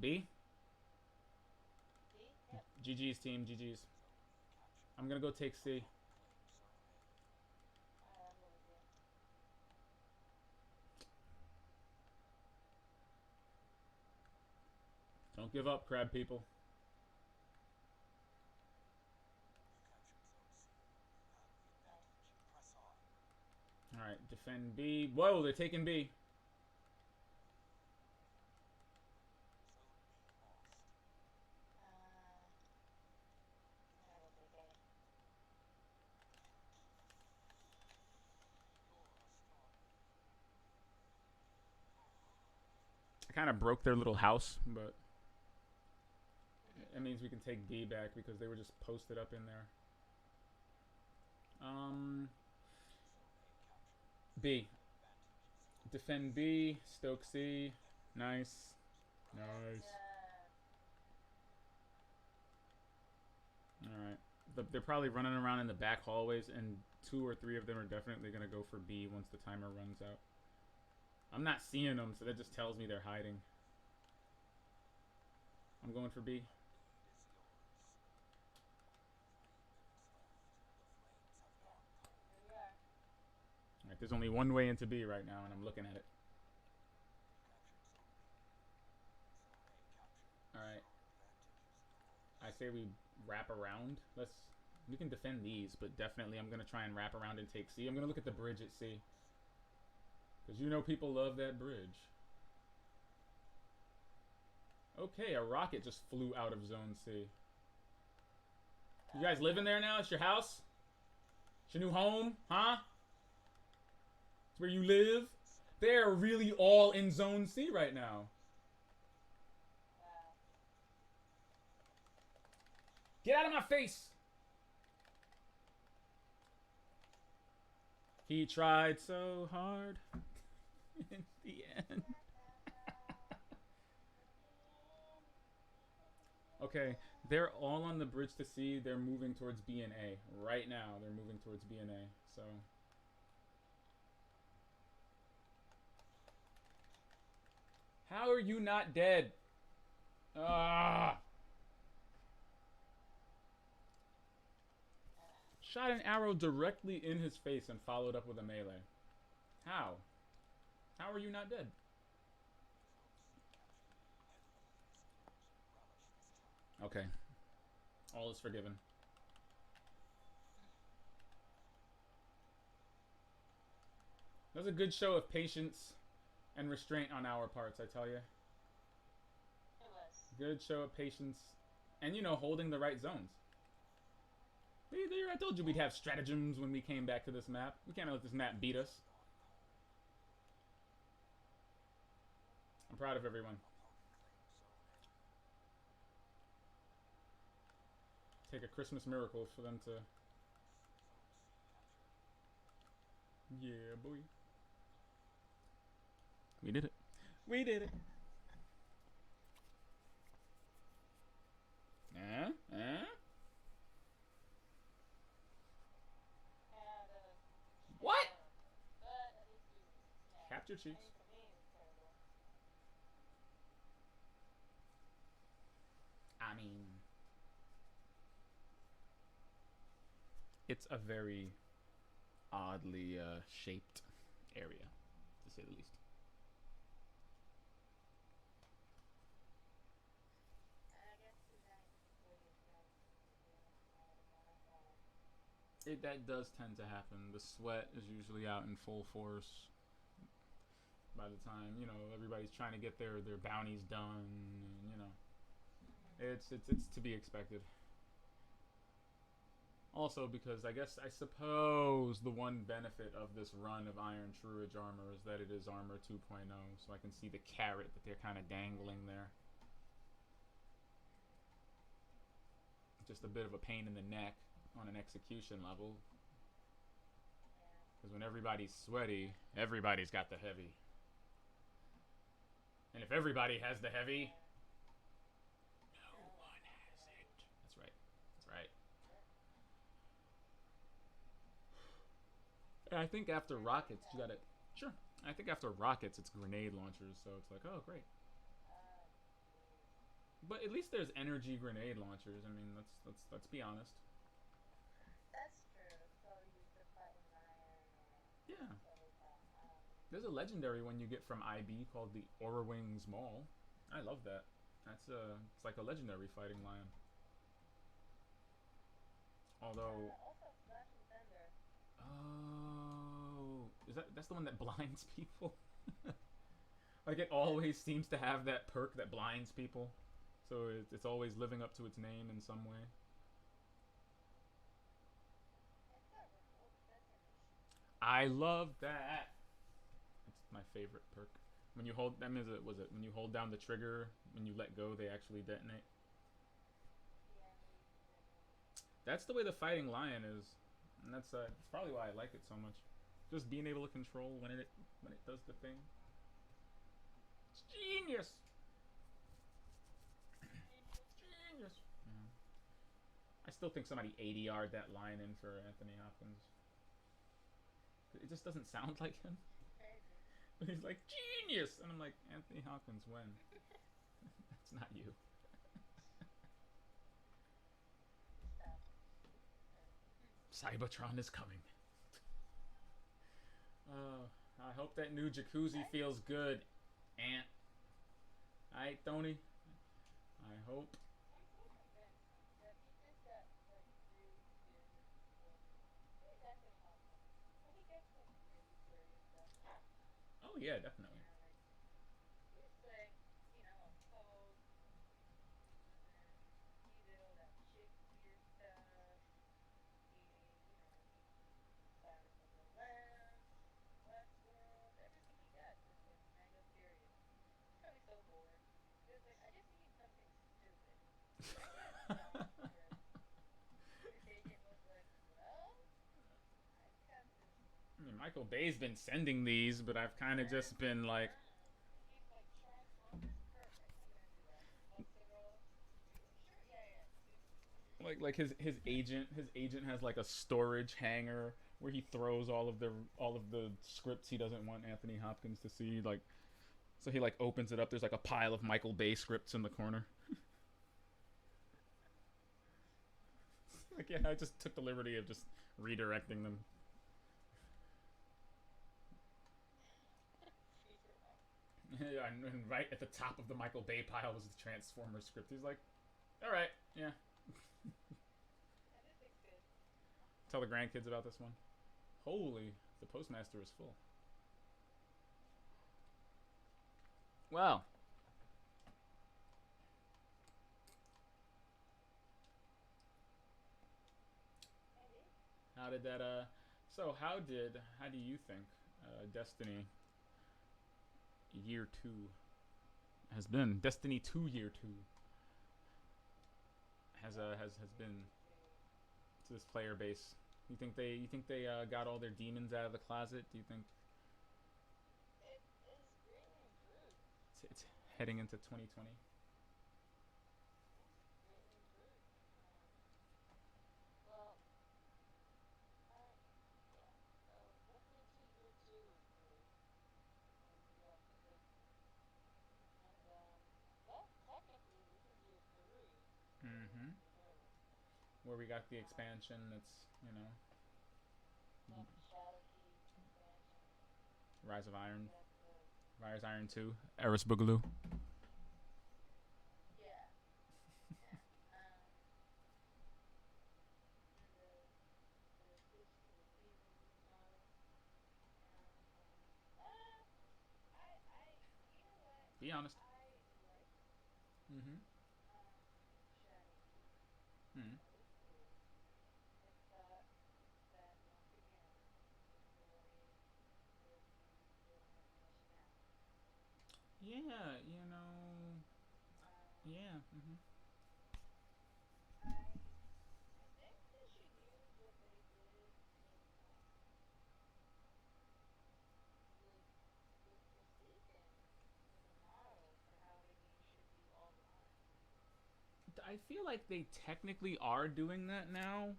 B? See? Yep. GG's team, GG's. I'm gonna go take C. Alright, I'll go with you. Don't give up, crab people. Alright, defend B. Whoa, they're taking B. I will take A. I kind of broke their little house, but it means we can take B back because they were just posted up in there. B. Defend B. Stoke C. Nice. Nice. Alright. They're probably running around in the back hallways, and 2 or 3 of them are definitely going to go for B once the timer runs out. I'm not seeing them, so that just tells me they're hiding. I'm going for B. Alright, there's only one way into B right now, and I'm looking at it. Alright. I say we wrap around. We can defend these, but definitely I'm gonna try and wrap around and take C. I'm gonna look at the bridge at C, because you know people love that bridge. Okay, a rocket just flew out of Zone C. You guys living there now? It's your house? It's your new home? Huh? It's where you live? They're really all in Zone C right now. Wow. Get out of my face! He tried so hard. In the end. Okay, they're all on the bridge to C. They're moving towards B and A. Right now, they're moving towards B and A. So. How are you not dead? Ah! Shot an arrow directly in his face and followed up with a melee. How? How are you not dead? Okay. All is forgiven. That was a good show of patience and restraint on our parts, I tell you. It was. Good show of patience. And, you know, holding the right zones. I told you we'd have stratagems when we came back to this map. We can't let this map beat us. I'm proud of everyone. Take a Christmas miracle for them to... Yeah, boy. We did it. We did it. What? But at least you Capture cheeks. I mean, for me, it was terrible. I mean, it's a very oddly shaped area, to say the least. And I guess design before you start That does tend to happen. The sweat is usually out in full force by the time, you know, everybody's trying to get their bounties done, and, you know, it's to be expected. Also, because I suppose the one benefit of this run of Iron Truage armor is that it is armor 2.0, so I can see the carrot that they're kind of dangling there. Just a bit of a pain in the neck on an execution level. Because when everybody's sweaty, everybody's got the heavy. And if everybody has the heavy, no one has it. That's right. That's right. And I think after rockets, you gotta... Sure. I think after rockets, it's grenade launchers, so it's like, oh, great. But at least there's energy grenade launchers. I mean, let's be honest. That's true. So use the fighting iron or Yeah. like There's a legendary one you get from IB called the Aura Wings Maul. I love that. It's like a legendary fighting lion. Although, also Flash and Thunder. oh, that's the one that blinds people? Like it always seems to have that perk that blinds people. So it's always living up to its name in some way. It's got remote detonation. I love that. It's my favorite perk. When you hold, that means was it when you hold down the trigger, when you let go, they actually detonate. Yeah, they use it. That's the way the fighting lion is, and that's probably why I like it so much. Just being able to control when it does the thing. It's genius. Genius. Yeah. I still think somebody 80-yard that line in for Anthony Hopkins. It just doesn't sound like him. But he's like, genius! And I'm like, Anthony Hopkins, when? That's not you. Cybertron is coming. I hope that new jacuzzi feels good, Ant. Alright, Tony? I hope. Oh yeah, definitely. Like he's like, Pope, and then he did all that Shakespeare stuff. He Silence of the Lambs, Westworld, everything he got was like mega serious. He's probably so bored. He was like, I just need something stupid. Bring me a dumb script. And his agent was like, well, I've got this I mean, Michael Bay's been sending these, but I've kind of just been like, He's like, Transformers, perfect. I'm gonna do that. Elastigirl, sure, yeah, yeah. his agent has like a storage hangar where he throws all of the scripts he doesn't want Anthony Hopkins to see. Like, so he like opens it up. There's like a pile of Michael Bay scripts in the corner. Like, yeah, I just took the liberty of just redirecting them. Yeah, and right at the top of the Michael Bay pile was the Transformers script. He's like, all right, yeah. And this thing's good. Tell the grandkids about this one. Holy, the postmaster is full. Well, Maybe. how did that? How do you think Destiny Year Two has been? Destiny Two Year Two has been to this player base. You think they got all their demons out of the closet? Do you think It is greatly improved. it's heading into 2020? Yeah, greatly improved. Well, yeah. So Destiny 2 Year 2 was great. We got some good news. And I guess technically this is year 3 Mm-hmm. for Halo. Where we got the Um, expansion that's we got the Shadowkeep expansion. Rise of We Iron, got the Rise Iron 2, Eris Boogaloo. yeah, yeah. And the switch to the seasons mode. Uh, you know what? Be honest. I liked Mm-hmm. Shadowkeep. Mm-hmm. It was cool. I thought that once again the story could use a little more fleshing out. Yeah, you know. Um, Yeah. Mm-hmm. I think they should use what they did with with Forsaken as a model for how the game should be all the time. I feel like they technically are doing that now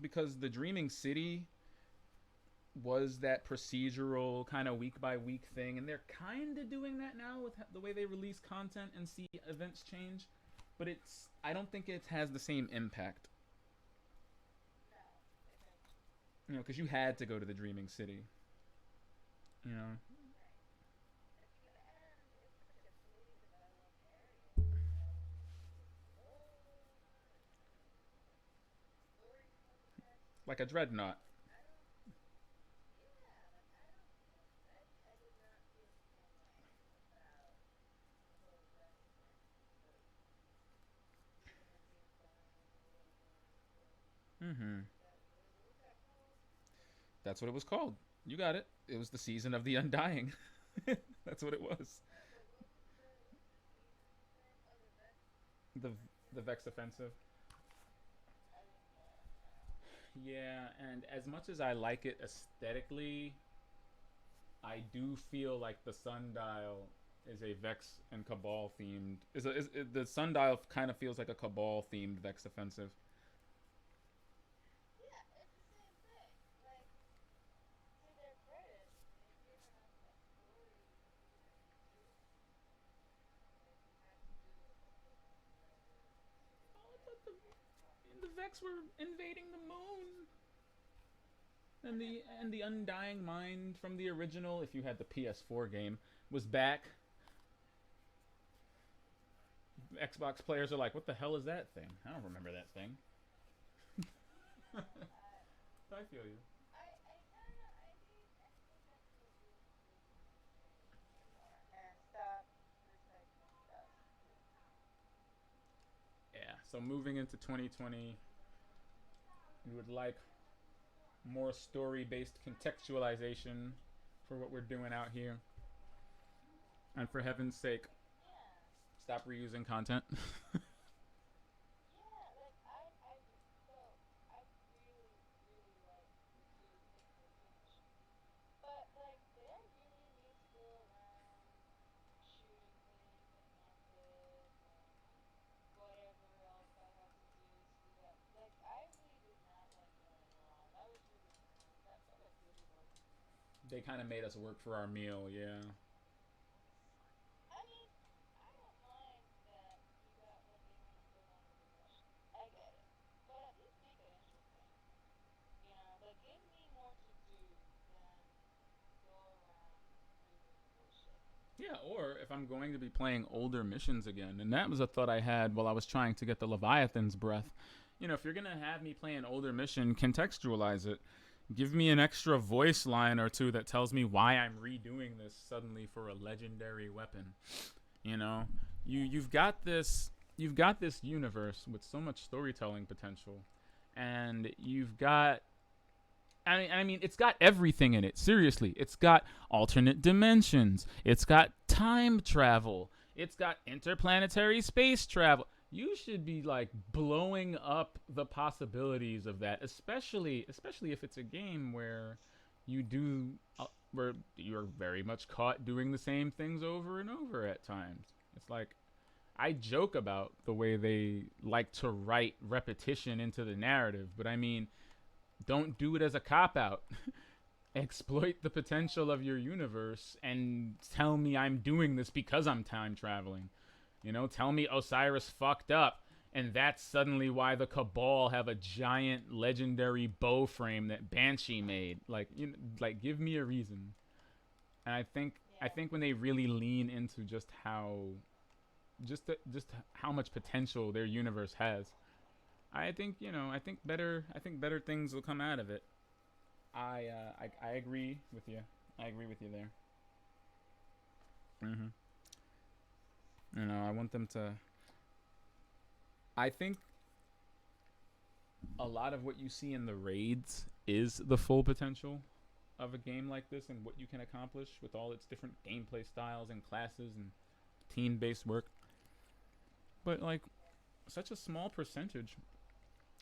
because the Dreaming City was that procedural kind of week by week thing, and they're kind of doing that now with the way they release content and see events change. But I don't think it has the same impact, No, it doesn't. because you had to go to the Dreaming City, you know. Right. And it's such a fully developed area, so it's lore and story context. Like a dreadnought. I don't. Yeah, like I don't feel. I did not feel the same way about the whole Vex thing. Like even it being done a little more in scope. Mm-hmm. What was that called? That's what it was called. You got it. It was the season of the Undying. That's what it was. No, but what was the season thing? Oh, The the Vex the thing. Vex offensive. I didn't get it. No. Yeah, and as much as I like it aesthetically, I do feel like the Sundial is a Vex and Cabal themed. The Sundial kind of feels like a Cabal themed Vex offensive. Yeah, it's the same thing. Like to their credit, they've given us a story too. Like you had to do a couple of things that were Oh, I significant thought for the game to come the out. Vex were invading the moon. I And get the that. Undying Mind from the original, if you had the PS4 game, was back. Xbox players are like, "What the hell is that thing? I don't remember that thing." No, I feel you. I kind of I think that's so good. So moving into 2020, we would like more story-based contextualization for what we're doing out here. And for heaven's sake, Yeah. stop reusing content. Yeah, like so I really, really like the two pixel animation. But like there really needs to go around shooting things and messes and whatever else I have to do to do that. Like I really did not like that at all. That was really annoying. That felt like really work. They kind of made us work for our meal, yeah. I mean, I don't mind that you got like 800 kilometers of rush. I get it, but at least make it interesting. You know, like give me more to do than go around doing bullshit. Yeah, or if I'm going to be playing older missions again, and that was a thought I had while I was trying to get the Leviathan's breath. You know, if you're gonna have me play an older mission, contextualize it. Give me an extra voice line or two that tells me why I'm redoing this suddenly for a legendary weapon. You know, you've got this universe with so much storytelling potential, and you've got I mean, it's got everything in it. Seriously, it's got alternate dimensions. It's got time travel. It's got interplanetary space travel. You should be like blowing up the possibilities of that, especially if it's a game where you do where you're very much caught doing the same things over and over at times. It's like I joke about the way they like to write repetition into the narrative, but I mean, don't do it as a cop out. Exploit the potential of your universe and tell me I'm doing this because I'm time traveling. You know, tell me Osiris fucked up and that's suddenly why the Cabal have a giant legendary bow frame that Banshee made. Like, like give me a reason. And I Yeah. think when they really lean into just how much potential their universe has, I think I think better things will come out of it. I agree with you. I agree with you there. Mm-hmm. You know, I want them to. I think a lot of what you see in the raids is the full potential of a game like this and what you can accomplish with all its different gameplay styles and classes and team-based work. But like such a small percentage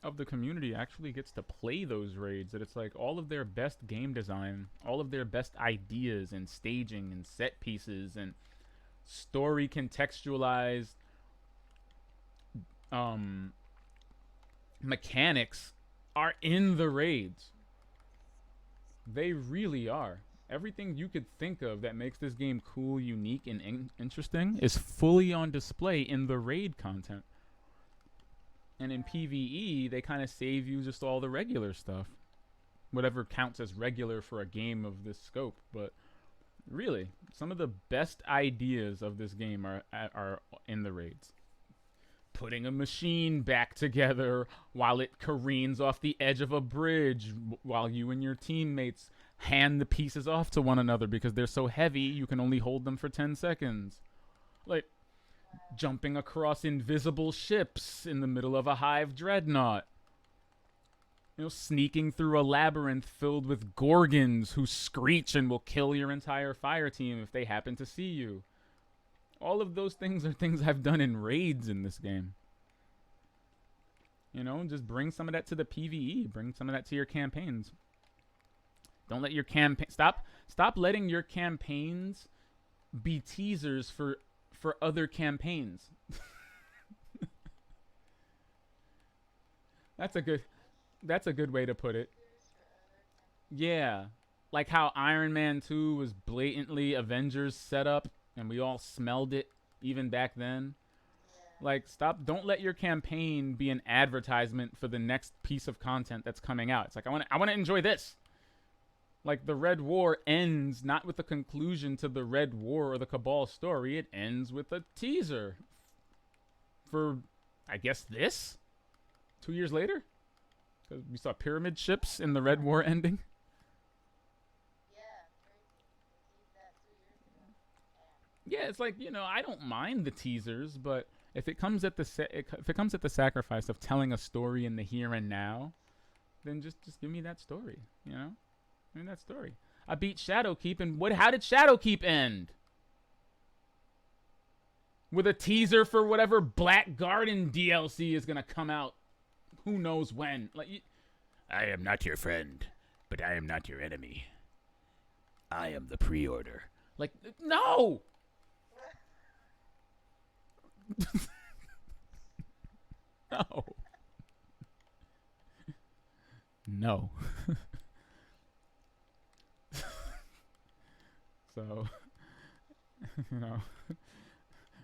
of the community actually gets to play those raids that it's like all of their best game design, all of their best ideas and staging and set pieces and story contextualized um mechanics are in the raids. They really are. Everything you could think of that makes this game cool, unique, and interesting is fully on display in the raid content. And in Yeah. PvE, they kind of save you just all the regular stuff, whatever counts as regular for a game of this scope. But really, some of the best ideas of this game are in the raids. Putting a machine back together while it careens off the edge of a bridge, while you and your teammates hand the pieces off to one another because they're so heavy you can only hold them for 10 seconds. Like Wow. jumping across invisible ships in the middle of a hive dreadnought. You know, sneaking through a labyrinth filled with gorgons who screech and will kill your entire fire team if they happen to see you. All of those things are things I've done in raids in this game. You know, just bring some of that to the PvE. Bring some of that to your campaigns. Don't let your campaign stop letting your campaigns be teasers for other campaigns. That's a good that's a good way to put it. Teasers for other campaigns. Yeah. Like how Iron Man 2 was blatantly Avengers setup and we all smelled it even back then. Yeah. Like stop don't let your campaign be an advertisement for the next piece of content that's coming out. It's like I want to enjoy this. Like the Red War ends not with a conclusion to the Red War or the Cabal story. It ends with a teaser for I guess this 2 years later because we saw pyramid ships in the Red War ending. Yeah, crazy. They teased that 2 years ago. Damn. Yeah, it's like, I don't mind the teasers, but If it comes at the sacrifice of telling a story in the here and now, then just give me that story. You know, give me that story. I beat Shadowkeep, and how did Shadowkeep end? With a teaser for whatever Black Garden DLC is gonna come out. Who knows when? I am not your friend, but I am not your enemy. I am the pre-order. Like, no! No. No. So, you know,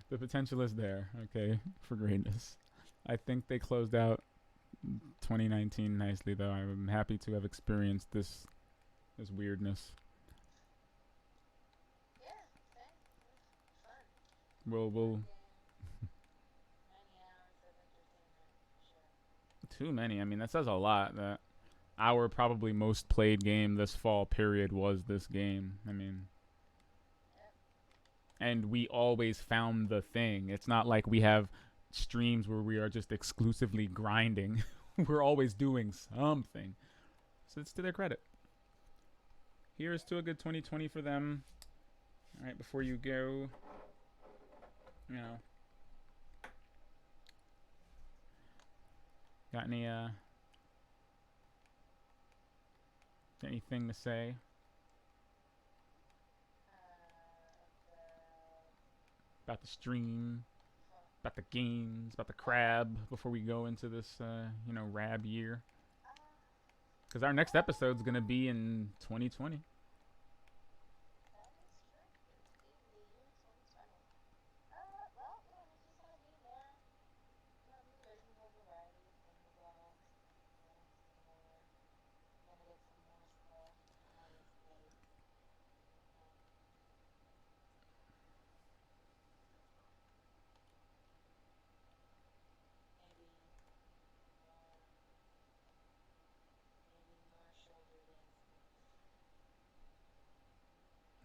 the potential is there, okay, for greatness. I think they closed out 2019 nicely, though. I'm happy to have experienced this weirdness. Yeah, same. Fun. We'll Many hours of entertainment, for sure. too many. I mean, that says a lot. That our probably most played game this fall period was this game. I mean, and we always found the thing. It's not like we have streams where we are just exclusively grinding. We're always doing something. So it's to their credit. Here's to a good 2020 for them. All right, before you go, you know, got anything to say? About the stream, about the games, about the crab before we go into this, rab year. Because our next episode's going to be in 2020.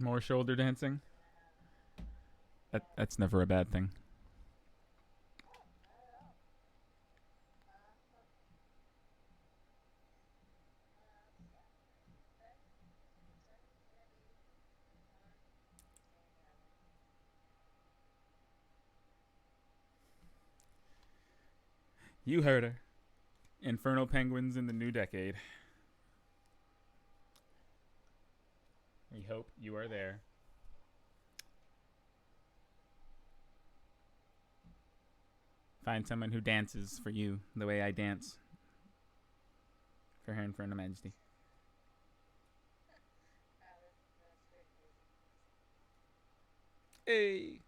More shoulder dancing? That's never a bad thing. You heard her. Infernal Penguins in the new decade. We hope you are there. Find someone who dances for you the way I dance for Her Infernal Majesty. Hey!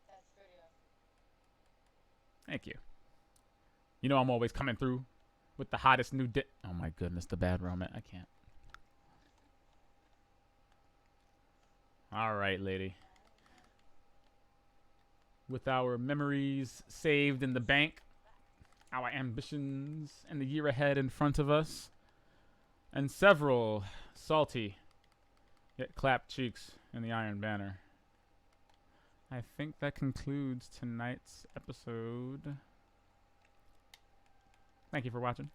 That's pretty awesome. Thank you. You know I'm always coming through with the hottest new oh my goodness, the bad romance. I can't. All right, lady. With our memories saved in the bank, our ambitions and the year ahead in front of us, and several salty yet clapped cheeks in the Iron Banner, I think that concludes tonight's episode. Thank you for watching.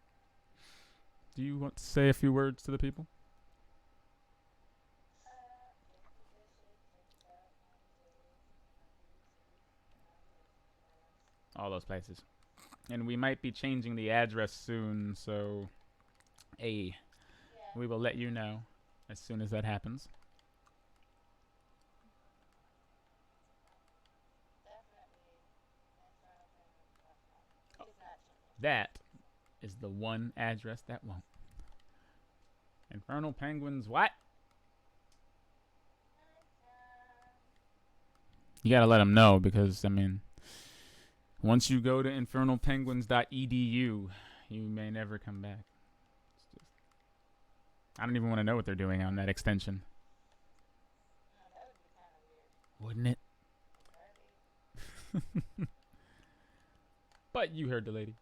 Do you want to say a few words to the people? All those places. And we might be changing the address soon, so we will let you know as soon as that happens. That is the one address that won't. Infernal Penguins, what? You gotta let them know because, I mean, once you go to infernalpenguins.edu, you may never come back. I don't even want to know what they're doing on that extension. Wouldn't it? But you heard the lady.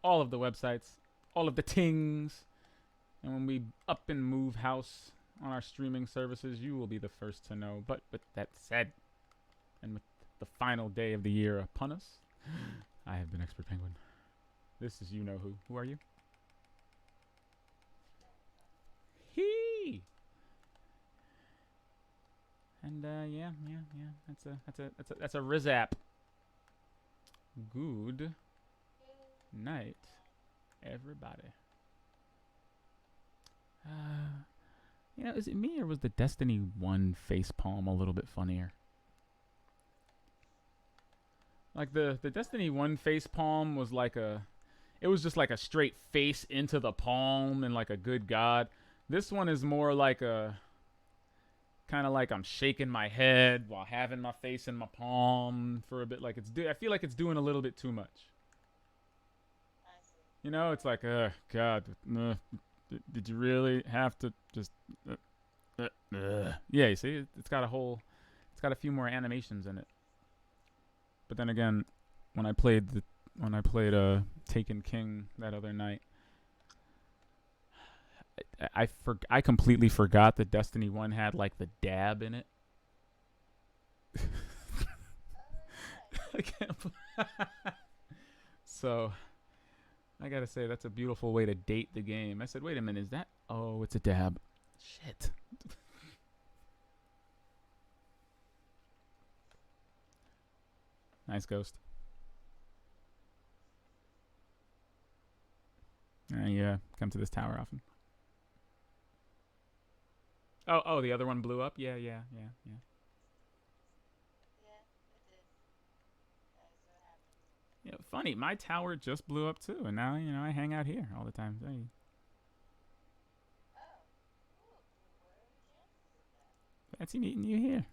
All of the websites, all of the tings. And when we up and move house on our streaming services, you will be the first to know. But with that said, and with the final day of the year upon us, I have been Expert Penguin. This is you know who. Who are you? He. And yeah. That's a Rizap. Good night, everybody. Is it me or was the Destiny 1 facepalm a little bit funnier? Like the Destiny 1 facepalm was like it was just like a straight face into the palm and like a good god. This one is more like a kind of like I'm shaking my head while having my face in my palm for a bit. Like I feel like it's doing a little bit too much. I see. It's like, God, did you really have to just? Yeah, you see, it's got a few more animations in it. But then again, when I played Taken King that other night, I completely forgot that Destiny 1 had like the dab in it. I can't. So I gotta say that's a beautiful way to date the game. I said, wait a minute, is that? Oh, it's a dab. Shit. Nice ghost. Yeah, come to this tower often. Oh, the other one blew up. Yeah. Yeah, it did. That is what happened. Yeah, funny. My tower just blew up too, and now I hang out here all the time. So, Oh. Ooh, what are the chances of that? fancy meeting you here.